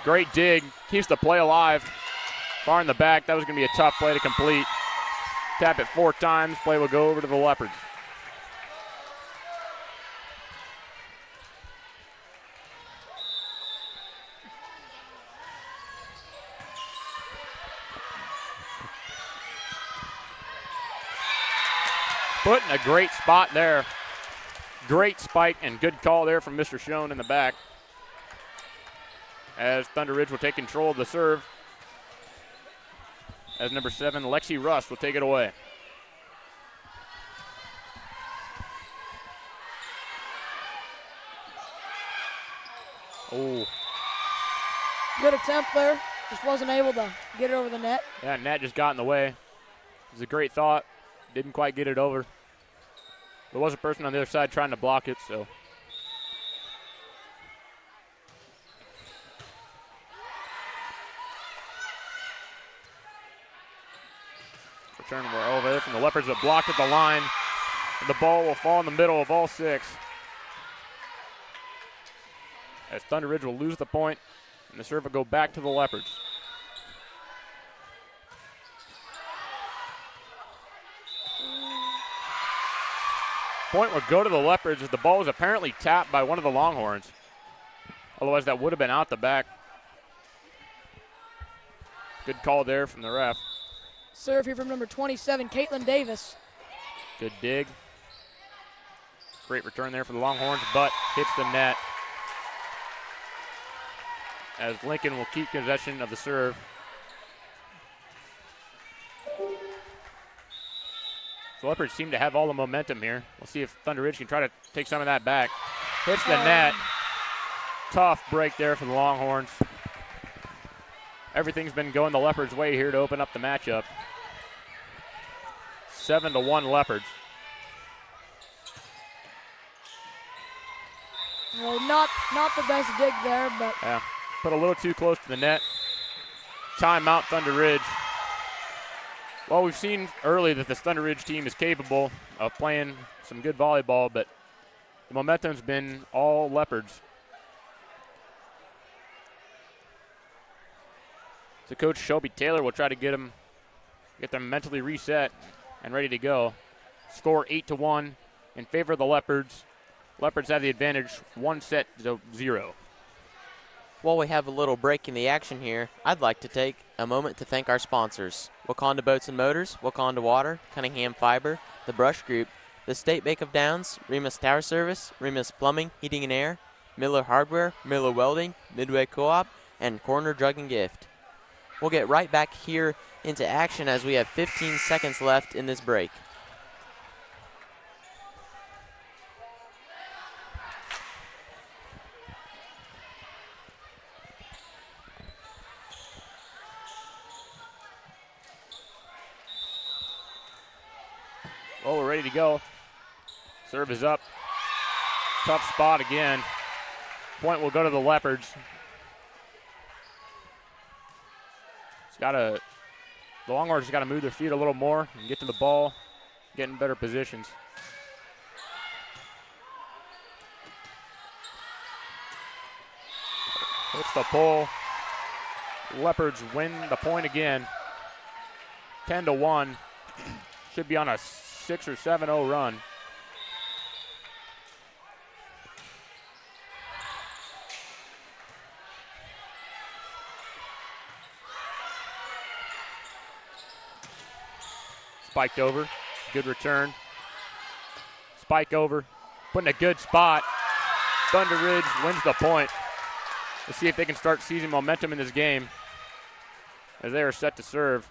Great dig, keeps the play alive. Far in the back, that was going to be a tough play to complete. Tap it 4 times, play will go over to the Leopards. Put in a great spot there. Great spike and good call there from Mr. Schoen in the back. As Thunder Ridge will take control of the serve. As number 7, Lexi Rust will take it away. Oh, Good attempt there. Just wasn't able to get it over the net. yeah, net just got in the way. It was a great thought. Didn't quite get it over. There was a person on the other side trying to block it, so. Return over there from the Leopards, but blocked at the line. And the ball will fall in the middle of all 6. As Thunder Ridge will lose the point, and the serve will go back to the Leopards. Point would go to the Leopards as the ball was apparently tapped by one of the Longhorns. Otherwise, that would have been out the back. Good call there from the ref. Serve here from number 27, Caitlin Davis. Good dig. Great return there for the Longhorns, but hits the net. As Lincoln will keep possession of the serve. The Leopards seem to have all the momentum here. We'll see if Thunder Ridge can try to take some of that back. Hits the net. Tough break there for the Longhorns. Everything's been going the Leopards' way here to open up the matchup. 7-1 Leopards. Well, not the best dig there, but Yeah, put a little too close to the net. Timeout, Thunder Ridge. Well, we've seen early that this Thunder Ridge team is capable of playing some good volleyball, but the momentum's been all Leopards. So Coach Shelby Taylor will try to get them mentally reset and ready to go. Score 8-1 in favor of the Leopards. Leopards have the advantage 1-0. While we have a little break in the action here, I'd like to take a moment to thank our sponsors: Wakanda Boats and Motors, Wakanda Water, Cunningham Fiber, The Brush Group, the State Bank of Downs, Remus Tower Service, Remus Plumbing, Heating and Air, Miller Hardware, Miller Welding, Midway Co-op, and Corner Drug and Gift. We'll get right back here into action as we have 15 seconds left in this break. Well, we're ready to go. Serve is up. Tough spot again. Point will go to the Leopards. The Longhorns got to move their feet a little more and get to the ball, get in better positions. Hits the pole. Leopards win the point again. 10-1. Should be on a 6 or 7-0 run. Spiked over. Good return. Spike over. Put in a good spot. Thunder Ridge wins the point. Let's see if they can start seizing momentum in this game as they are set to serve.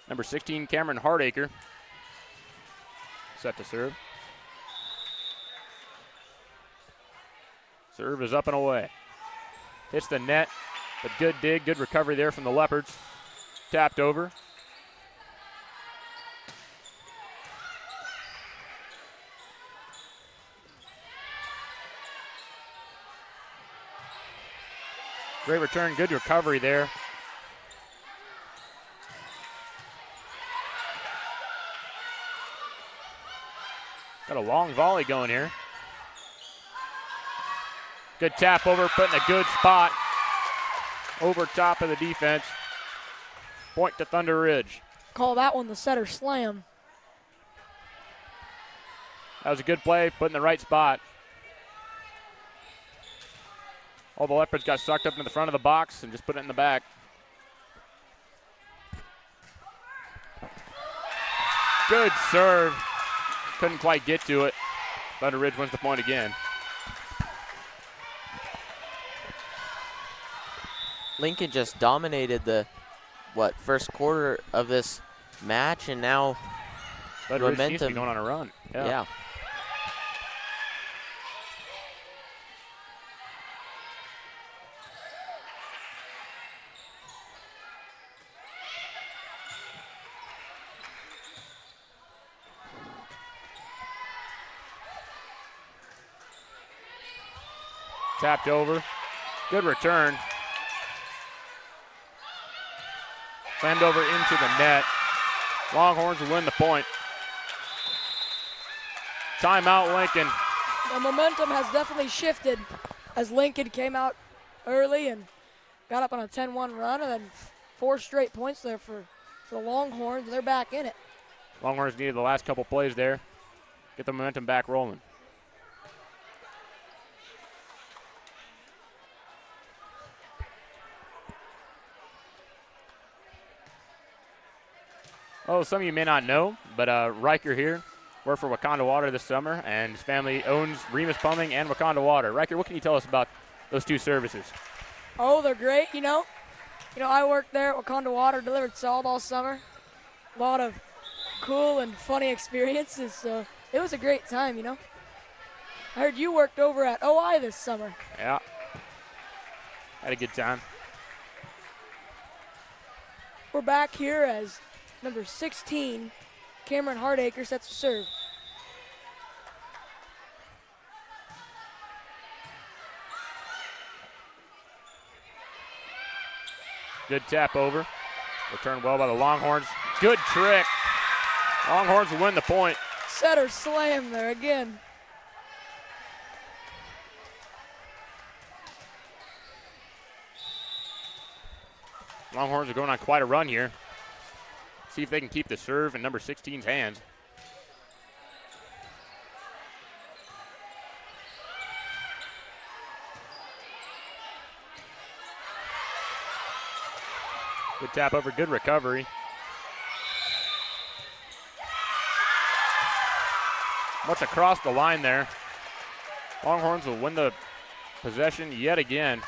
Number 16, Cameron Hardacre, set to serve. Serve is up and away. Hits the net, but good dig, good recovery there from the Leopards. Tapped over. Great return, good recovery there. Got a long volley going here. Good tap over, put in a good spot over top of the defense. Point to Thunder Ridge. call that one the setter slam. That was a good play, put in the right spot. All the Leopards got sucked up into the front of the box and just put it in the back. Good serve. Couldn't quite get to it. Thunder Ridge wins the point again. Lincoln just dominated the, first quarter of this match, and now Thunder Ridge seems to be momentum. going on a run. Yeah. Tapped over. Good return. Slammed over into the net. Longhorns will win the point. Timeout, Lincoln. The momentum has definitely shifted as Lincoln came out early and got up on a 10-1 run, and then 4 straight points there for the Longhorns. They're back in it. Longhorns needed the last couple plays there. Get the momentum back rolling. Oh, some of you may not know, but Riker here worked for Wakanda Water this summer, and his family owns Remus Plumbing and Wakanda Water. Riker, what can you tell us about those two services? Oh, they're great, you know. I worked there at Wakanda Water, delivered salt all summer. A lot of cool and funny experiences, so it was a great time, you know. I heard you worked over at OI this summer. Yeah. Had a good time. We're back here as number 16, Cameron Hardacre, sets to serve. Good tap over. Returned well by the Longhorns. Good trick. Longhorns will win the point. Setter slam there again. Longhorns are going on quite a run here. See if they can keep the serve in number 16's hands. Good tap over, good recovery. Much across the line there. Longhorns will win the possession yet again.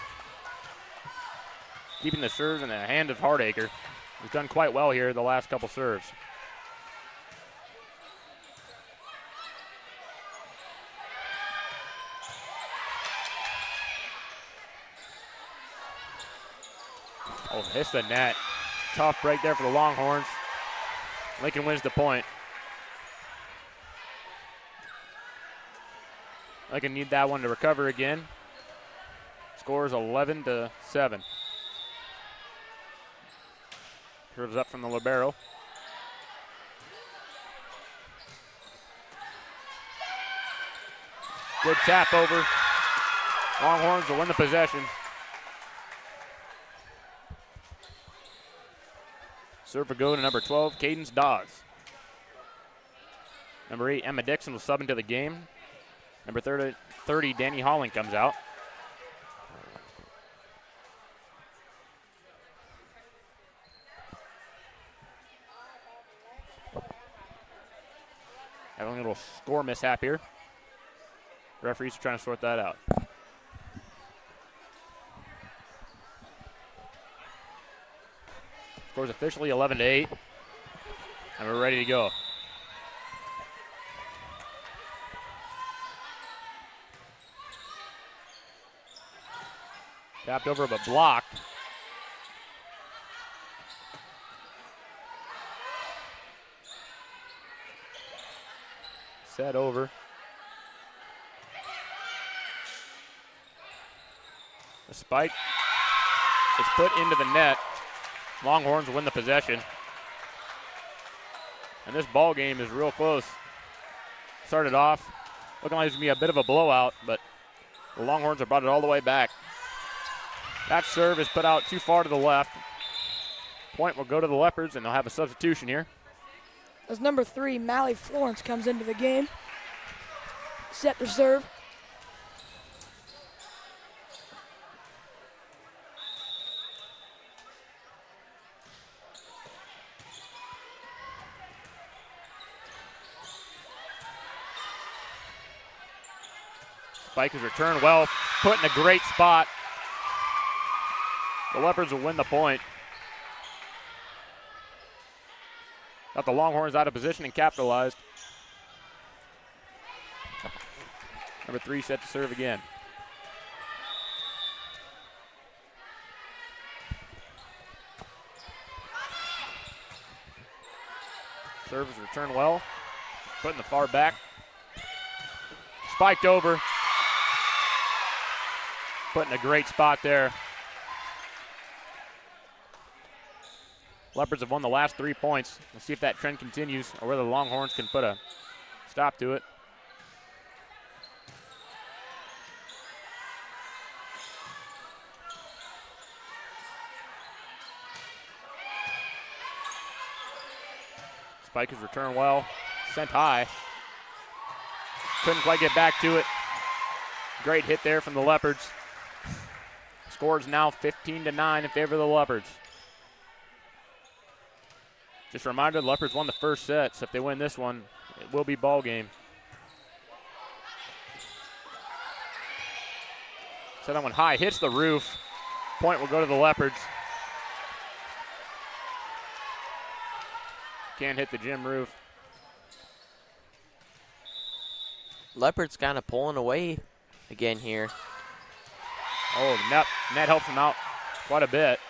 Keeping the serves in the hand of Hardacre. He's done quite well here the last couple serves. Oh, hits the net. Tough break there for the Longhorns. Lincoln wins the point. Lincoln need that one to recover again. Scores 11-7. Curves up from the libero. Good tap over. Longhorns will win the possession. Serve will go to number 12, Cadence Dawes. Number 8, Emma Dixon will sub into the game. Number 30, Danny Holling comes out. Having a little score mishap here. Referees are trying to sort that out. Score's officially 11-8. And we're ready to go. Tapped over but blocked. Set over. The spike is put into the net. Longhorns win the possession. And this ball game is real close. Started off looking like it's going to be a bit of a blowout, but the Longhorns have brought it all the way back. That serve is put out too far to the left. Point will go to the Leopards, and they'll have a substitution here. As number 3, Mally Florence, comes into the game. Set to serve. Spike is returned well, put in a great spot. The Leopards will win the point. Got the Longhorns out of position and capitalized. Number 3 set to serve again. Serve is returned well. Put in the far back. Spiked over. put in a great spot there. Leopards have won the last 3 points. We'll see if that trend continues or whether the Longhorns can put a stop to it. Spike has returned well, sent high. Couldn't quite get back to it. Great hit there from the Leopards. Score is now 15-9 in favor of the Leopards. Just a reminder, the Leopards won the first set, so if they win this one, it will be ball game. So that one high, hits the roof. Point will go to the Leopards. Can't hit the gym roof. Leopards kind of pulling away again here. Oh, net helps them out quite a bit.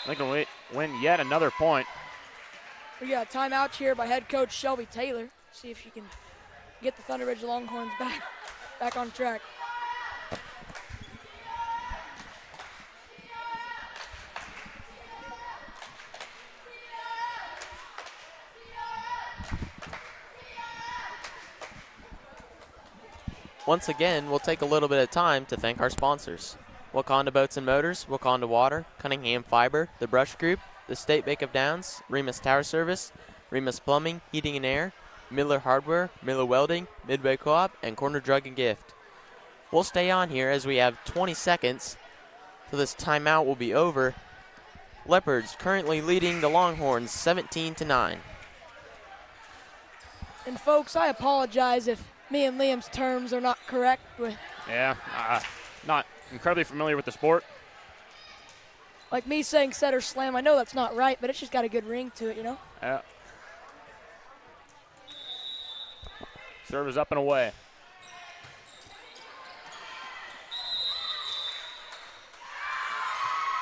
Lincoln will win yet another point. We got a timeout here by head coach Shelby Taylor. See if she can get the Thunder Ridge Longhorns back on track. Once again, we'll take a little bit of time to thank our sponsors. Wakanda Boats and Motors, Wakanda Water, Cunningham Fiber, The Brush Group, the State Bank of Downs, Remus Tower Service, Remus Plumbing, Heating and Air, Miller Hardware, Miller Welding, Midway Co-op, and Corner Drug and Gift. We'll stay on here as we have 20 seconds so this timeout will be over. Leopards currently leading the Longhorns 17-9. And folks, I apologize if me and Liam's terms are not correct. Yeah, not incredibly familiar with the sport. Like me saying setter slam, I know that's not right, but it's just got a good ring to it, you know? Yeah. Serve is up and away.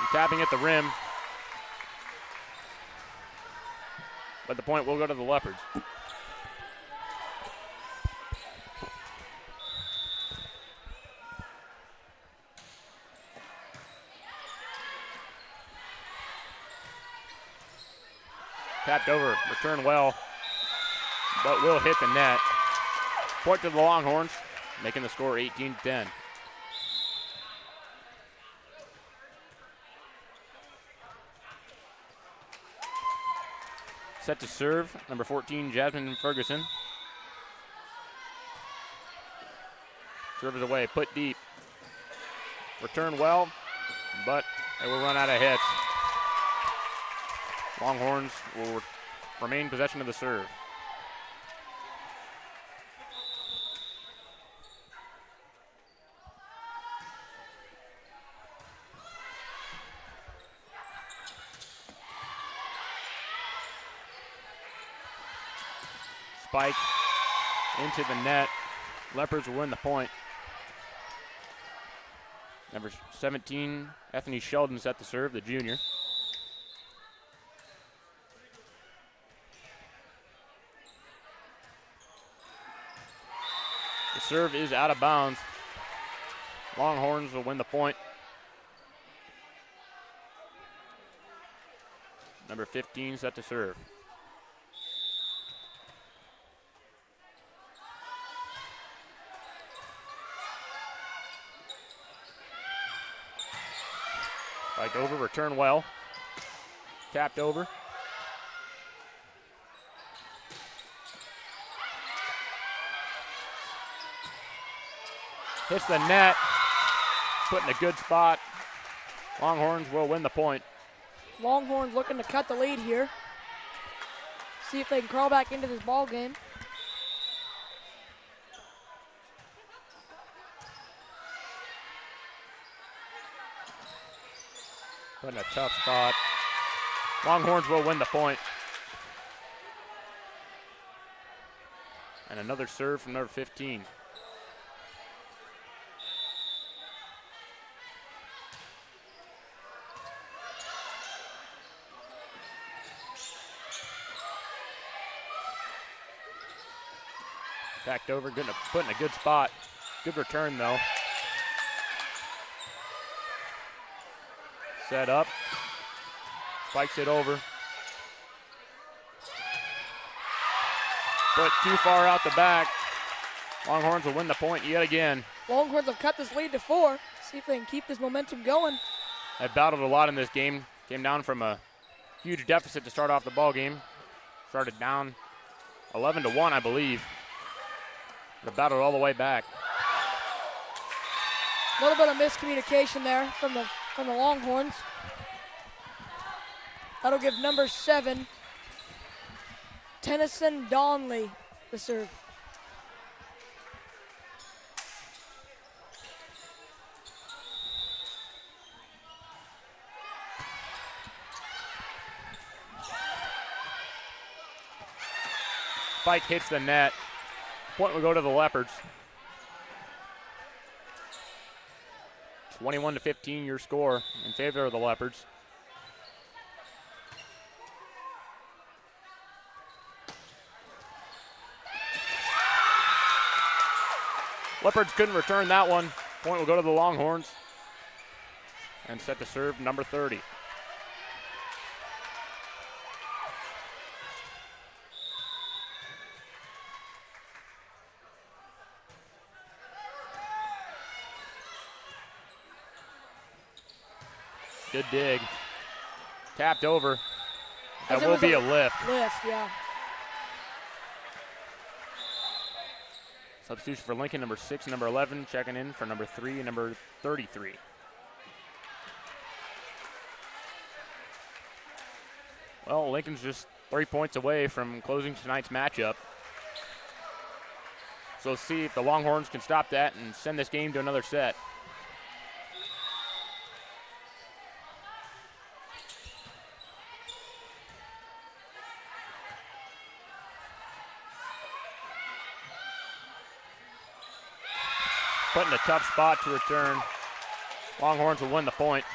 And tapping at the rim. But the point will go to the Leopards. Tapped over, return well, but will hit the net. Point to the Longhorns, making the score 18-10. Set to serve, number 14, Jasmine Ferguson. Serve is away, put deep. Return well, but they will run out of hits. Longhorns will remain possession of the serve. Spike into the net. Leopards will win the point. Number 17, Ethany Sheldon set the serve, the junior. The serve is out of bounds. Longhorns will win the point. Number 15 set to serve. Spike over, return well. Tapped over. Hits the net, put in a good spot. Longhorns will win the point. Longhorns looking to cut the lead here. See if they can crawl back into this ball game. Put in a tough spot. Longhorns will win the point. And another serve from number 15. Backed over, put in a good spot. Good return though. Set up. Spikes it over. But too far out the back. Longhorns will win the point yet again. Longhorns have cut this lead to 4. See if they can keep this momentum going. They've battled a lot in this game. Came down from a huge deficit to start off the ball game. Started down 11-1, I believe. They battled all the way back. A little bit of miscommunication there from the Longhorns. That'll give number 7, Tennyson Donley, the serve. Spike hits the net. Point will go to the Leopards. 21-15 your score in favor of the Leopards. Leopards couldn't return that one. Point will go to the Longhorns. And set to serve number 30. Good dig. Tapped over. That will be a lift. Lift, yeah. Substitution for Lincoln, number 6, number 11, checking in for number 3 and number 33. Well, Lincoln's just 3 points away from closing tonight's matchup. So let's see if the Longhorns can stop that and send this game to another set. Put in a tough spot to return. Longhorns will win the point.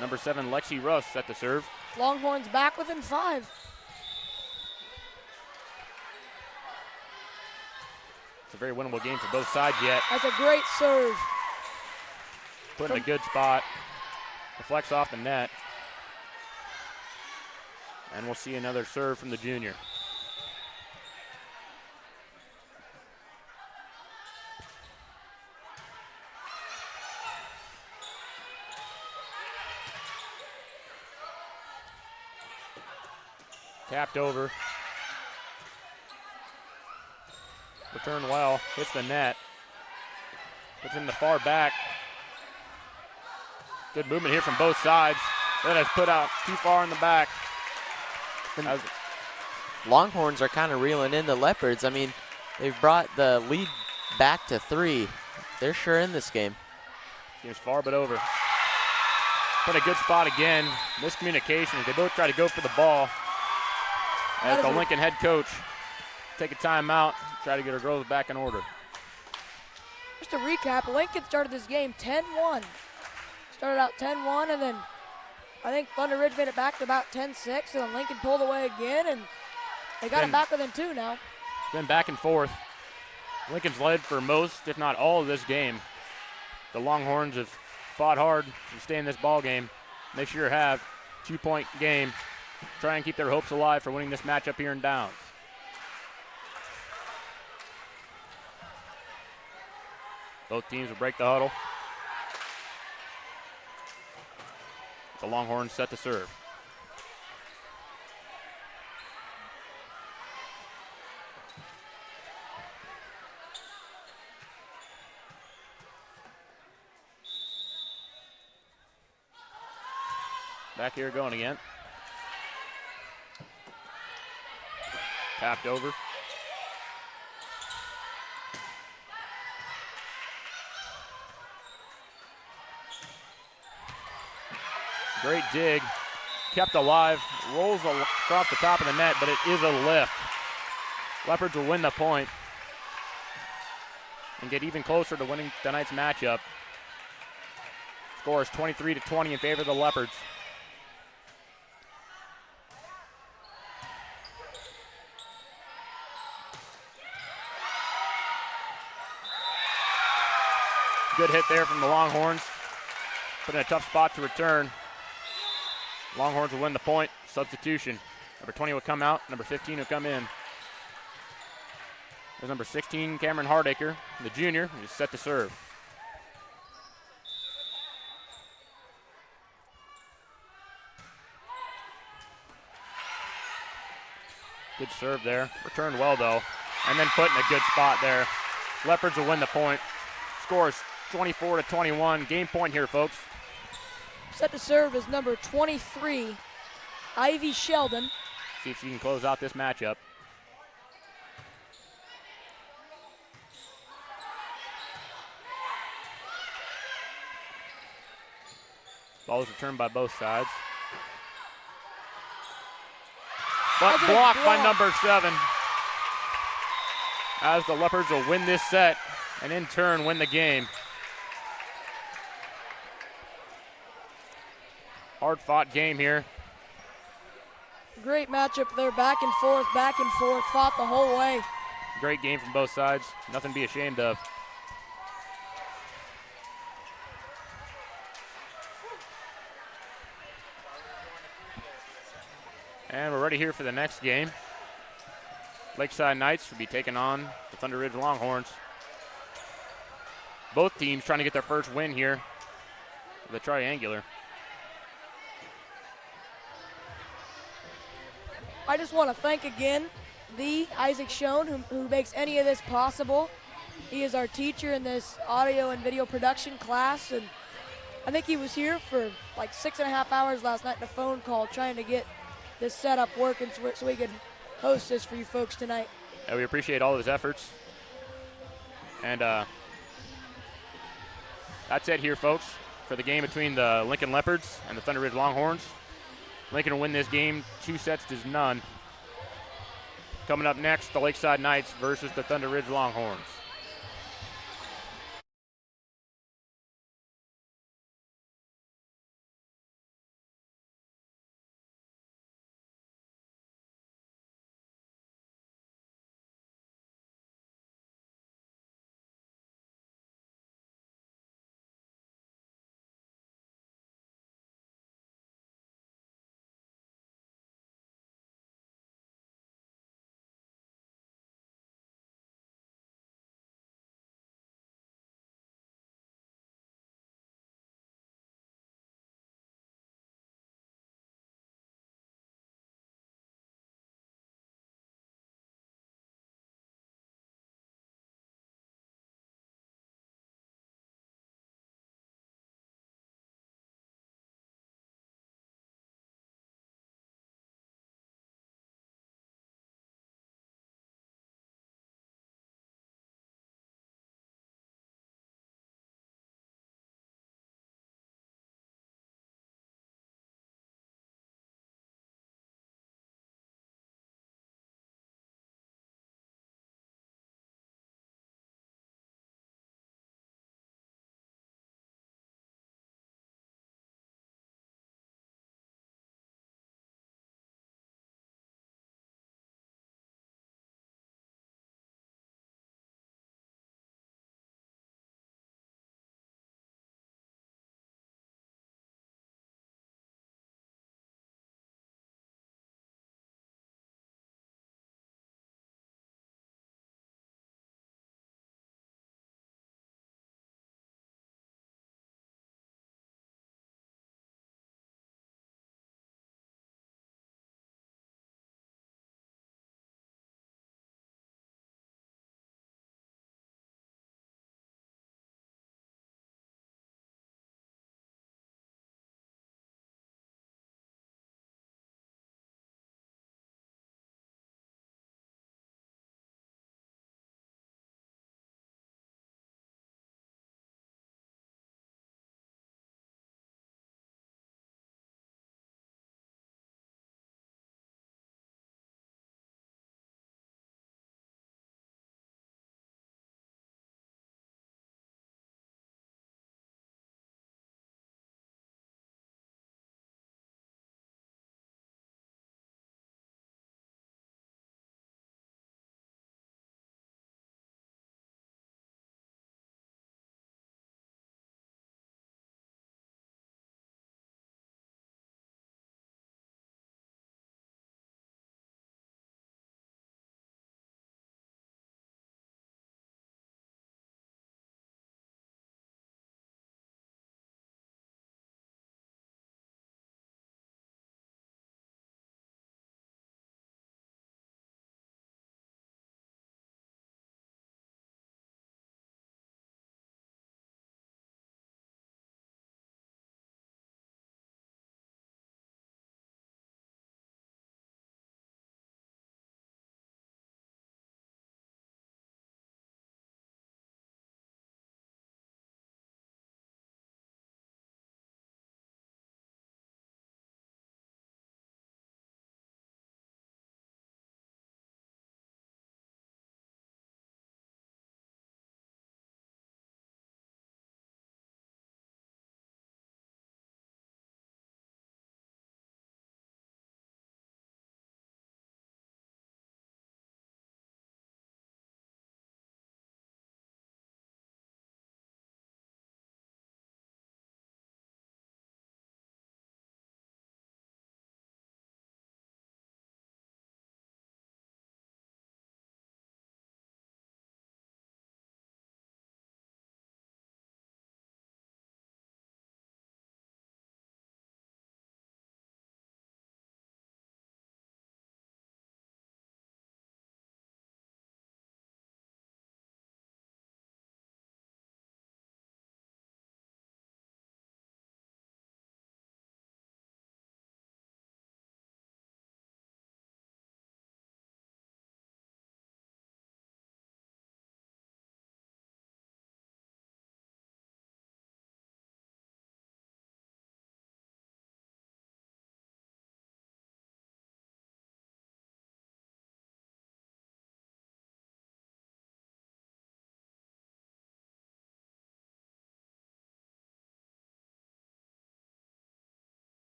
Number 7, Lexi Russ set the serve. Longhorns back within 5. It's a very winnable game for both sides yet. That's a great serve. Put in a good spot. Deflects off the net. And we'll see another serve from the junior. Tapped over. Return well. Hits the net. Puts in the far back. Good movement here from both sides. That has put out too far in the back. Longhorns are kind of reeling in the Leopards. I mean, they've brought the lead back to 3. They're sure in this game. Game's far but over. Put a good spot again. Miscommunication. They both try to go for the ball. As the Lincoln head coach take a timeout, try to get her girls back in order. Just to recap, Lincoln started this game 10-1. Started out 10-1, and then I think Thunder Ridge made it back to about 10-6, and then Lincoln pulled away again, and they got it back within 2 now. Been back and forth. Lincoln's led for most, if not all, of this game. The Longhorns have fought hard to stay in this ball game. They sure have. 2-point game. Try and keep their hopes alive for winning this matchup here in Downs. Both teams will break the huddle. The Longhorns set to serve. Back here going again. Tapped over. Great dig. Kept alive. Rolls across the top of the net, but it is a lift. Leopards will win the point and get even closer to winning tonight's matchup. Score is 23-20 in favor of the Leopards. Good hit there from the Longhorns. put in a tough spot to return. Longhorns will win the point. Substitution. Number 20 will come out. Number 15 will come in. There's number 16, Cameron Hardacre, the junior, who's set to serve. Good serve there. Returned well, though. And then put in a good spot there. Leopards will win the point. Scores 24-21. Game point here, folks. Set to serve is number 23, Ivy Sheldon. See if she can close out this matchup. Ball is returned by both sides. But blocked by number 7. As the Leopards will win this set and in turn win the game. Hard-fought game here. Great matchup there, back and forth, fought the whole way. Great game from both sides. Nothing to be ashamed of. And we're ready here for the next game. Lakeside Knights will be taking on the Thunder Ridge Longhorns. Both teams trying to get their first win here for the triangular. I just want to thank again the Isaac Schoen who makes any of this possible. He is our teacher in this audio and video production class, and I think he was here for like 6.5 hours last night in a phone call trying to get this setup working so we could host this for you folks tonight. Yeah, we appreciate all of his efforts. And that's it here, folks, for the game between the Lincoln Leopards and the Thunder Ridge Longhorns. Lincoln will win this game 2-0. Coming up next, the Lakeside Knights versus the Thunder Ridge Longhorns.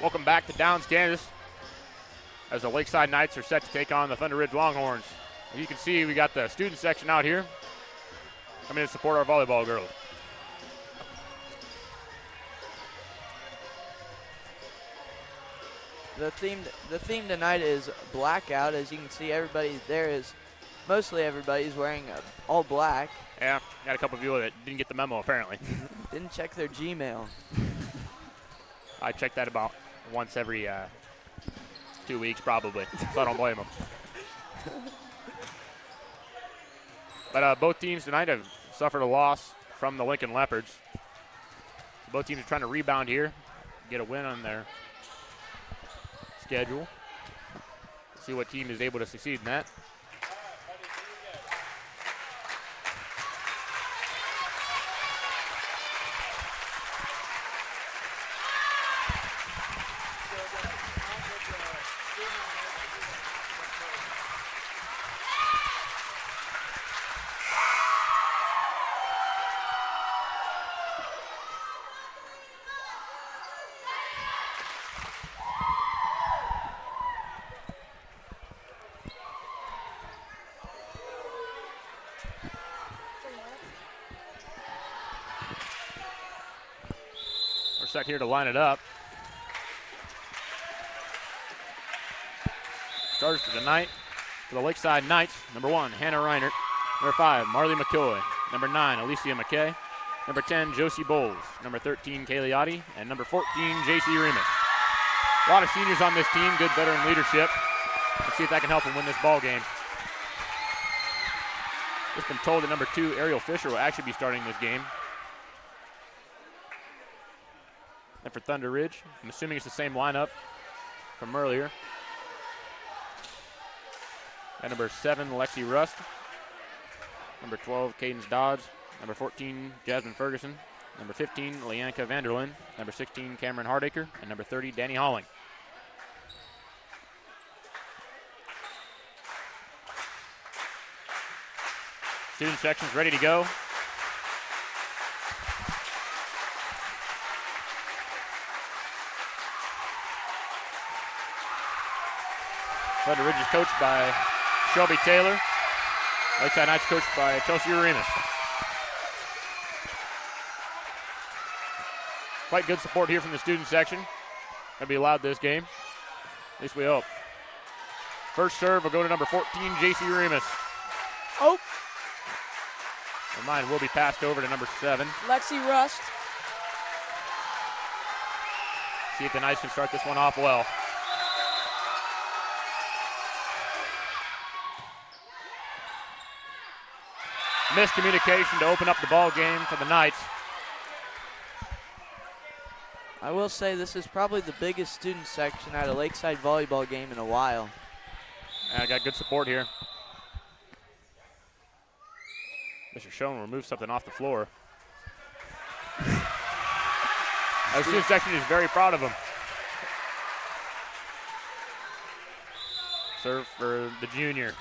Welcome back to Downs, Kansas, as the Lakeside Knights are set to take on the Thunder Ridge Longhorns. As you can see, we got the student section out here coming to support our volleyball girls. The theme tonight is blackout. As you can see, everybody there is, mostly everybody's wearing all black. Yeah, got a couple of you that didn't get the memo apparently. Didn't check their Gmail. I check that about once every 2 weeks probably, so I don't blame them. But both teams tonight have suffered a loss from the Lincoln Leopards. Both teams are trying to rebound here, get a win on their schedule. See what team is able to succeed in that. We're set here to line it up. Starters for tonight for the Lakeside Knights. Number 1, Hannah Reinert. Number 5, Marley McCoy. Number 9, Alicia McKay. Number 10, Josie Bowles. Number 13, Kaylee Oddie. And number 14, JC Remus. A lot of seniors on this team, good veteran leadership. Let's see if that can help them win this ball game. Just been told that number 2, Ariel Fisher, will actually be starting this game. And for Thunder Ridge, I'm assuming it's the same lineup from earlier. At number 7, Lexi Rust. Number 12, Cadence Dodds. Number 14, Jasmine Ferguson. Number 15, Leanka Vanderlyn. Number 16, Cameron Hardacre. And number 30, Danny Holling. Student section's ready to go. Thunder Ridge is coached by Shelby Taylor. Lakeside Knights coached by Chelsea Remus. Quite good support here from the student section. Gonna be loud this game. At least we hope. First serve will go to number 14, JC Remus. Oh, And mine will be passed over to number 7. Lexi Rust. See if the Knights can start this one off well. Miscommunication to open up the ball game for the Knights. I will say this is probably the biggest student section at a Lakeside volleyball game in a while. I got good support here. Mr. Schoen removed something off the floor. The student section is very proud of him. Serve for the junior.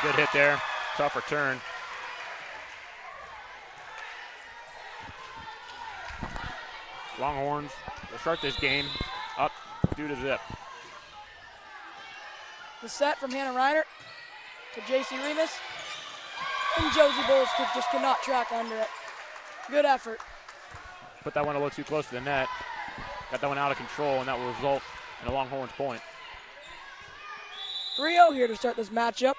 Good hit there. Tough return. Longhorns will start this game up 2-0. The set from Hannah Reiner to JC Remus. And Josie Bowles just could not track under it. Good effort. Put that one a little too close to the net. Got that one out of control, and that will result in a Longhorns point. 3-0 here to start this matchup.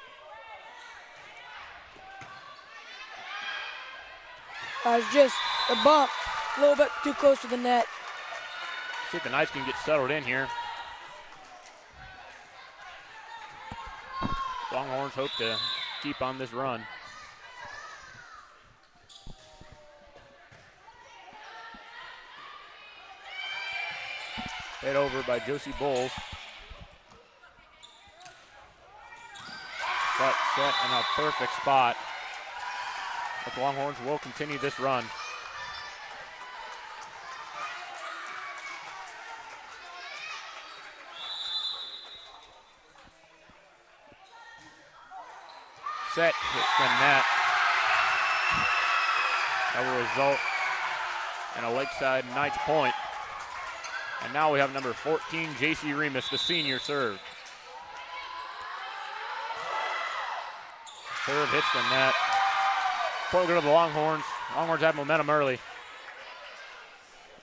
It's just a bump, a little bit too close to the net. See if the Knights can get settled in here. Longhorns hope to keep on this run. Hit over by Josie Bowles. But set in a perfect spot. But the Longhorns will continue this run. Set hits the net. That will result in a Lakeside Knights point. And now we have number 14, J.C. Remus, the senior, serve. Serve hits the net. Point will go to the Longhorns. Longhorns have momentum early.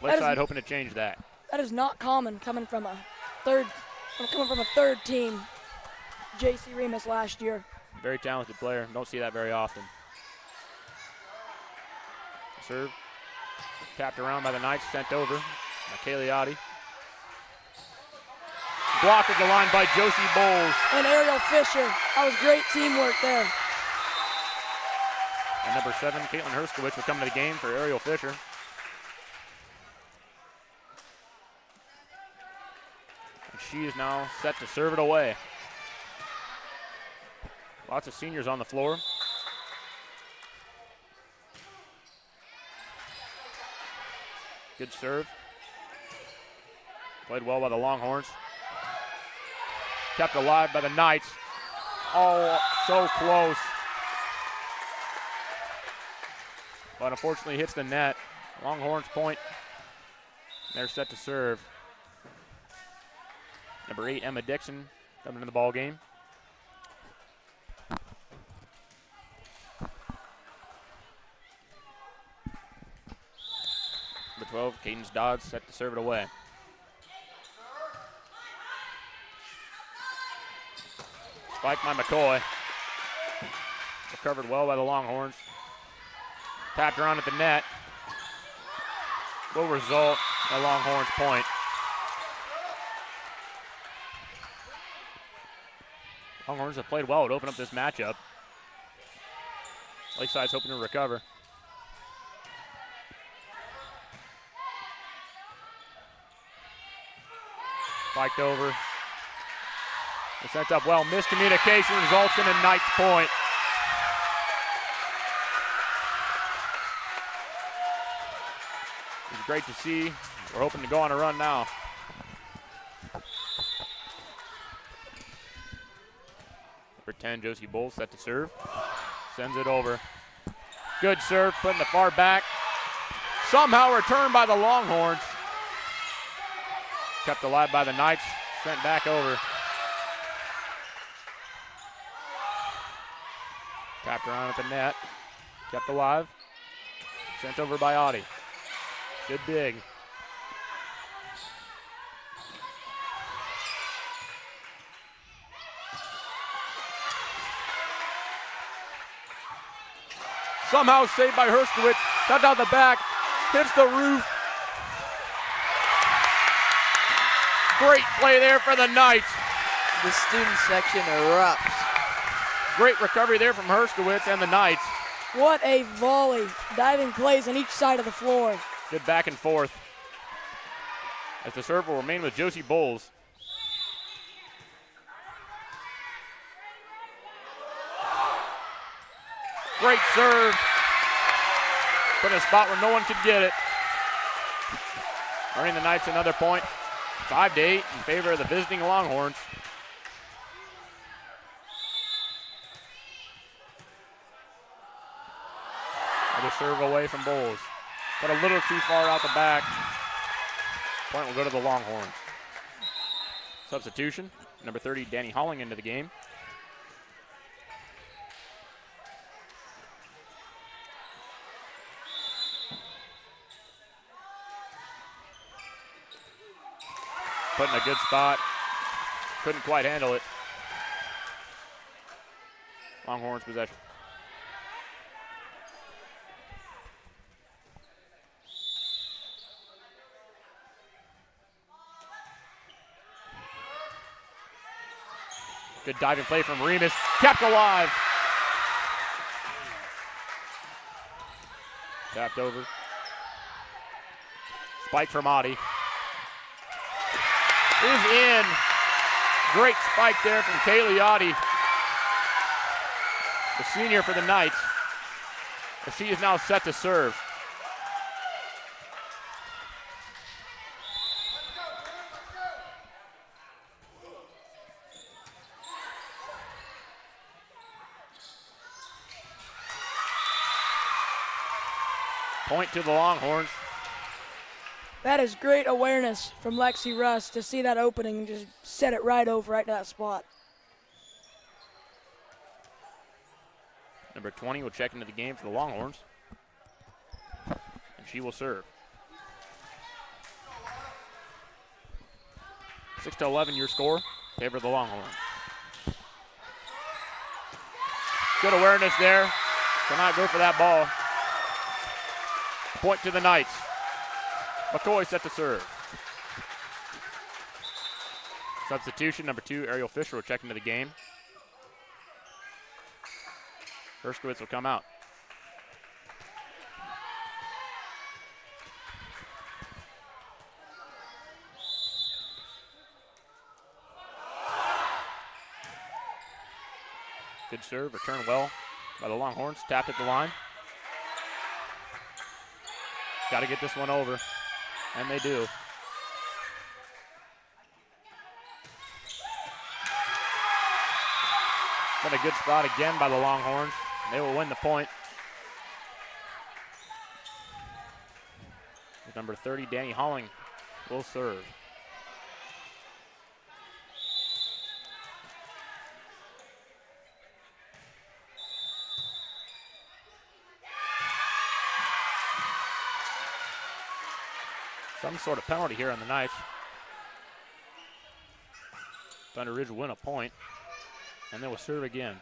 Lakeside hoping to change that. That is not common coming from a third team, J.C. Remus last year. Very talented player. Don't see that very often. Serve. Tapped around by the Knights. Sent over by Kaliati. Blocked at the line by Josie Bowles. And Ariel Fisher. That was great teamwork there. And number 7, Caitlin Herskowitz, will come to the game for Ariel Fisher. And she is now set to serve it away. Lots of seniors on the floor. Good serve. Played well by the Longhorns. Kept alive by the Knights. Oh, so close. But unfortunately hits the net. Longhorns point. They're set to serve. Number 8, Emma Dixon, coming into the ball game. Number 12, Cadence Dodds, set to serve it away. Spiked by McCoy. Recovered well by the Longhorns. Tapped around at the net. Will result in a Longhorns point. Longhorns have played well to open up this matchup. Lakeside's hoping to recover. Spiked over. It's sent up well. Miscommunication results in a Knights point. It's great to see. We're hoping to go on a run now. Number 10, Josie Bowles, set to serve. Sends it over. Good serve, put in the far back. Somehow returned by the Longhorns. Kept alive by the Knights, sent back over. Tapped around at the net, kept alive. Sent over by Audie. Good dig. Somehow saved by Herskowitz. Tapped out the back, hits the roof. Great play there for the Knights. The student section erupts. Great recovery there from Herskowitz and the Knights. What a volley. Diving plays on each side of the floor. Good back and forth. As the serve will remain with Josie Bowles. Great serve. Put in a spot where no one could get it. Earning the Knights another point. 5-8 in favor of the visiting Longhorns. Another serve away from Bowles. But a little too far out the back. Point will go to the Longhorns. Substitution. Number 30, Danny Holling into the game. Put in a good spot. Couldn't quite handle it. Longhorns possession. Good diving play from Remus. Kept alive. Tapped over. Spike from Audie. Is in. Great spike there from Kaylee Audie, the senior for the Knights. As she is now set to serve. Point to the Longhorns. That is great awareness from Lexi Russ to see that opening and just set it right over right to that spot. Number 20 will check into the game for the Longhorns. And she will serve. 6-11 your score. Favor of the Longhorns. Good awareness there. Cannot go for that ball. Point to the Knights. McCoy set to serve. Substitution, number 2, Ariel Fisher will check into the game. Herskowitz will come out. Good serve, returned well by the Longhorns. Tapped at the line. Got to get this one over, and they do. Been a good spot again by the Longhorns. They will win the point. With number 30, Danny Holling, will serve. Some sort of penalty here on the Knights. Thunder Ridge will win a point, and they will serve again.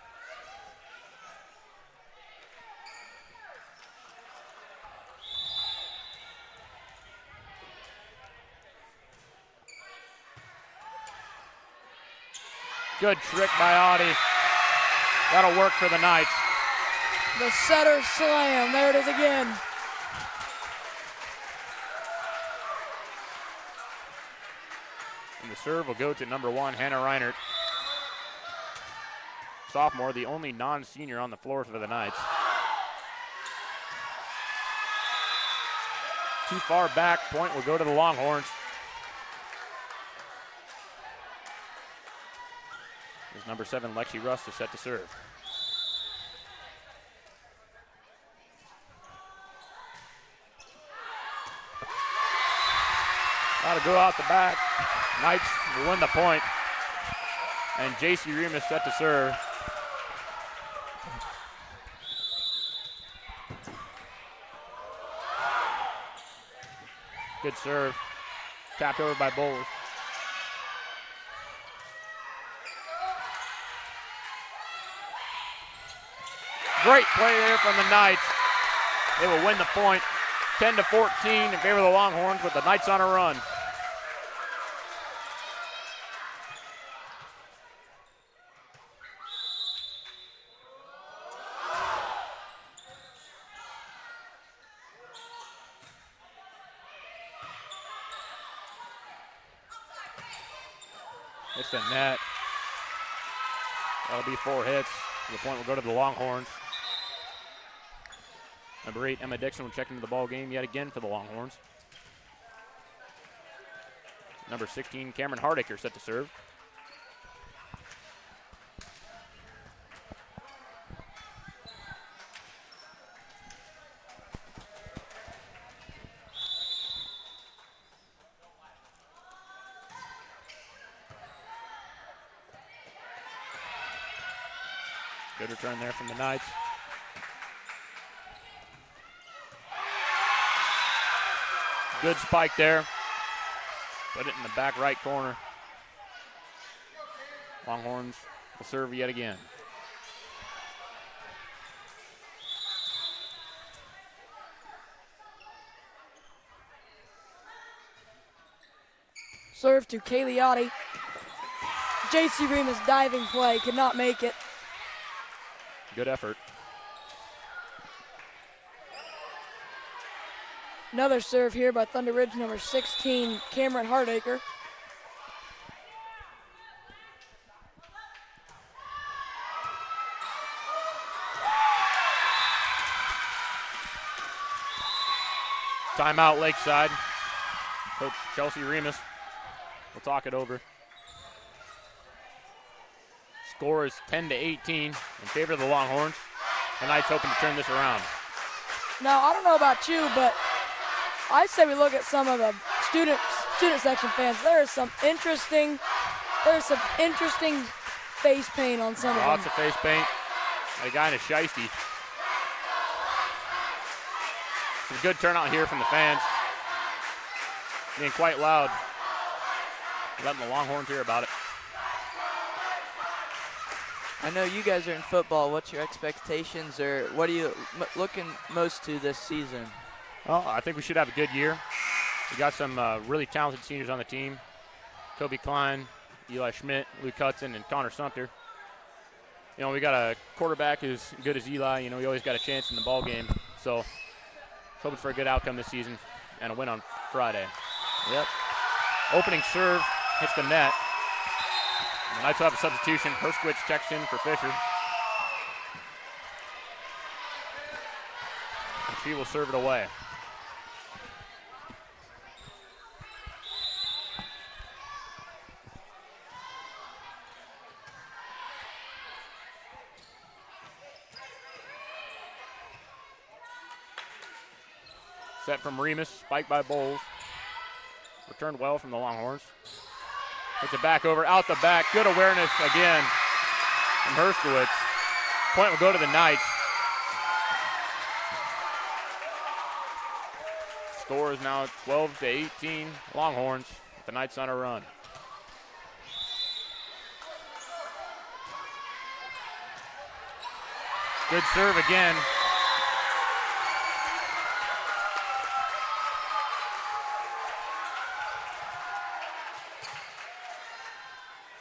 Good trick by Audie. That'll work for the Knights. The setter slam. There it is again. And the serve will go to number 1, Hannah Reinert. Sophomore, the only non-senior on the floor for the Knights. Too far back. Point will go to the Longhorns. There's number 7, Lexi Russ, is set to serve. Got to go out the back. Knights will win the point. And J.C. Remus set to serve. Good serve. Tapped over by Bowles. Great play there from the Knights. They will win the point. 10-14 in favor of the Longhorns with the Knights on a run. It's the net. That'll be 4 hits. The point will go to the Longhorns. Number 8, Emma Dixon will check into the ball game yet again for the Longhorns. Number 16, Cameron Hardacre set to serve. Good return there from the Knights. Good spike there. Put it in the back right corner. Longhorns will serve yet again. Serve to Kaylee Oddie. J.C. Remus diving play, could not make it. Good effort. Another serve here by Thunder Ridge, number 16, Cameron Hardacre. Timeout Lakeside. Coach Chelsea Remus will talk it over. Score is 10-18 in favor of the Longhorns. The Knights hoping to turn this around. Now, I don't know about you, but I say we look at some of the student section fans. There's some interesting face paint on some of them. Lots of face paint. A guy in a shiesty. Some good turnout here from the fans. Being quite loud. Letting the Longhorns hear about it. I know you guys are in football. What's your expectations, or what are you looking most to this season? Well, I think we should have a good year. We got some really talented seniors on the team. Kobe Klein, Eli Schmidt, Luke Hudson, and Connor Sumter. You know, we got a quarterback as good as Eli. You know, we always got a chance in the ball game. So, hoping for a good outcome this season and a win on Friday. Yep. Opening serve hits the net. The Knights will have a substitution. Herskowitz checks in for Fisher. And she will serve it away. Set from Remus, spiked by Bowles. Returned well from the Longhorns. Hits it back over, out the back. Good awareness again from Herskowitz. Point will go to the Knights. Score is now 12-18 Longhorns. The Knights on a run. Good serve again.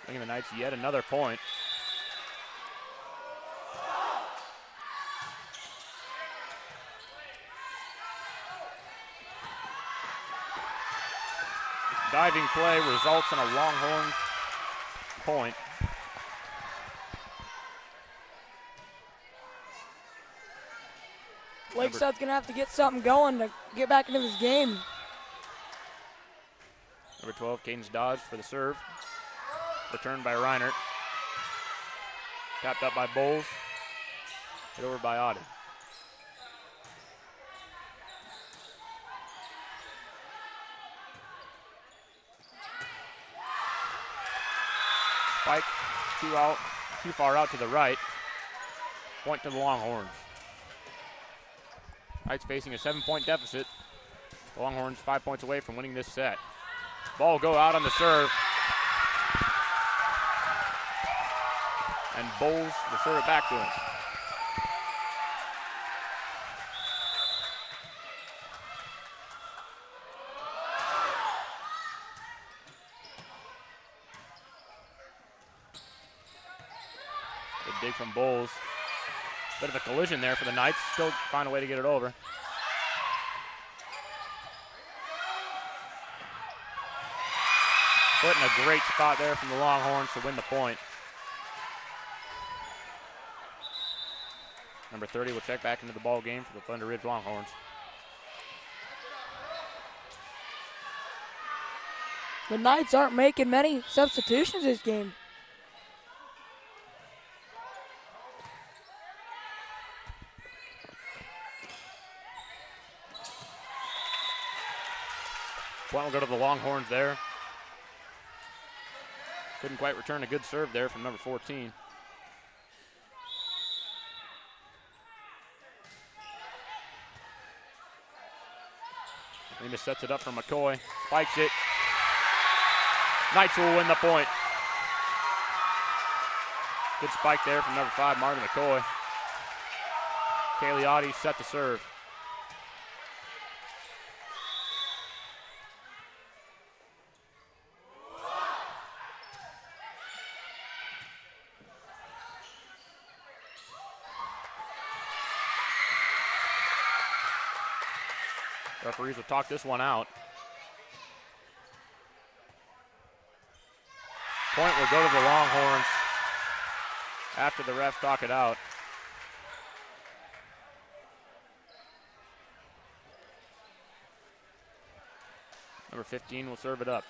Bringing the Knights yet another point. Diving play results in a Longhorn point. Lakeside's going to have to get something going to get back into this game. Number 12, Cadence Dodge for the serve. Returned by Reinert. Tapped up by Bowles. Hit over by Auden. Spike too far out to the right. Point to the Longhorns. Knights facing a 7-point deficit. The Longhorns 5 points away from winning this set. Ball will go out on the serve. And Bowles will serve it back to him. Good dig from Bowles. Bit of a collision there for the Knights. Still find a way to get it over. Put in a great spot there from the Longhorns to win the point. Number 30 will check back into the ball game for the Thunder Ridge Longhorns. The Knights aren't making many substitutions this game. Point will go to the Longhorns there. Couldn't quite return a good serve there from number 14. Remus sets it up for McCoy. Spikes it. Knights will win the point. Good spike there from number 5, Martin McCoy. Cagliotti set to serve. Referees will talk this one out. Point will go to the Longhorns after the refs talk it out. Number 15 will serve it up.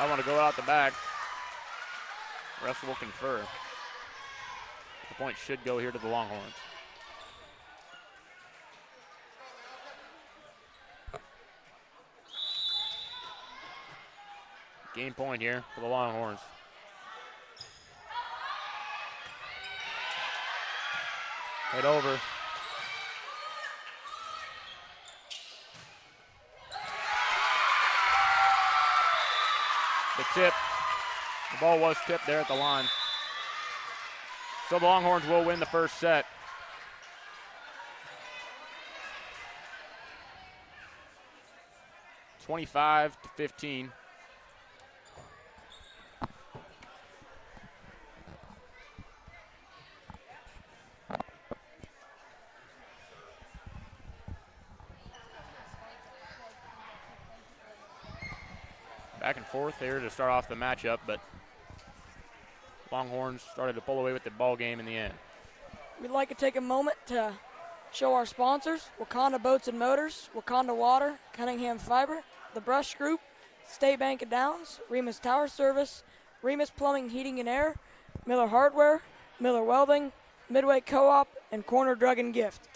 I want to go out the back. Refs will confer. The point should go here to the Longhorns. Game point here for the Longhorns. Head over. The tip. The ball was tipped there at the line. So the Longhorns will win the first set. (25-15). Back and forth here to start off the matchup, but Longhorns started to pull away with the ball game in the end. We'd like to take a moment to show our sponsors: Wakanda Boats and Motors, Wakanda Water, Cunningham Fiber, the Brush Group, State Bank of Downs, Remus Tower Service, Remus Plumbing, Heating and Air, Miller Hardware, Miller Welding, Midway Co-op, and Corner Drug and Gift.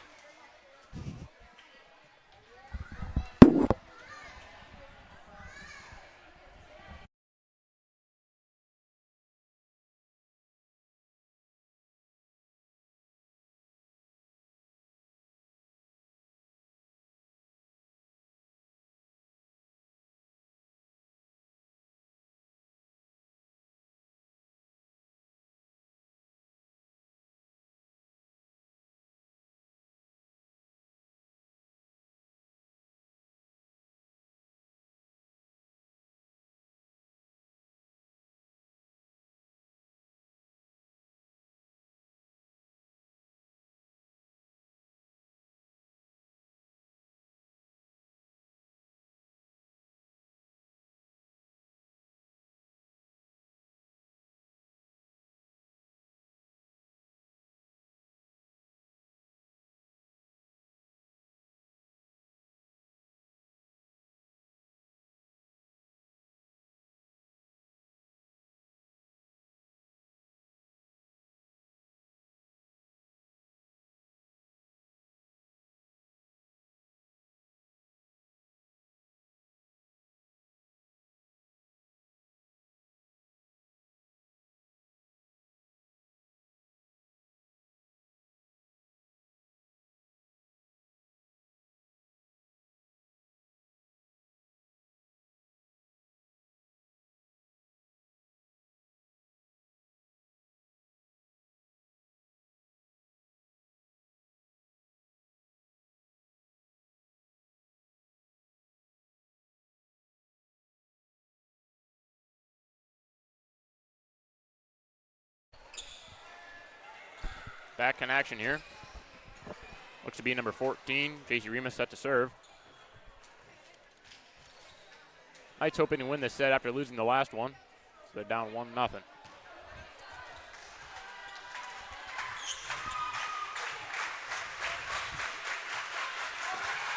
Back in action here. Looks to be number 14, J.C. Remus, set to serve. Knights hoping to win this set after losing the last one. So they're down 1-0.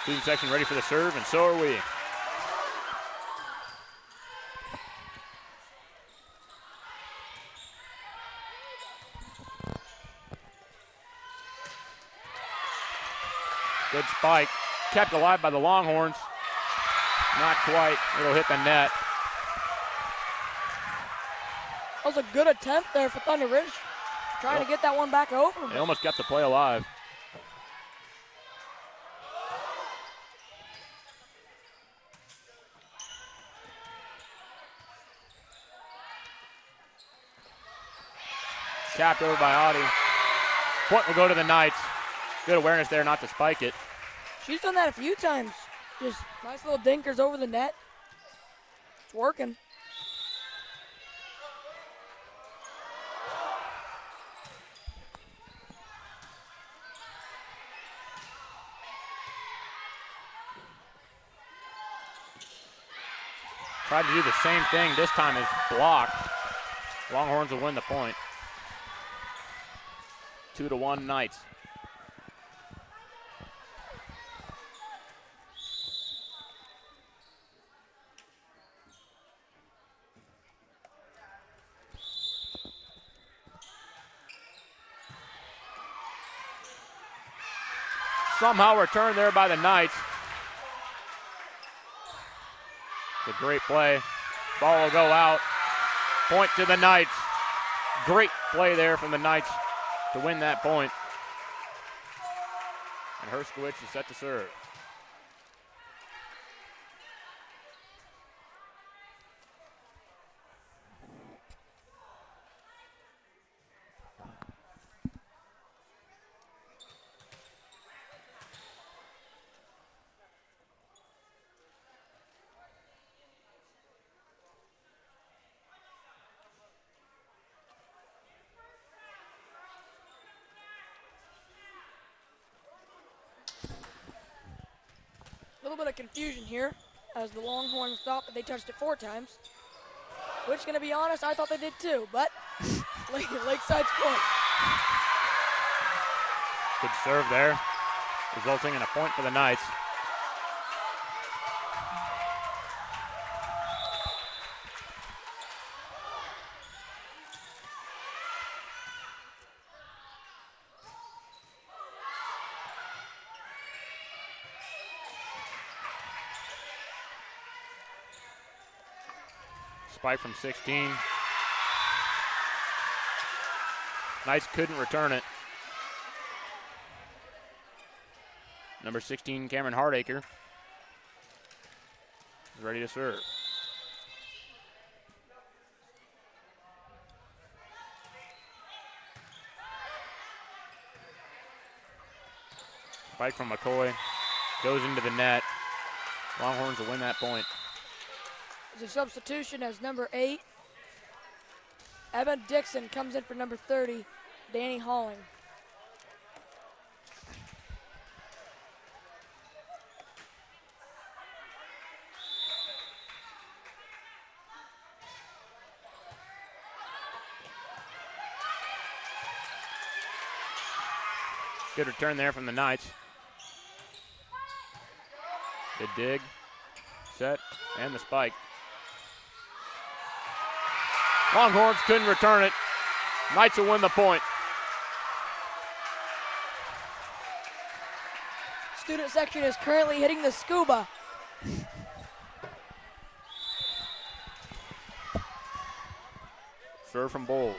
Student section ready for the serve, and so are we. Good spike. Kept alive by the Longhorns. Not quite. It'll hit the net. That was a good attempt there for Thunder Ridge, trying to get that one back over. They almost got the play alive. Tapped over by Audie. Point will go to the Knights. Good awareness there not to spike it. She's done that a few times. Just nice little dinkers over the net. It's working. Tried to do the same thing. This time is blocked. Longhorns will win the point. 2-1 Knights. somehow returned there by the Knights. It's a great play. Ball will go out. Point to the Knights. Great play there from the Knights to win that point. And Herskowitz is set to serve. A little bit of confusion here as the Longhorns thought that they touched it 4 times. Which, gonna be honest, I thought they did too, but Lakeside's point. Good serve there, resulting in a point for the Knights. Spike from 16. Knights couldn't return it. Number 16, Cameron Hardacre, is ready to serve. Spike from McCoy, goes into the net. Longhorns will win that point. There's a substitution as number 8, Evan Dixon, comes in for number 30, Danny Halling. Good return there from the Knights. Good dig, set, and the spike. Longhorns couldn't return it. Knights will win the point. Student section is currently hitting the scuba. Serve from Bowles.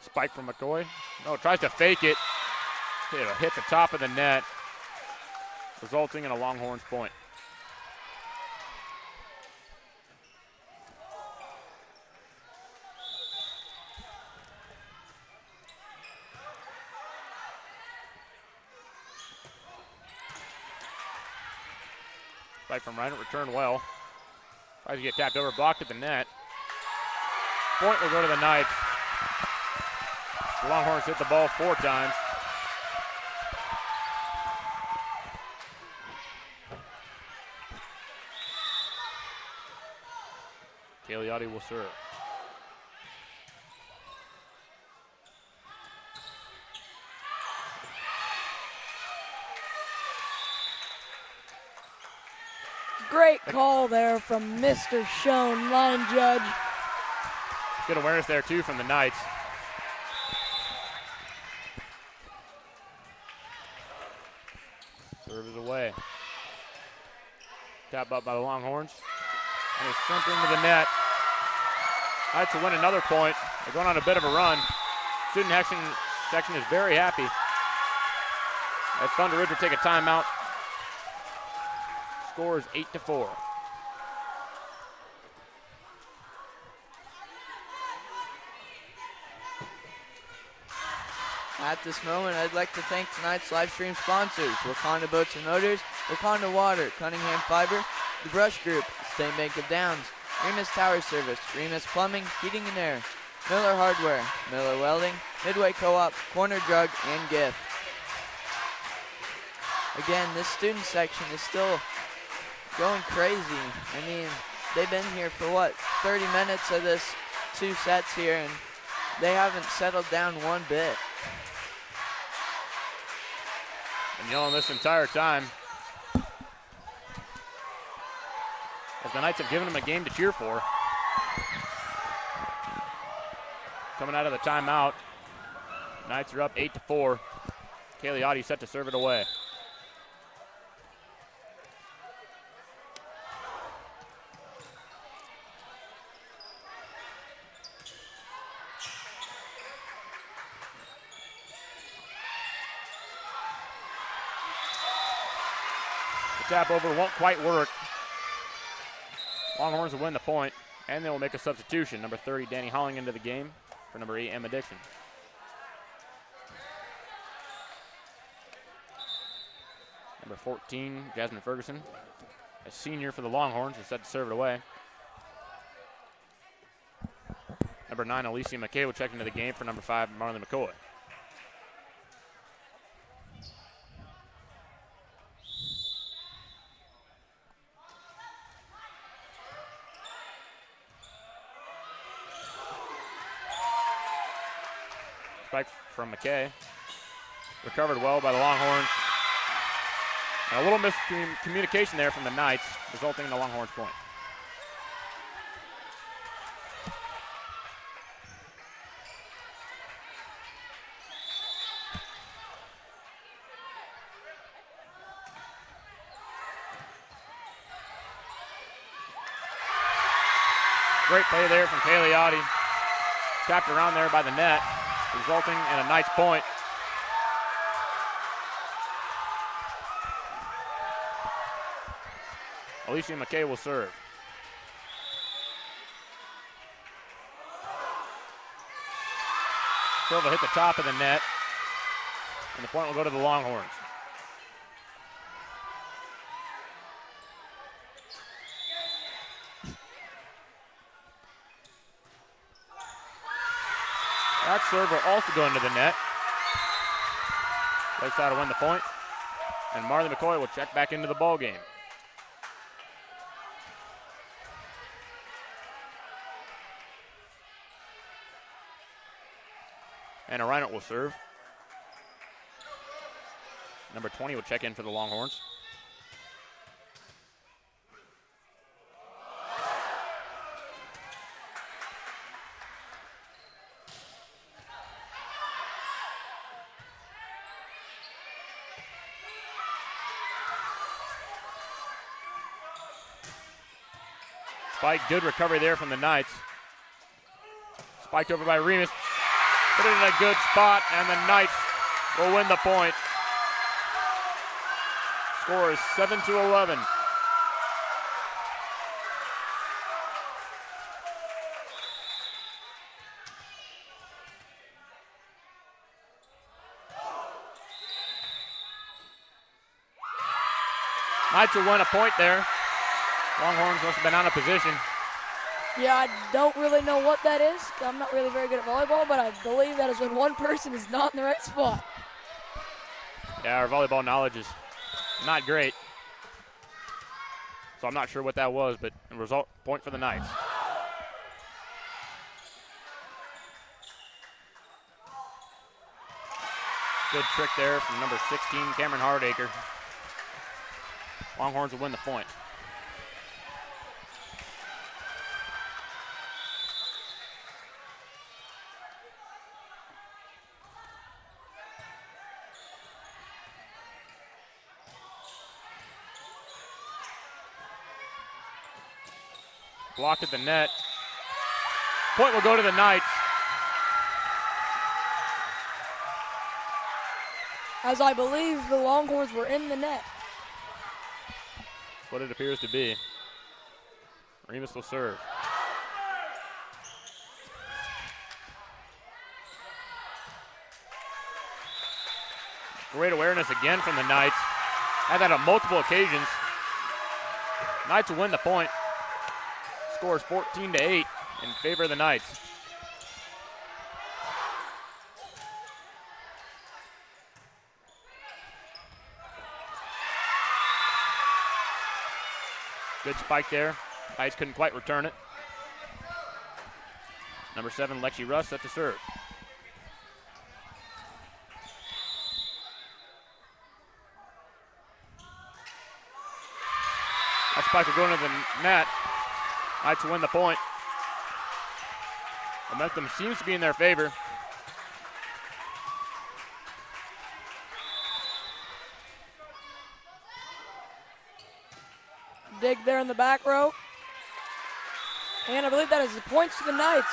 Spike from McCoy. No, tries to fake it. It'll hit the top of the net, resulting in a Longhorns point. Spike from Reinert, returned well. Tries to get tapped over, blocked at the net. Point will go to the Knights. The Longhorns hit the ball 4 times. Cagliotti will serve. Great call there from Mr. Schoen, line judge. Good awareness there too from the Knights. Serve is away. Tap up by the Longhorns. And it's sent into the net. Knights will win another point. They're going on a bit of a run. Student section is very happy. As Thunder Ridge will take a timeout. Score is 8-4. At this moment, I'd like to thank tonight's live stream sponsors: Wakanda Boats and Motors, Wakanda Water, Cunningham Fiber, The Brush Group, State Bank of Downs, Remus Tower Service, Remus Plumbing, Heating and Air, Miller Hardware, Miller Welding, Midway Co-op, Corner Drug, and Gift. Again, this student section is still going crazy. I mean, they've been here for what, 30 minutes of this 2 sets here, and they haven't settled down one bit. And yelling this entire time. As the Knights have given them a game to cheer for. coming out of the timeout. Knights are up 8-4. Cagliotti set to serve it away. The tap over won't quite work. Longhorns will win the point, and they will make a substitution. Number 30, Danny Holling, into the game for number 8, Emma Dixon. Number 14, Jasmine Ferguson, a senior for the Longhorns, is set to serve it away. Number 9, Alicia McKay, will check into the game for number 5, Marley McCoy. Spike from McKay. Recovered well by the Longhorns. And a little miscommunication there from the Knights, resulting in the Longhorns point. Great play there from Cagliotti. Tapped around there by the net, resulting in a Knights point. Alicia McKay will serve. Serve will hit the top of the net, and the point will go to the Longhorns. That serve will also go into the net. Lakeside will win the point, and Marley McCoy will check back into the ball game. And Reinert will serve. Number 20 will check in for the Longhorns. Spike, good recovery there from the Knights. Spiked over by Remus. Put it in a good spot, and the Knights will win the point. Score is 7-11. Knights will win a point there. Longhorns must have been out of position. Yeah, I don't really know what that is. I'm not really very good at volleyball, but I believe that is when one person is not in the right spot. Yeah, our volleyball knowledge is not great. So I'm not sure what that was, but the result, point for the Knights. Good trick there from number 16, Cameron Hardacre. Longhorns will win the point. Blocked at the net. Point will go to the Knights. As I believe the Longhorns were in the net. What it appears to be. Remus will serve. Great awareness again from the Knights. Had that on multiple occasions. Knights will win the point. Scores 14-8 in favor of the Knights. Good spike there. Knights couldn't quite return it. Number 7, Lexi Russ, set to serve. That spike will go into the net. Knights will win the point. Momentum seems to be in their favor. Dig there in the back row. And I believe that is the points to the Knights.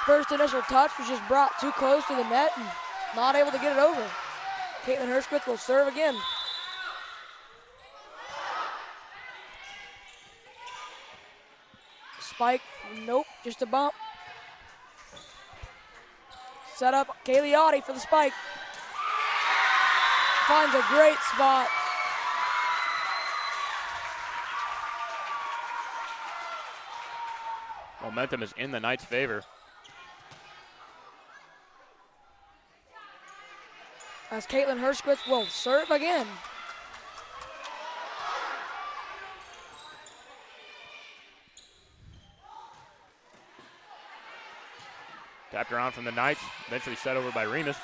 First initial touch was just brought too close to the net and not able to get it over. Caitlin Hirschquist will serve again. Spike, nope, just a bump. Set up Kaylee Audie for the spike. Finds a great spot. Momentum is in the Knights' favor. As Caitlin Hirschquist will serve again. Tapped around from the Knights, eventually set over by Remus.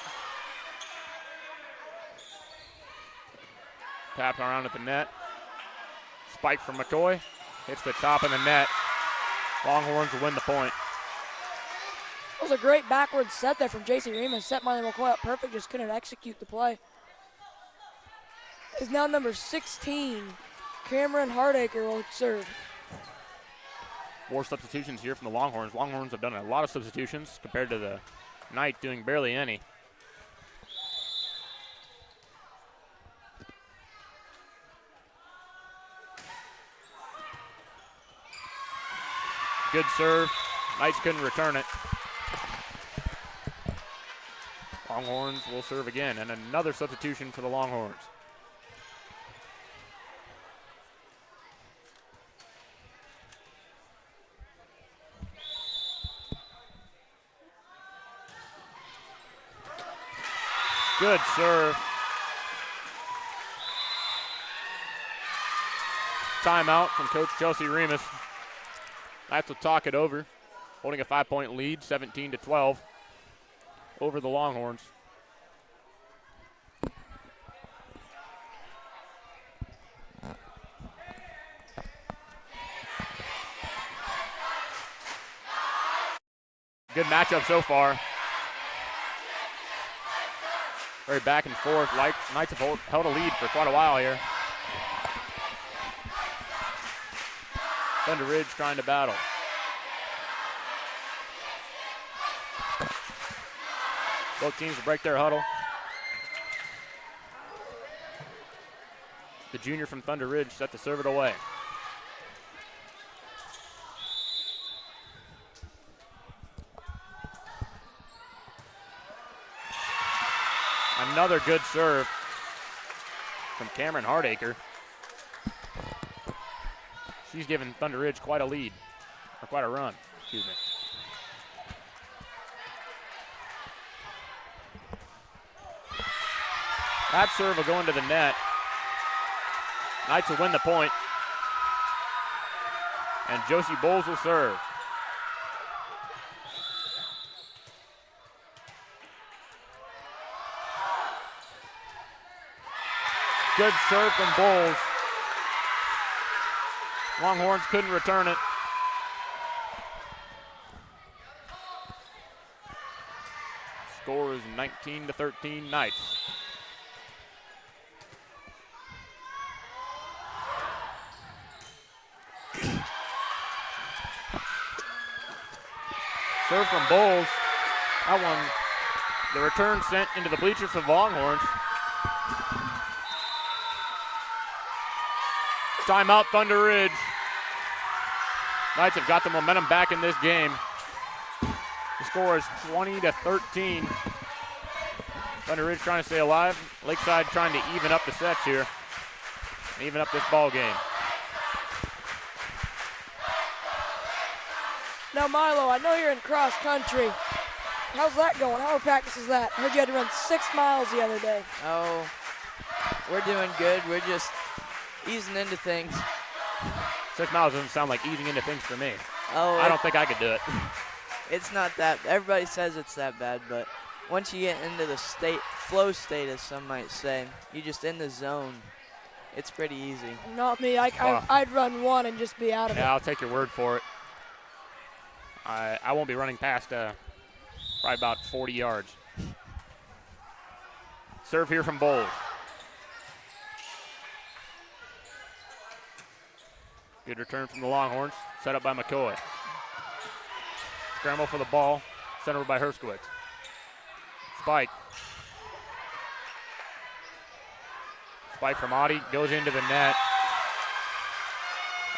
Tapped around at the net. Spike from McCoy. Hits the top of the net. Longhorns will win the point. That was a great backward set there from J.C. Remus. Set Miley McCoy up perfect, just couldn't execute the play. Is now number 16, Cameron Hardacre will serve. 4 substitutions here from the Longhorns. Longhorns have done a lot of substitutions compared to the Knight doing barely any. Good serve. Knights couldn't return it. Longhorns will serve again, and another substitution for the Longhorns. Good serve. Timeout from Coach Chelsea Remus. Knights will talk it over, holding a 5-point lead, 17-12, over the Longhorns. Good matchup so far. Very back and forth. Knights have held a lead for quite a while here. Thunder Ridge trying to battle. Both teams will break their huddle. The junior from Thunder Ridge set to serve it away. Another good serve from Cameron Hardacre. She's given Thunder Ridge quite a lead, or quite a run, excuse me. That serve will go into the net. Knights will win the point. And Josie Bowles will serve. Good serve from Bowles. Longhorns couldn't return it. Score is 19-13 Knights. Serve from Bowles. That one, the return sent into the bleachers for the Longhorns. Timeout, Thunder Ridge. Knights have got the momentum back in this game. The score is 20-13. Thunder Ridge trying to stay alive. Lakeside trying to even up the sets here. Even up this ball game. Now, Milo, I know you're in cross country. How's that going? How are practices that? I heard you had to run 6 miles the other day. Oh, we're doing good. We're just easing into things. 6 miles doesn't sound like easing into things for me. Oh, I don't think I could do it. It's not that. Everybody says it's that bad, but once you get into the flow state, as some might say, you're just in the zone. It's pretty easy. Not me. I'd run one and just be out of it. Yeah, I'll take your word for it. I won't be running past probably about 40 yards. Serve here from Bowles. Good return from the Longhorns. Set up by McCoy. Scramble for the ball. Sent over by Herskowitz. Spike. Spike from Audi. Goes into the net.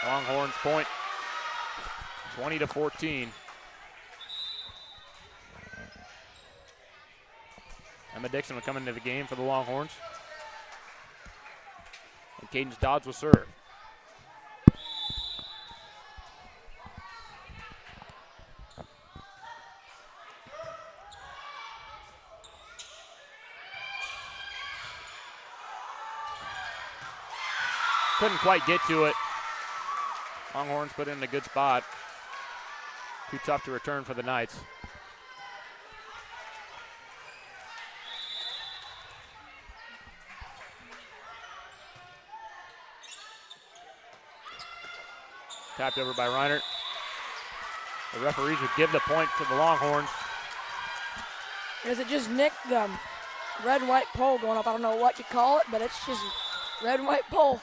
Longhorns point. 20-14. Emma Dixon will come into the game for the Longhorns. And Cadence Dodds will serve. Couldn't quite get to it. Longhorns put it in a good spot. Too tough to return for the Knights. Tapped over by Reinert. The referees would give the point to the Longhorns. Is it just Nick, the red and white pole going up? I don't know what you call it, but it's just red and white pole.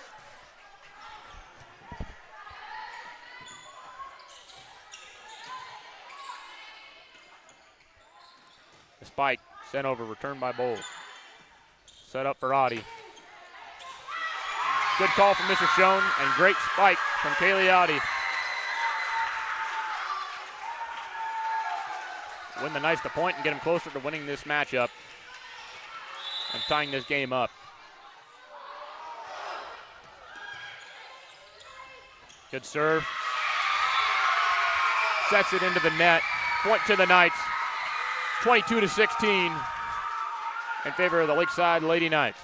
The spike sent over, returned by Bowles. Set up for Audi. Good call from Mr. Schoen, and great spike from Kaylee Audi. Win the Knights the point and get them closer to winning this matchup and tying this game up. Good serve. Sets it into the net. Point to the Knights. 22-16 in favor of the Lakeside Lady Knights.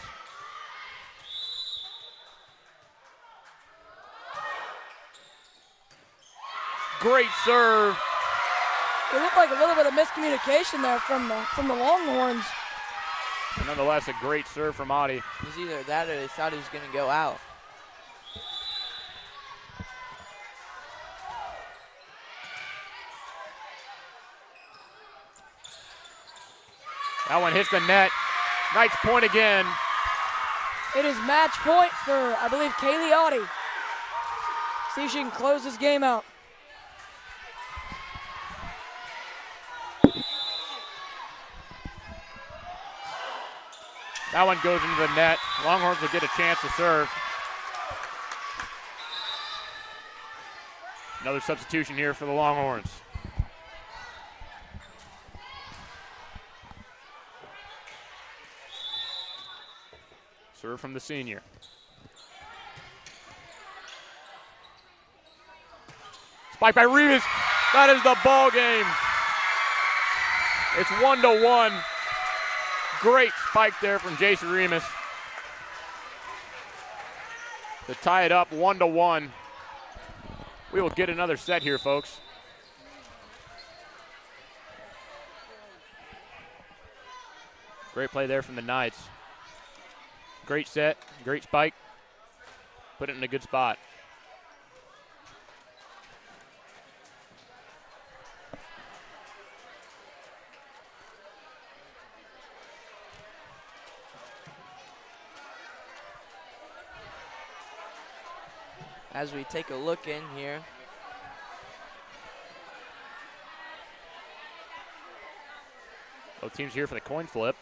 Great serve. It looked like a little bit of miscommunication there from the Longhorns. And nonetheless, a great serve from Audi. It was either that or they thought he was going to go out. That one hits the net. Knights point again. It is match point for, I believe, Kaylee Audi. See if she can close this game out. That one goes into the net. Longhorns will get a chance to serve. Another substitution here for the Longhorns. Serve from the senior. Spike by Rivas. That is the ball game. It's 1-1. Great spike there from Jason Remus to tie it up 1-1. We will get another set here, folks. Great play there from the Knights. Great set, great spike. Put it in a good spot. As we take a look in here, Both teams here for the coin flip.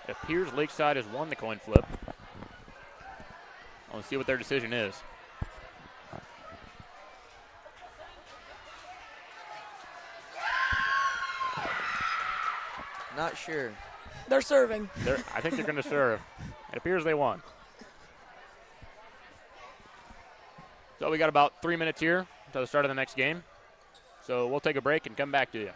It appears Lakeside has won the coin flip. Let's see what their decision is. not sure. They're serving. I think they're going to serve. It appears they won. So we got about 3 minutes here until the start of the next game. So we'll take a break and come back to you.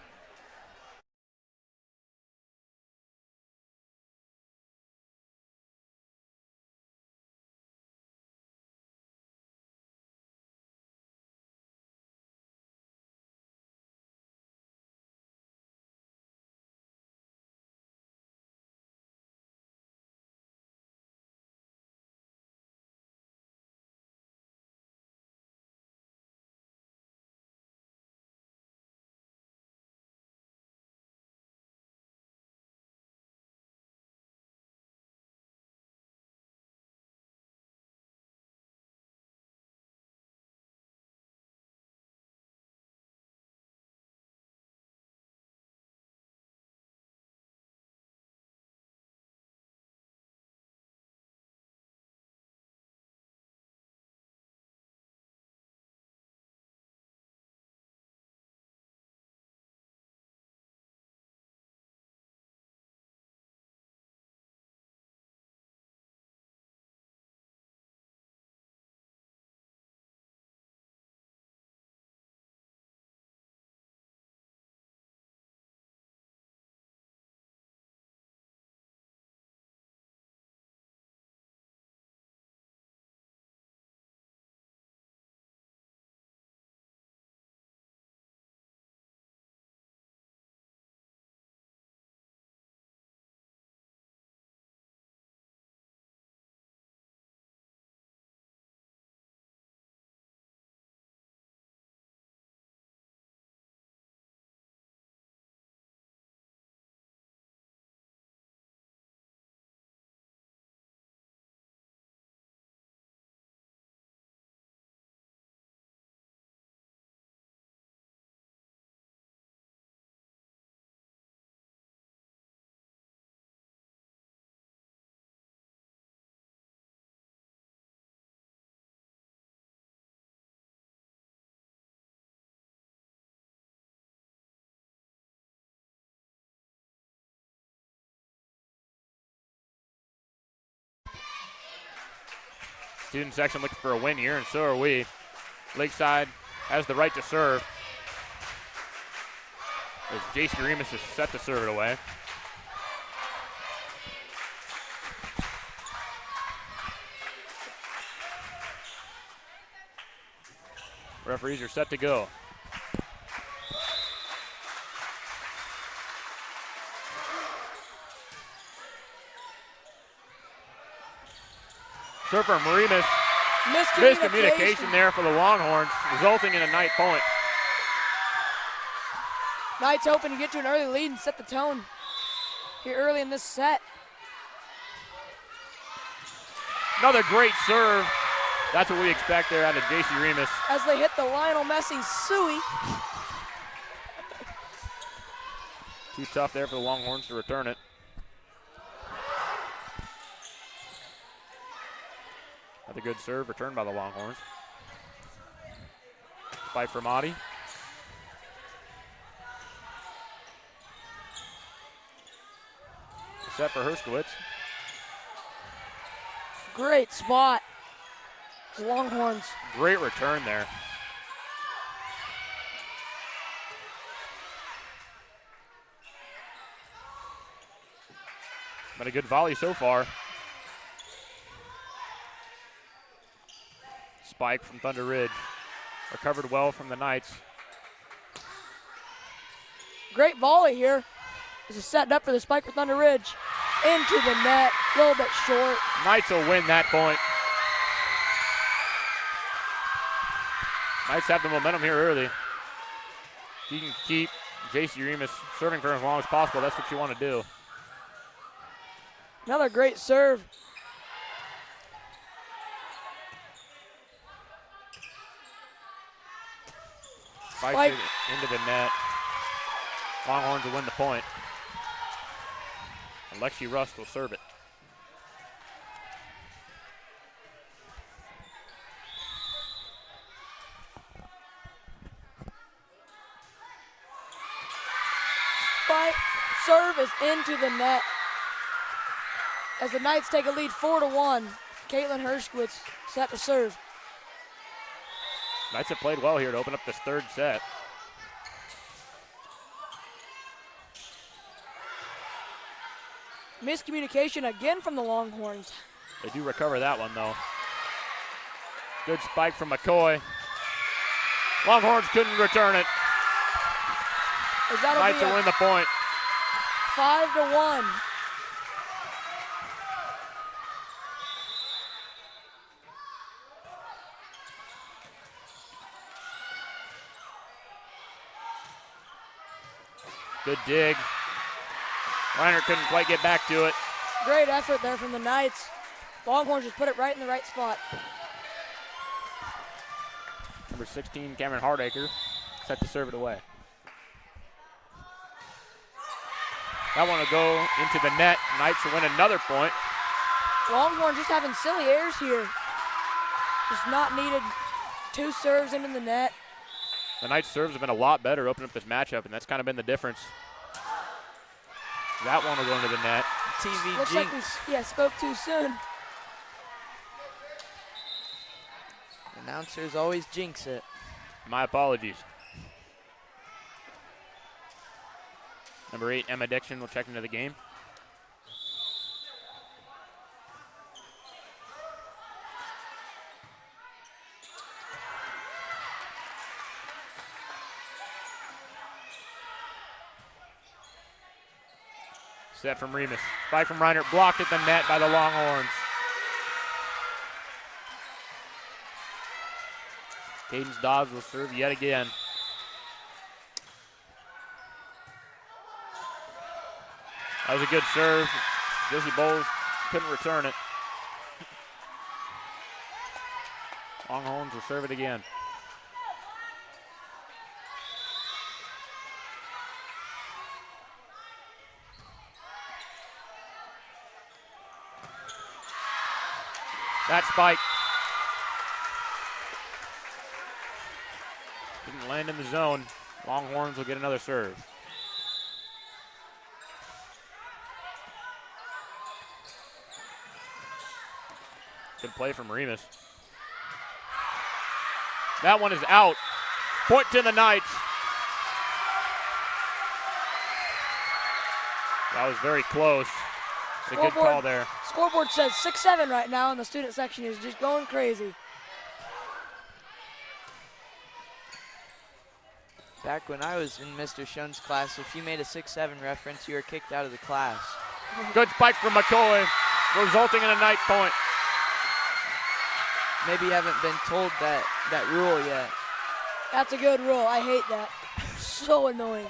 Student section looking for a win here, and so are we. Lakeside has the right to serve. As Jason Remus is set to serve it away. Referees are set to go. Serve from Remus. Miscommunication there for the Longhorns, resulting in a Knight point. Knights hoping to get to an early lead and set the tone here early in this set. Another great serve. That's what we expect there out of J.C. Remus. As they hit the Lionel Messi Suey. Too tough there for the Longhorns to return it. Another good serve returned by the Longhorns. Spike for Mahdi. Set for Herskowitz. Great spot. The Longhorns. Great return there. But a good volley so far. Spike from Thunder Ridge. Recovered well from the Knights. Great volley here. This is setting up for the spike for Thunder Ridge. Into the net, a little bit short. Knights will win that point. Knights have the momentum here early. If you can keep J.C. Remus serving for as long as possible, that's what you want to do. Another great serve. Spike into the net. Longhorns will win the point. Alexi Rust will serve it. Spike serve is into the net. As the Knights take a lead 4-1. Caitlin Herskowitz set to serve. Knights have played well here to open up this third set. Miscommunication again from the Longhorns. They do recover that one, though. Good spike from McCoy. Longhorns couldn't return it. Knights will win the point. 5-1. Good dig. Reiner couldn't quite get back to it. Great effort there from the Knights. Longhorns just put it right in the right spot. Number 16, Cameron Hardacre, set to serve it away. That one will go into the net. Knights will win another point. Longhorns just having silly errors here. Just not needed two serves into the net. The Knights' serves have been a lot better opening up this matchup, and that's kind of been the difference. That one will go into the net. TV Looks jinx. like we spoke too soon. Announcers always jinx it. My apologies. Number 8, Emma Dixon will check into the game. Set from Remus. Spike from Reiner, blocked at the net by the Longhorns. Cadence Dobbs will serve yet again. That was a good serve. Josie Bowles couldn't return it. Longhorns will serve it again. That spike didn't land in the zone. Longhorns will get another serve. Good play from Remus. That one is out. Point to the Knights. That was very close. It's a good call there. Scoreboard says 6-7 right now, and the student section is just going crazy. Back when I was in Mr. Schoen's class, if you made a 6-7 reference, you were kicked out of the class. Good spike from McCoy, resulting in a Knight point. Maybe you haven't been told that rule yet. That's a good rule. I hate that. So annoying.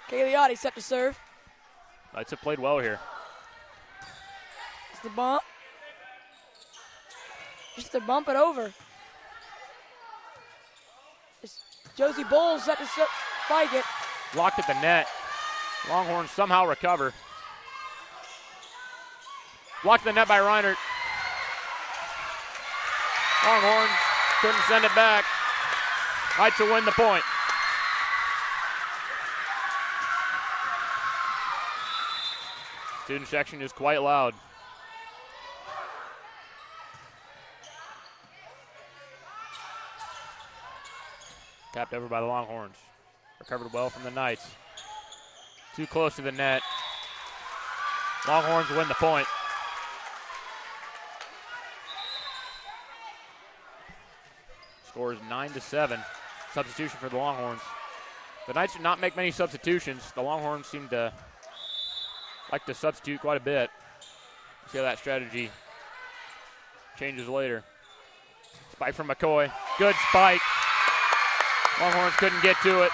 Cagliotti set to serve. Knights have played well here. It's the bump. Just to bump it over. It's Josie Bowles set to spike it. Blocked at the net. Longhorns somehow recover. Blocked at the net by Reinert. Longhorns couldn't send it back. Knights will win the point. Student section is quite loud. Tapped over by the Longhorns. Recovered well from the Knights. Too close to the net. Longhorns win the point. Score is 9-7. Substitution for the Longhorns. The Knights did not make many substitutions. The Longhorns seem to like to substitute quite a bit. See how that strategy changes later. Spike from McCoy. Good spike. Longhorns couldn't get to it.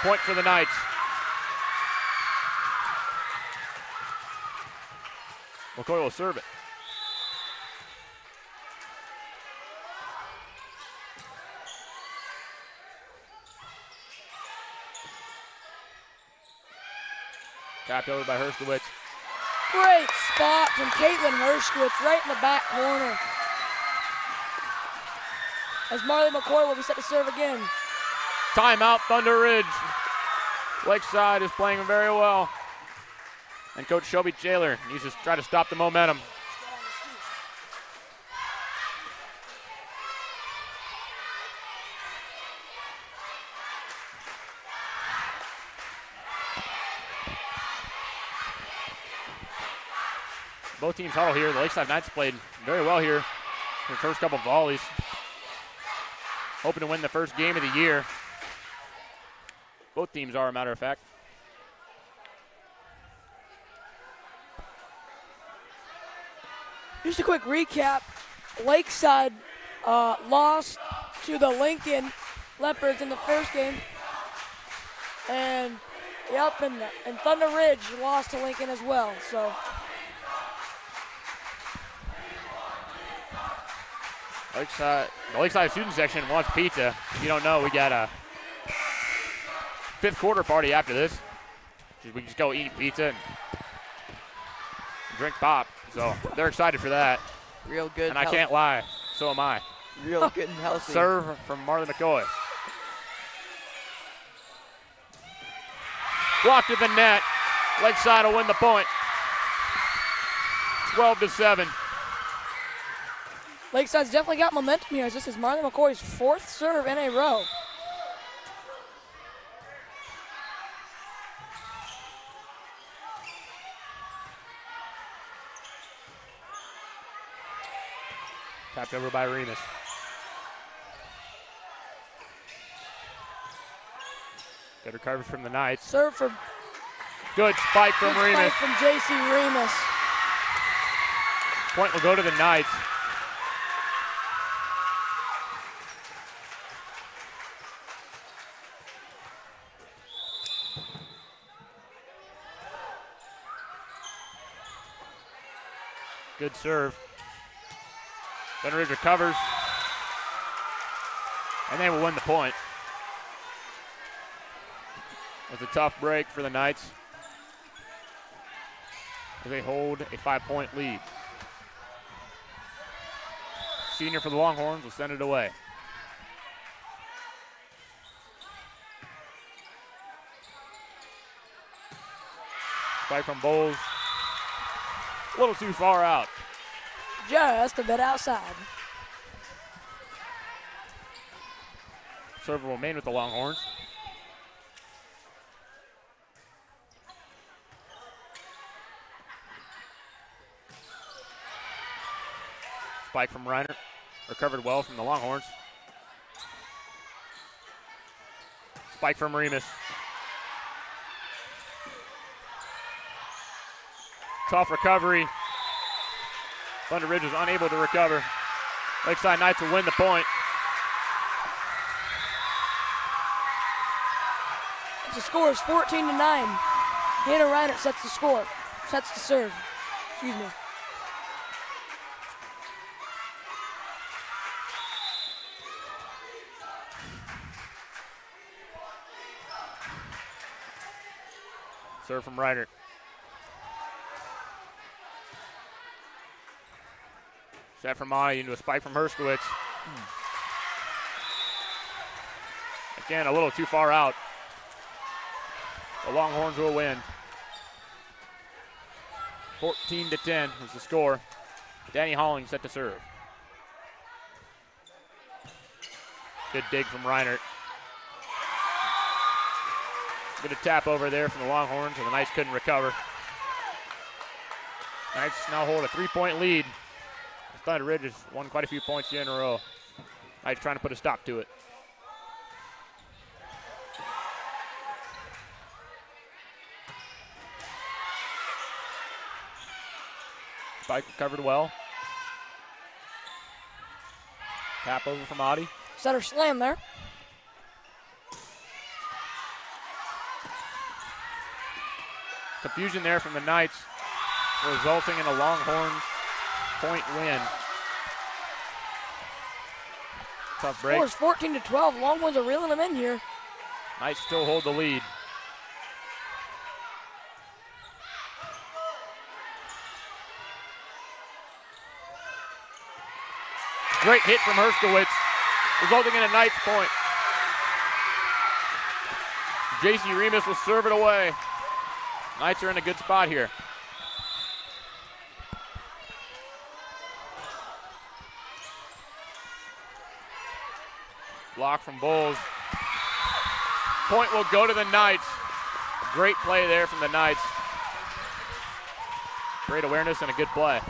Point for the Knights. McCoy will serve it. Tapped over by Herskowitz. Great spot from Caitlin Herskowitz right in the back corner. As Marley McCoy will be set to serve again. Timeout, Thunder Ridge. Lakeside is playing very well. And Coach Shelby Taylor needs to try to stop the momentum. Both teams huddle here. The Lakeside Knights played very well here in the first couple of volleys. Hoping to win the first game of the year. Both teams are, a matter of fact. Just a quick recap. Lakeside lost to the Lincoln Leopards in the first game. And Thunder Ridge lost to Lincoln as well. So The Lakeside student section wants pizza. If you don't know, we got a fifth quarter party after this. We just go eat pizza and drink pop. So they're excited for that. Real good. And I can't lie, so am I. Real good and healthy. Serve from Marley McCoy. Blocked at the net. Lakeside will win the point. 12-7. Lakeside's definitely got momentum here, as this is Marley McCoy's fourth serve in a row. Tapped over by Remus. Good recovery from the Knights. Serve for good spike from good Remus. spike from J.C. Remus. Point will go to the Knights. Good serve. Thunder Ridge recovers. And they will win the point. It was a tough break for the Knights as they hold a 5-point lead. Senior for the Longhorns will send it away. Spike from Bowles. A little too far out. just a bit outside. Serve will remain with the Longhorns. Spike from Reiner. Recovered well from the Longhorns. Spike from Remus. Tough recovery. Thunder Ridge was unable to recover. Lakeside Knights will win the point. The score is 14-9. Hannah Reiner sets the score. Sets the serve. Excuse me. Serve from Reiner. Set from Monty into a spike from Herskowitz. Again, a little too far out. The Longhorns will win. 14-10 is the score. Danny Holling set to serve. Good dig from Reiner. Good tap over there from the Longhorns, and the Knights couldn't recover. Knights now hold a 3-point lead. Thunder Ridge has won quite a few points here in a row. Knights trying to put a stop to it. Spike recovered well. Tap over from Audi. Center slam there. Confusion there from the Knights, resulting in a Longhorns point win. Tough break. Score is 14-12. Longhorns are reeling them in here. Knights still hold the lead. Great hit from Herskowitz, resulting in a Knights point. JC Remus will serve it away. Knights are in a good spot here. Block from Bowles. Point will go to the Knights. Great play there from the Knights. Great awareness and a good play.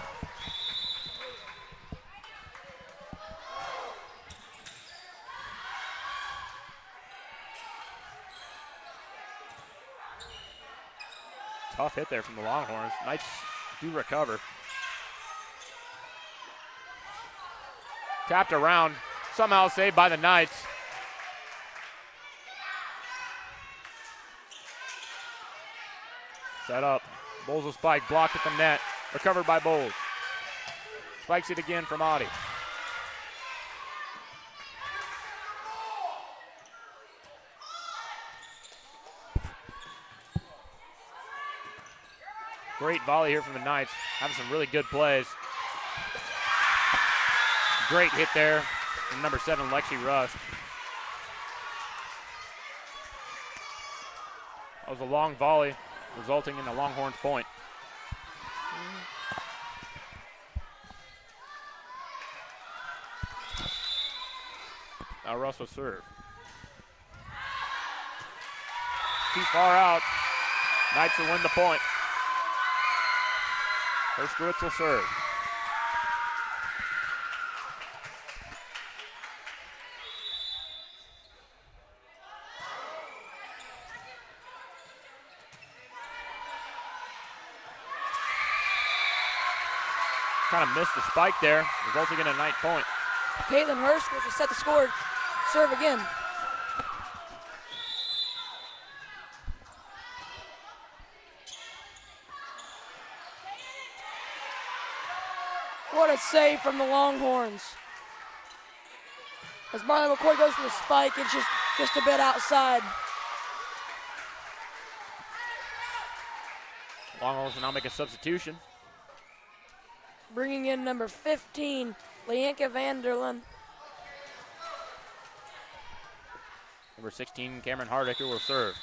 Tough hit there from the Longhorns. Knights do recover. Tapped around, somehow saved by the Knights. Set up. Bowles will spike, blocked at the net. Recovered by Bowles. Spikes it again from Audi. Great volley here from the Knights. Having some really good plays. Great hit there from number 7, Lexi Rust. That was a long volley, resulting in a Longhorns point. Now Russ will serve. Too far out. Knights will win the point. Herskowitz will serve. Kind of missed the spike there, resulting in a Knight point. Caitlin Herskowitz will set the score. Serve again. What a save from the Longhorns. As Marlon McCoy goes for the spike, it's just a bit outside. Longhorns will now make a substitution. Bringing in number 15, Leanka Vanderlyn. Number 16, Cameron Hardicker will serve.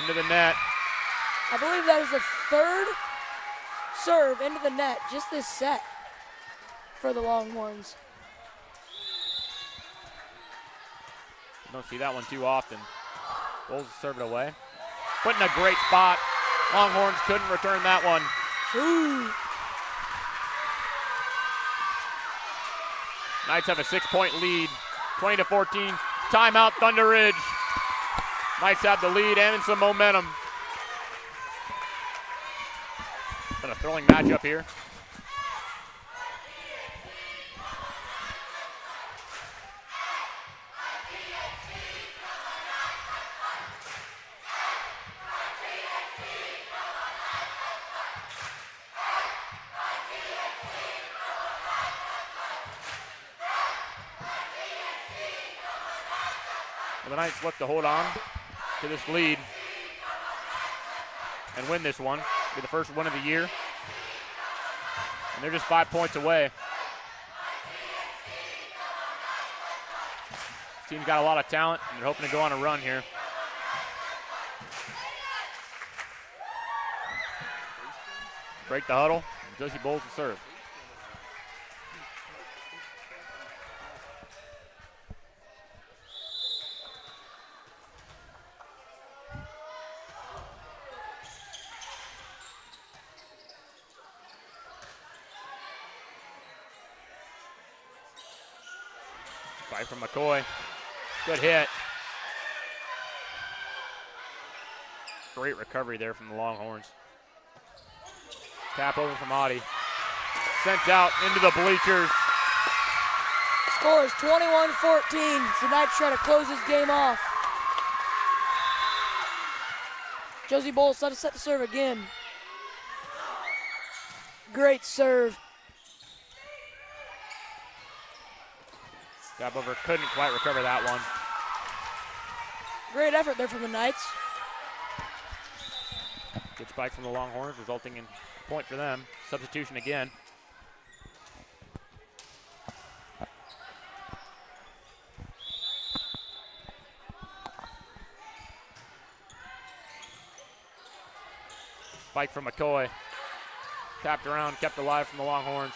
Into the net. I believe that is the third serve into the net just this set for the Longhorns. Don't see that one too often. Bulls serve it away. Put in a great spot. Longhorns couldn't return that one. Ooh. Knights have a 6-point lead, 20-14. Timeout, Thunder Ridge. Knights have the lead and some momentum. Been a thrilling matchup here. The Knights look to hold on to this lead and win this one. Be the first win of the year. And they're just 5 points away. This team's got a lot of talent, and they're hoping to go on a run here. Break the huddle. Josie Bowles will serve. Spike from McCoy. Good hit. Great recovery there from the Longhorns. Tap over from Audie. Sent out into the bleachers. Score is 21-14. The Knights try to close this game off. Josie Bowles set to serve again. Great serve. Tap over, couldn't quite recover that one. Great effort there from the Knights. Good spike from the Longhorns, resulting in a point for them. Substitution again. Spike from McCoy. Tapped around, kept alive from the Longhorns.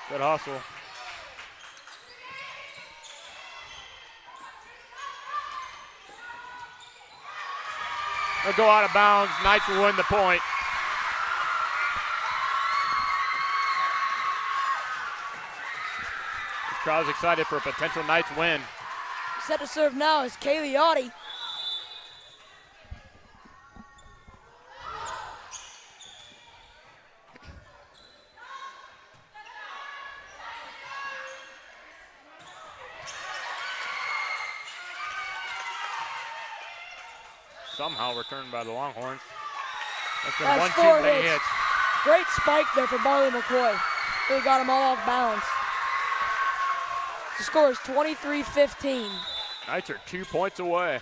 Good hustle. They'll go out of bounds. Knights will win the point. This crowd's excited for a potential Knights win. Set to serve now is Kaylee Audie. Somehow returned by the Longhorns. That's been That's one four too many hits. hits. Great spike there for Barley McCoy. Really got them all off balance. The score is 23-15. Knights are 2 points away.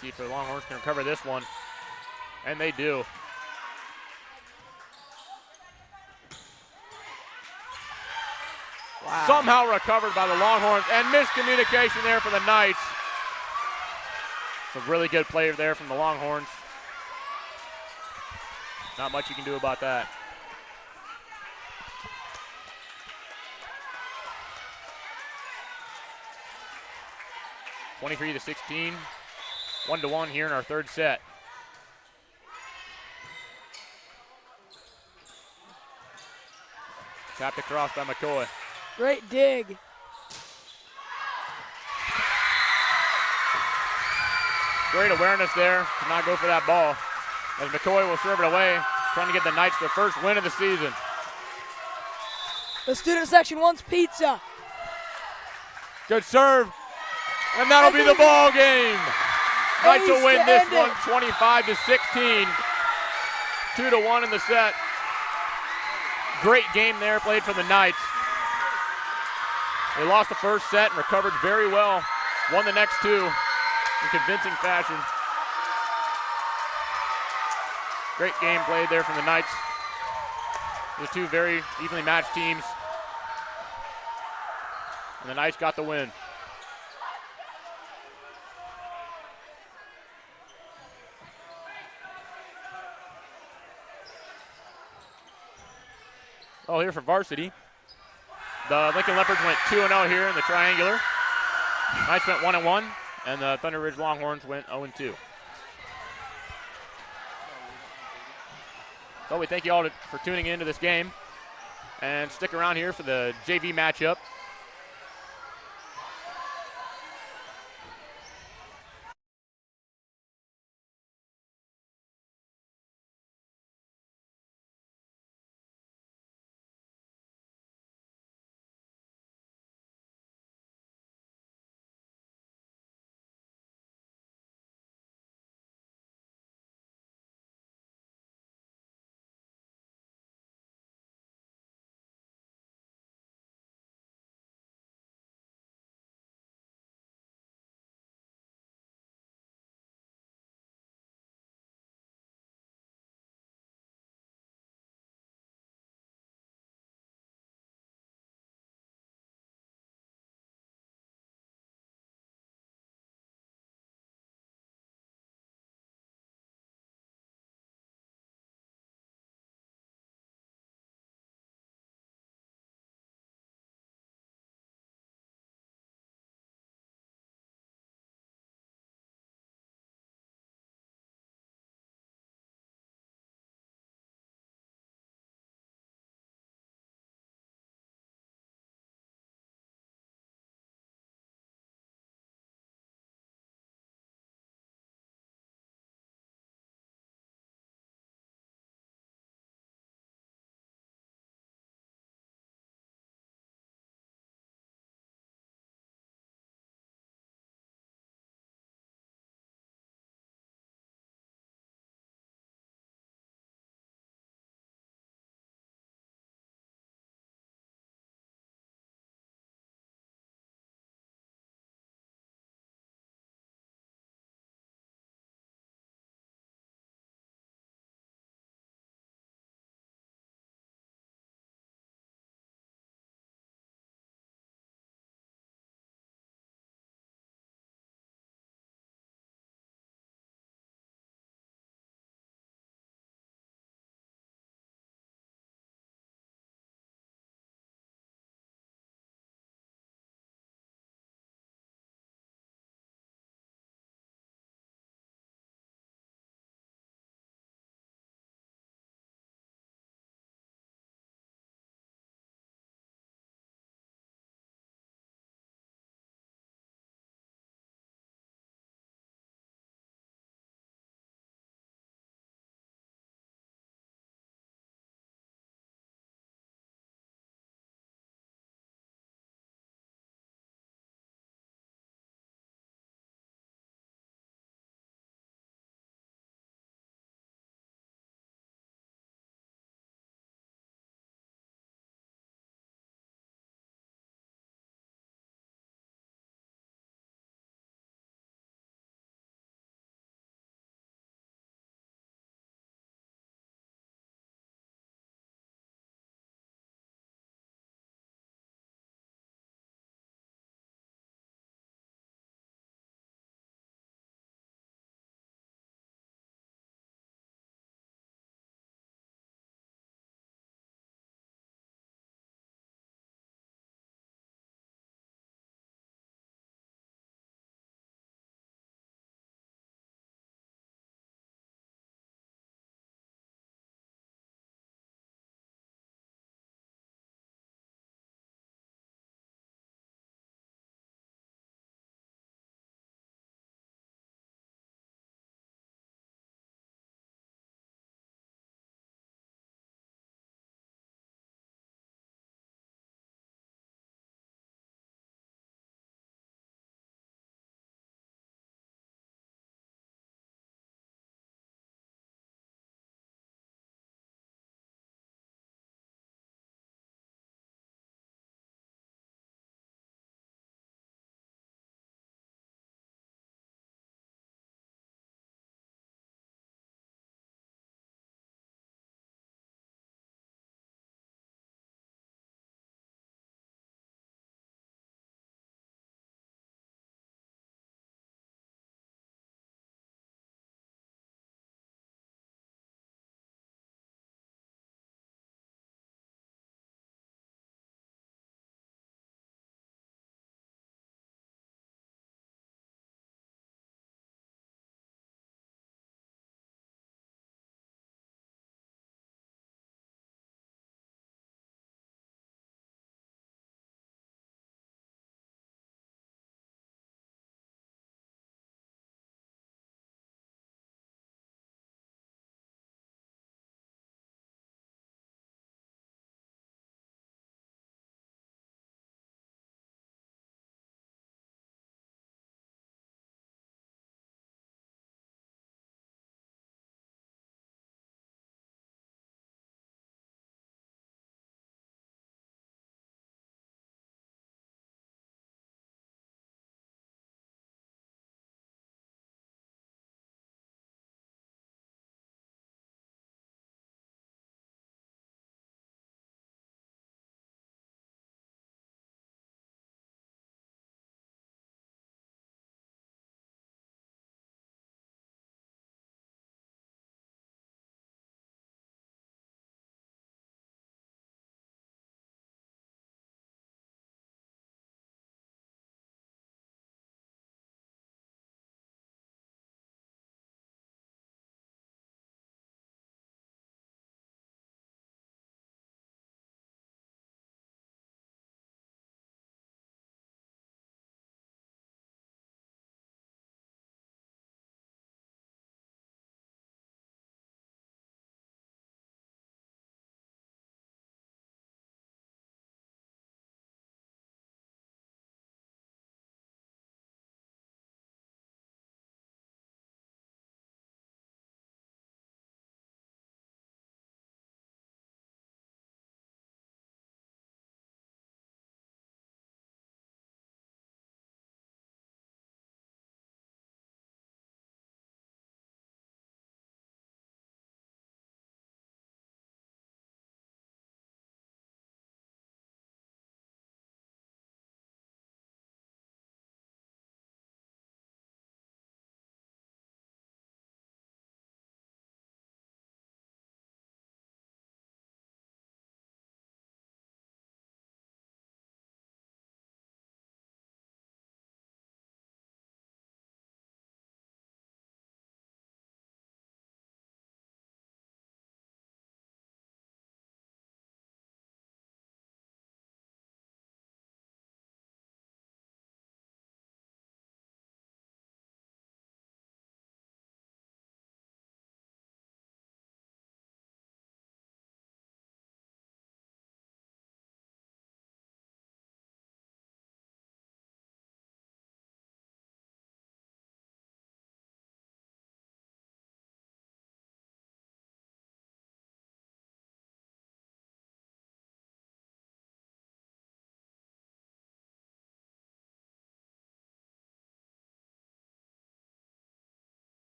See if the Longhorns can recover this one. And they do. Wow. Somehow recovered by the Longhorns, and miscommunication there for the Knights. It's a really good play there from the Longhorns. Not much you can do about that. (23-16), 1-1 here in our third set. Tapped across by McCoy. Great dig. Great awareness there to not go for that ball. As McCoy will serve it away, trying to get the Knights their first win of the season. The student section wants pizza. Good serve. And that'll be the ball game. Knights will win this one 25-16. 2-1 in the set. Great game there played for the Knights. They lost the first set and recovered very well. Won the next two in convincing fashion. Great game played there from the Knights. The two very evenly matched teams. And the Knights got the win. Oh, here for varsity. The Lincoln Leopards went 2-0 here in the triangular. Knights went 1-1, and the Thunder Ridge Longhorns went 0-2. So we thank you all for tuning in to this game. And stick around here for the JV matchup.